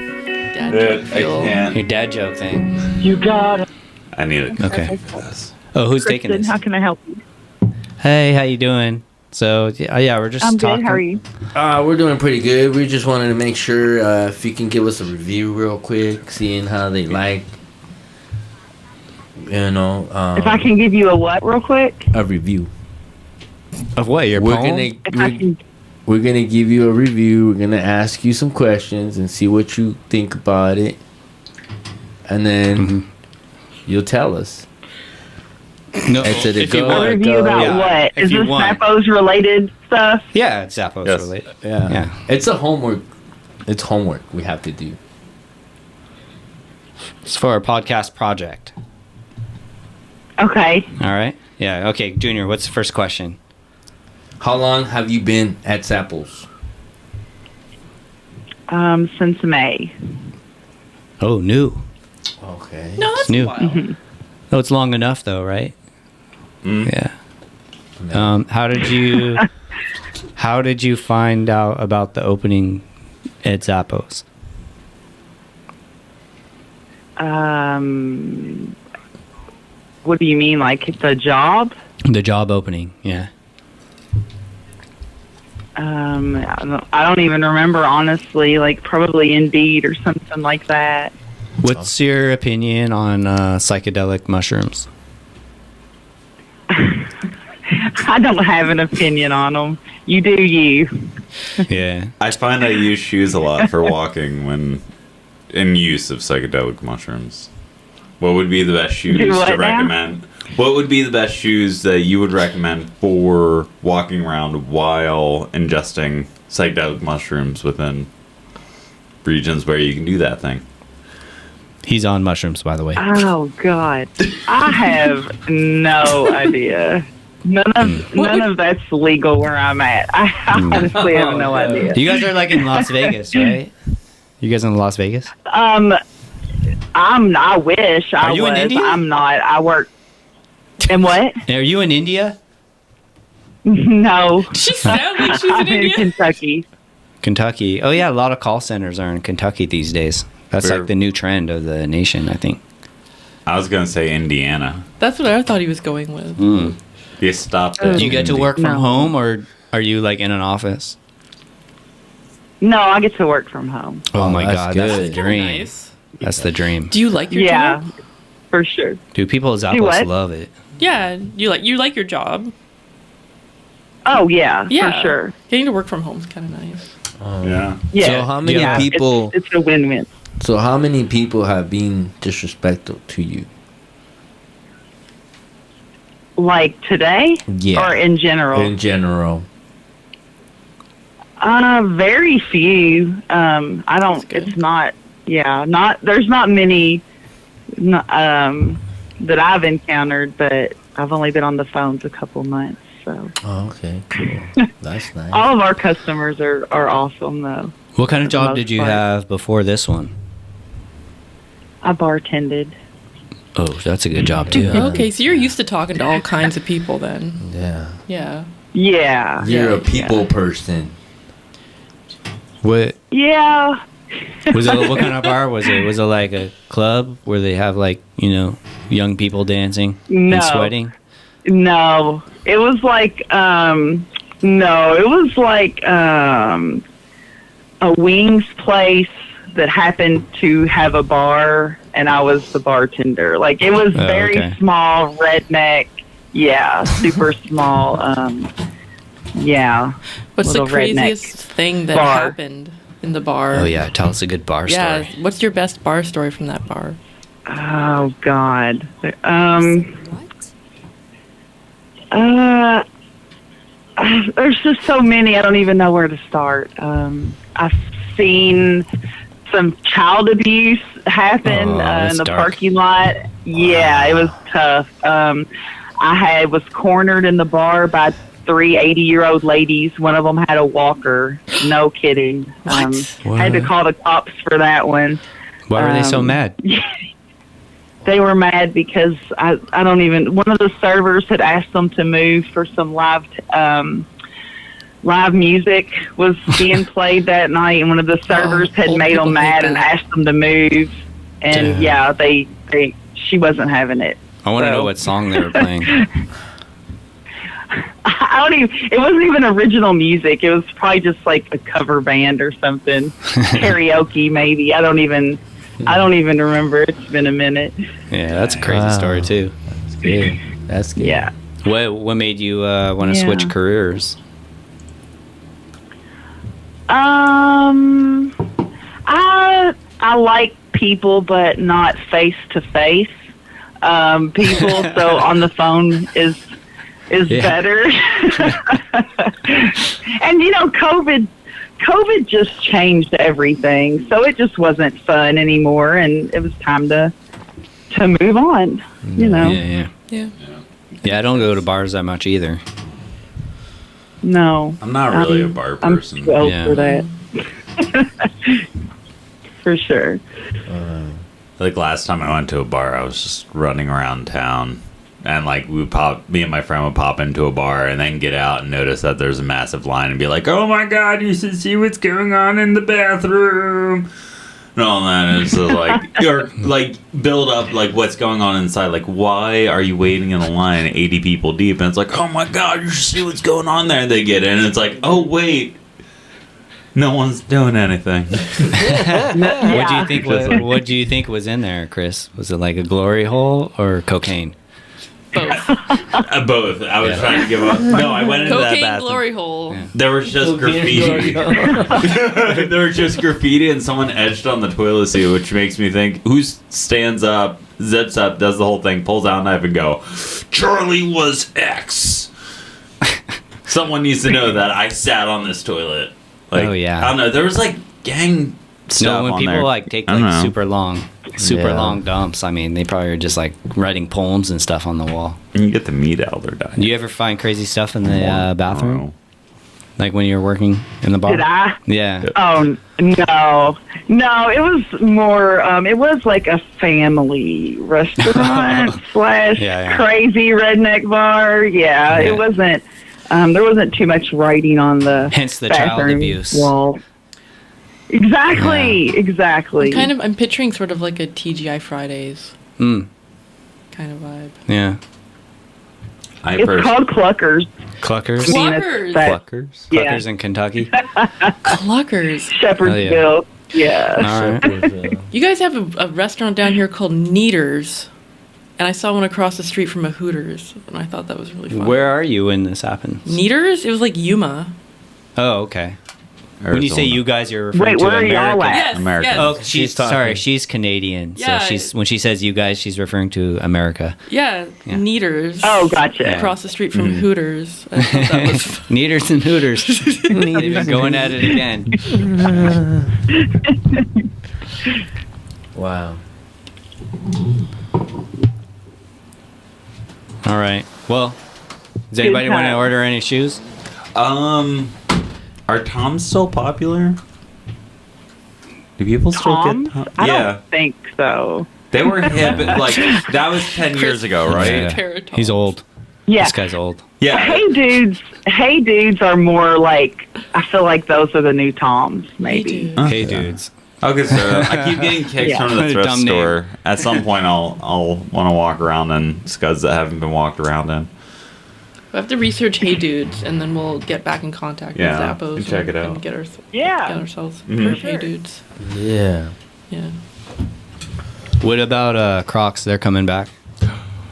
Dude, I can't. Your dad joke thing. You got it. I need it. Okay. Oh, who's taking Kristen, this? how can I help you? Hey, how you doing? So yeah, we're just I'm good. talking. How are you? We're doing pretty good. We just wanted to make sure if you can give us a review real quick, seeing how they like, If I can give you a what real quick? a review. Of what? Your We're poem? we're gonna give you a review. We're gonna ask you some questions and see what you think about it, and then you'll tell us. No, It's a if you go want. A review about Yeah, what? if Is you this want. Zappos related stuff? Yeah, it's Zappos Yes. related. Yeah. It's a homework. It's homework we have to do. It's for our podcast project. Okay. All right. Yeah. Okay, Junior. What's the first question? How long have you been at Zappos? Since May. Oh, new. Okay. No, It's that's new. a while. Mhm. No, it's long enough though, right? Yeah. No. How did you find out about the opening at Zappos? What do you mean, like the job? The job opening. Yeah. I don't even remember, honestly. Like probably Indeed or something like that. What's your opinion on psychedelic mushrooms? I don't have an opinion on them. You do you. Yeah. I find I use shoes a lot for walking when in use of psychedelic mushrooms. What would be the best shoes Do what to now? recommend? What would be the best shoes that you would recommend for walking around while ingesting psychedelic mushrooms within regions where you can do that thing? He's on mushrooms, by the way. Oh God, I have no idea. None of that's legal where I'm at. I honestly have no idea. You guys are like in Las Vegas, right? You guys in Las Vegas? I wish I Are you was. in India? I'm not. I work. And what? Are you in India? No. She sounds like she's in I'm in India. Kentucky. Kentucky. Oh yeah, a lot of call centers are in Kentucky these days. That's Where- like the new trend of the nation, I think. I was gonna say Indiana. That's what I thought he was going with. You stopped Oh, it. Do you get to work from No. home, or are you like in an office? No, I get to work from home. Oh, my that's God, that's the good. dream. Nice. That's the dream. Do you like your Yeah, job? for sure. Dude, people at Do Zappos what? love it. Yeah, you like your job. Oh yeah, Yeah, for sure. Getting to work from home is kind of nice. Yeah. Yeah. So how many Yeah, people? It's a win-win. So how many people have been disrespectful to you? Like today, Yeah. or in general. In general. Very few. I don't. It's not. Yeah, not. There's not many. That I've encountered, but I've only been on the phones a couple months. So Oh, okay, cool. That's nice. all of our customers are awesome, though. What kind of For the job most did you part. have before this one? I bartended. Oh, that's a good job too. Okay, so you're used to talking to all kinds of people then. Yeah. Yeah. Yeah. You're a people person. What Yeah. was it? What kind of bar was it? Was it like a club where they have like young people dancing No. and sweating? No, it was like a wings place that happened to have a bar, and I was the bartender. Like it was Oh, very okay. small, redneck. Yeah, super small. Yeah. What's little the redneck craziest thing that bar. happened in the bar? Oh yeah, tell us a good bar Yeah. story. What's your best bar story from that bar? Oh God. There's just so many. I don't even know where to start. I've seen some child abuse happen Oh, that's in the dark. parking lot. Yeah, it was tough. I was cornered in the bar by 3 80-year-old ladies. One of them had a walker. No kidding. Had to What? call the cops for that one. Why were they so mad? They were mad because one of the servers had asked them to move for some live music was being played that night, and one of the servers had old made people them hate mad and that. asked them to move. And Damn. yeah, she wasn't having it. I want to So- know what song they were playing. It wasn't even original music. It was probably just like a cover band or something. Karaoke maybe. I don't even remember. It's been a minute. Yeah, that's a crazy Wow. story too. That's good. That's good. Yeah. What made you want to Yeah. switch careers? I like people, but not face to face. People, so on the phone is Yeah. better. And COVID just changed everything, so it just wasn't fun anymore, and it was time to move on. Yeah. Yeah. Yeah, I don't go to bars that much either. No, I'm not really a bar I'm person. too old Yeah. for that. For sure. Like last time I went to a bar, I was just running around town, and like me and my friend would pop into a bar and then get out and notice that there's a massive line and be like, "Oh my God, you should see what's going on in the bathroom." And all that, and it's just like, or like build up like what's going on inside. Like, why are you waiting in a line 80 people deep? And it's like, "Oh my God, you should see what's going on there." And they get in, and it's like, "Oh wait, no one's doing anything." What do you think? What do you think was in there, Chris? Was it like a glory hole or cocaine? Both. I was trying to give up. No, I went into that Cocaine bathroom. glory hole. There was just graffiti. There was just graffiti, and someone etched on the toilet seat, which makes me think: who stands up, zips up, does the whole thing, pulls out a knife, and go, "Charlie was X." Someone needs to know that I sat on this toilet. Like, Oh, yeah. I don't know. There was like gang stuff No, when on people there. like take I don't like know. super long dumps. I mean, they probably are just like writing poems and stuff on the wall. And you get the meat out of their diet. Do you ever find crazy stuff in the bathroom? Like when you were working in the bar? Did I? Yeah. Oh no! It was more. It was like a family restaurant slash Yeah. crazy redneck bar. Yeah, Yeah. it wasn't. There wasn't too much writing on the Hence the child bathroom abuse. wall. Exactly. I'm picturing sort of like a TGI Fridays Mm. kind of vibe. Yeah. It's called Cluckers. Cluckers? Cluckers. Cluckers? Yeah. Cluckers in Kentucky? Cluckers. Shepherdsville. Yeah. All right. You guys have a restaurant down here called Neaters, and I saw one across the street from a Hooters, and I thought that was really fun. Where are you when this happens? Neaters? It was like Yuma. Oh, okay. When you say Arizona. you guys, you're referring Wait, to where are y'all America. at? Yes, America. yes. Oh, She's talking. sorry, she's Canadian. Yeah. So she's when she says you guys, she's referring to America. Yeah, Yeah. Neaters. Oh, gotcha. Yeah. Across the street from Hooters. I thought that was fun. Neaters and Hooters. They've been going at it again. Wow. All right. Well, does anybody want to order any shoes? Are Toms still popular? Do people still Toms? get Toms? I Yeah. don't think so. They were hip, like, that was 10 years ago, right? He's old. Yeah. This guy's old. Yeah. Hey dudes are more like, I feel like those are the new Toms, maybe. Hey, dudes. Okay, so I keep getting kicks Yeah. from the thrift Dumb name. store. At some point, I'll want to walk around in scuds that haven't been walked around in. We have to research Hey Dudes, and then we'll get back in contact Yeah, with Zappos and check it out. and get, Yeah. get ourselves Mhm. a pair of Sure. Hey Dudes. Yeah. Yeah. What about Crocs? They're coming back.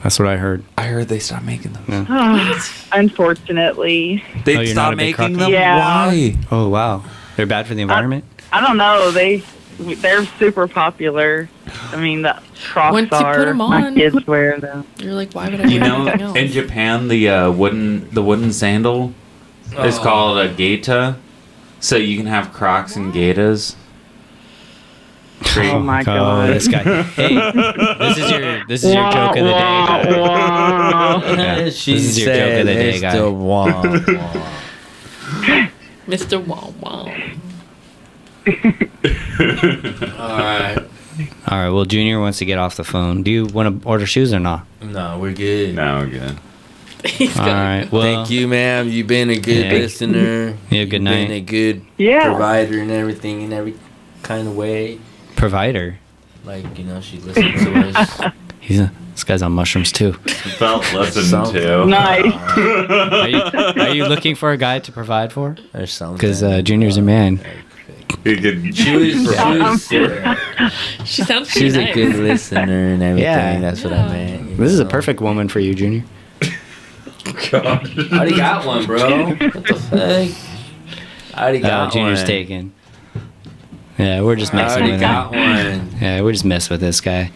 That's what I heard. I heard they stopped making them. Yeah. Unfortunately. They Oh, you're not stopped a big making Croc them? Yeah. Why? Oh, wow. They're bad for the environment? I don't know. They're super popular. I mean, the Crocs Once you put are. 'em My on, kids wear them. You're like, why would I You wear know, anything else? in Japan, the wooden sandal is Oh. called a gaita. So you can have Crocs and gaitas. Oh my god. This guy. Hey, this is your joke of the day, guy. Yeah, She this is your joke of the day, guy. Mr. Wah, Mr. Wow Wow. Alright. All right. Well, Junior wants to get off the phone. Do you want to order shoes or not? No, we're good. No, we're good. All right. Well, Thank you, ma'am. You've been a good Yeah. listener. Yeah, good You've night. been a good Yeah. provider and everything in every kind of way. Provider. Like, she listens to us. This guy's on mushrooms too. Felt listened to. Nice. Are you looking for a guy to provide for? Or something. Because Junior's a man. You could She sounds pretty She's nice. a good listener and everything. Yeah. That's what I meant. This is a perfect woman for you, Junior. I already got one, bro. What the fuck? I already got Junior's one. taken. Yeah, we're just I messing already with got him. one. Yeah, we're just messing with this guy.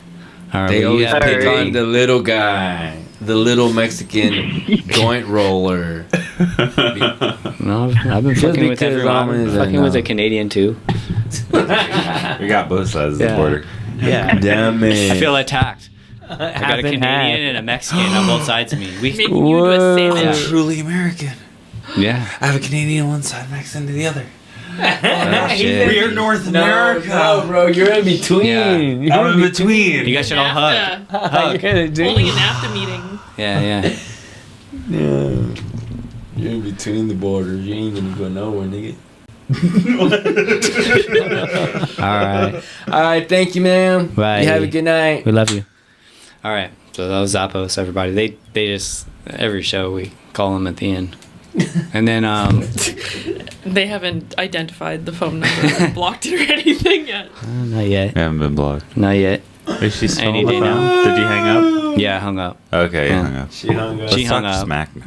All right, They well, you always have pick to- on the little guy, the little Mexican joint roller. No, I've been Just fucking with because everyone. I'm I've been in fucking the with a know. Canadian too. We got both sides of Yeah. the border. Yeah. Damn it. I feel attacked. I got a Half and Canadian half. and a Mexican on both sides of me. Making you into a Whoa. sandwich. Yeah. Truly American. Yeah. I have a Canadian on one side, Mexican to the other. Oh, shit. We are North No, America. no, bro, you're in between. Yeah. You're I'm in between. You guys should all hug. NAFTA. Hug. Holding a NAFTA meeting. Yeah, yeah. Yeah. You're in between the borders. You ain't gonna go nowhere, nigga. All right. All right, thank you, man. Bye. You have a good night. We love you. All right. So that was Zappos, everybody. They just every show we call them at the end, and then They haven't identified the phone number or blocked it or anything yet. not yet. I haven't been blocked. Not yet. Is she still Any on the day phone? now. Did you hang up? Yeah, I hung up. Okay, Yeah. you hung up. She hung up. She Let's hung talk up. smack now.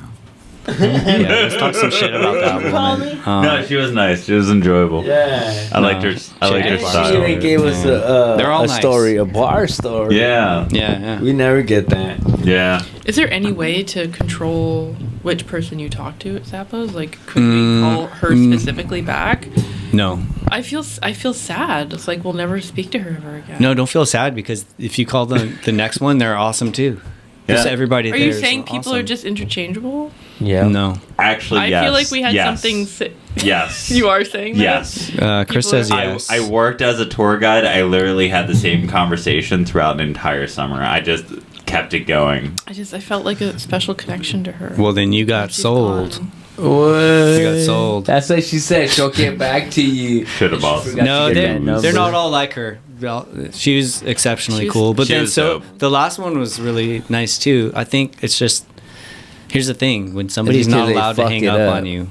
Yeah, let's talk some shit about that woman. No, she was nice. She was enjoyable. Yeah. I liked her. I liked her She style. even gave us They're all a nice. story, a bar story. Yeah. Yeah. We never get that. Yeah. Is there any way to control which person you talk to at Zappos? Like, could we call her specifically back? No. I feel sad. It's like we'll never speak to her ever again. No, don't feel sad because if you call them the next one, they're awesome too. Just Yeah. everybody Are there you is saying people awesome. are just interchangeable? Yeah. No. Actually, I yes. feel like we had Yes. something. Yes. You are saying that? Yes. Chris People says are- yes. I worked as a tour guide. I literally had the same conversation throughout an entire summer. I just kept it going. I felt like a special connection to her. Well, then you got sold. What? You got sold. That's what she said. She'll get back to you. Should have boss. No, to get they're, that number. they're not all like her. Well, she was exceptionally She was- cool. But she then, was so dope. the last one was really nice too. I think it's just Here's the thing: when somebody's because not they allowed to fuck hang it up up. on you,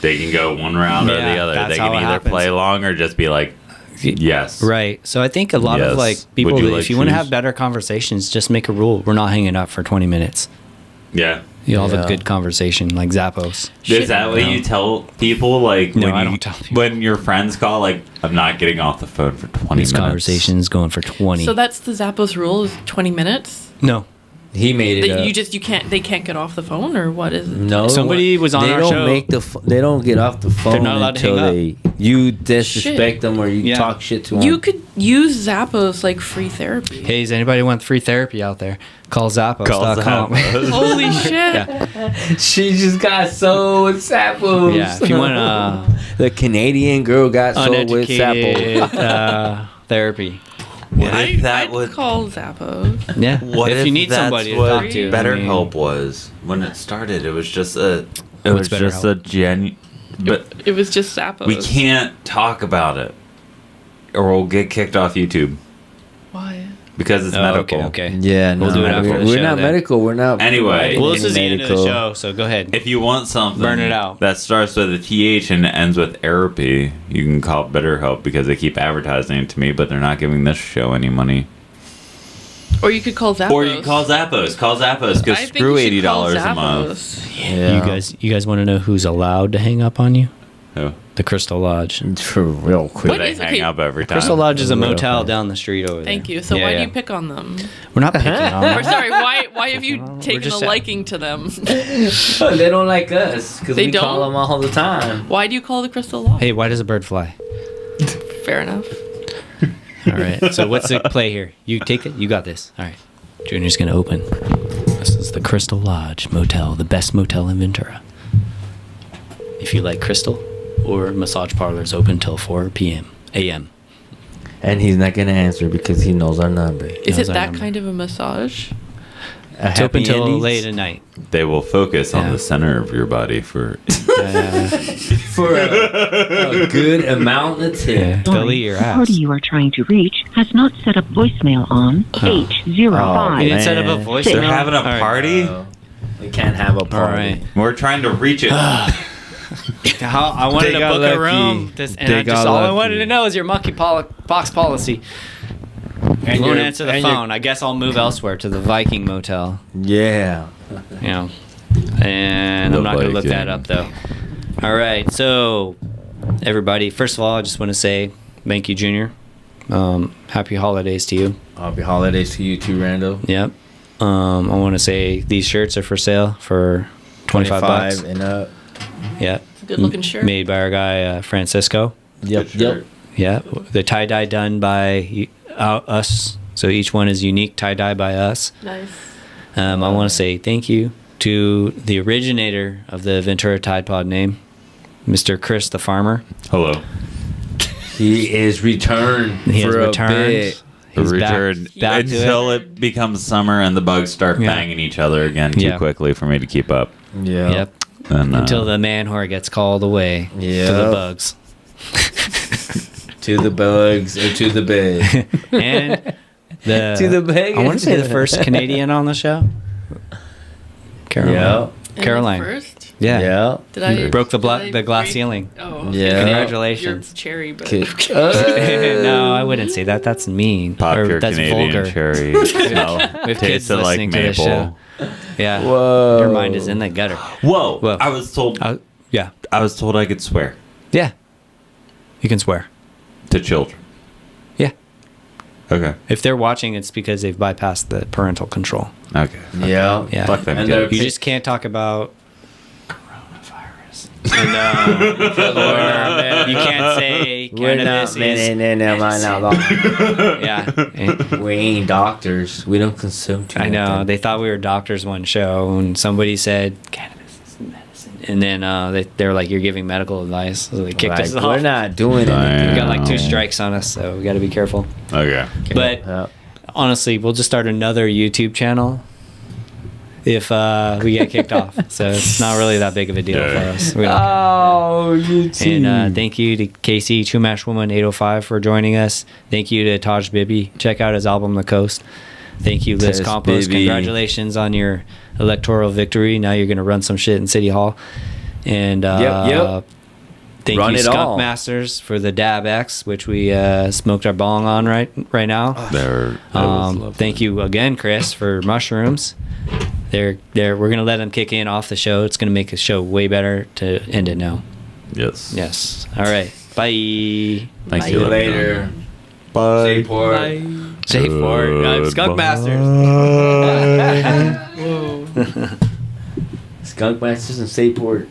They can go one round or Yeah, the other. that's They how can it either happens. play along or just be like, yes. right? So I think a lot of Yes. like Would people, you that like if you want to shoes? have better conversations, just make a rule: we're not hanging up for 20 minutes. Yeah. You all have Yeah. a good conversation, like Zappos. Is that what you tell people? Like No, when I you, don't tell people. when your friends call, like, I'm not getting off the phone for 20 This minutes. conversation's going for 20. So that's the Zappos rule is 20 minutes. No. He made it. You can't they can't get off the phone or what is it? No, Somebody was on they our don't show. Make they don't get off the phone not allowed to until hang up. you disrespect them or you Yeah. talk shit to them. You could use Zappos like free therapy. Hey, does anybody want free therapy out there? Call Zappos.com. Holy shit. Yeah. She just got sold with Zappos. Yeah, if you want the Canadian girl got sold with uneducated Zappos. therapy. What if that I'd would call Zappos. Yeah. What if you need that's somebody to what talk to. BetterHelp was when it started. It was just a. It What's was just a genuine. But It was just Zappos. we can't talk about it, or we'll get kicked off YouTube Why? because it's Oh, medical. okay. Yeah, We'll no, do it after the we're show not then. medical. We're not. Anyway. Well, this is the end of the medical. show, so go ahead. If you want something, Burn it out. that starts with a TH and ends with therapy, you can call it BetterHelp because they keep advertising it to me, but they're not giving this show any money. Or you could call Zappos. Or you can call Zappos. Call Zappos I because think screw you should call $80 a month. Zappos. Yeah. You guys want to know who's allowed to hang up on you? Who? The Crystal Lodge. For real quick. What They is- hang okay. up every time. Crystal Lodge is a Real motel quick. down the street over there. Thank you. So Yeah, why yeah. do you pick on them? We're not picking on Or them. sorry, why have you taken just a saying. liking to them? Oh, they don't like us because They we call don't? them all the time. Why do you call the Crystal Lodge? Hey, why does a bird fly? Fair enough. All right. So what's the play here? You take it. You got this. All right. Junior's gonna open. This is the Crystal Lodge Motel, the best motel in Ventura. If you like crystal, or massage parlors open till 4 p.m. a.m. And he's not gonna answer because he knows our number. Is it that kind of a massage? It's open till late at night. They will focus on the center of your body for For a good amount of tip. Billy, your The ass. party you are trying to reach has not set up voicemail on H05. You didn't set up a voicemail? They're having a All right. party? We can't have a party. All right. We're trying to reach it. I wanted They to got book lucky. a room, and They got all I lucky. wanted to know is your monkey box policy. And You won't your- answer the and your- phone. I guess I'll move elsewhere to the Viking Motel. Yeah. You know, and The I'm not going to look that Viking. up though. All right, so everybody, first of all, I just want to say thank you, Junior. Happy holidays to you. Happy holidays to you too, Randall. Yep. I want to say these shirts are for sale for $25 and up. Yep. It's a good looking shirt. Made by our guy Francisco. Yep. Yep. Yeah, the tie dye done by us. So each one is unique tie dye by us. Nice. I want to say thank you to the originator of the Ventura Tide Pod name, Mr. Chris the Farmer. Hello. He is returned He has for a returned. bit. He's Return back to until it becomes summer and the bugs start Yeah. banging each other again too Yeah. quickly for me to keep up. Yeah. Yep. And, Until the man whore gets called away to the Yep. bugs. To the bugs or to the bed. And the To the bag. I want to say the first Canadian on the show. Caroline. Yeah. Caroline. First? Yeah. Yeah. Did I broke the did I glass break- ceiling. Oh, Yeah. Congratulations. You're cherry, but No, I wouldn't say that. That's mean. Pop Or your that's Canadian vulgar. cherry. Smell. With kids Tastes like listening to this maple. show. Yeah. Whoa. Your mind is in the gutter. Whoa. Whoa. I was told Yeah. I was told I could swear Yeah. You can swear. to children. Yeah. Okay. If they're watching, it's because they've bypassed the parental control. Okay. Yeah. Yeah. Fuck them And kids. You just can't talk about coronavirus. And, you can't say We're cannabis not. is yeah. We ain't doctors. We don't consume too I know. much. They thought we were doctors one show, and somebody said cannabis is medicine, and then they were like, "You're giving medical advice." So they kicked Like, us off. we're not doing We anything. got like 2 strikes on us, so we got to be careful. Okay. But Yeah. honestly, we'll just start another YouTube channel if we get kicked off. So it's not really that big of a deal for us. We don't care. Oh, you too. And thank you to Casey Chumash Woman 805 for joining us. Thank you to Taj Bibi. Check out his album The Coast. Thank you, Liz Tess Compost. Bibi. Congratulations on your electoral victory. Now you're going to run some shit in City Hall. And Yep. thank Run you, it Skunk all. Masters, for the Dab X, which we smoked our bong on right now. That was lovely. Thank you again, Chris, for mushrooms. We're gonna let them kick in off the show. It's gonna make the show way better to end it now. Yes. All right. Bye. Thank See you. you later. Bye. Say port. Say for Skunk Masters. Skunk Masters and Say port.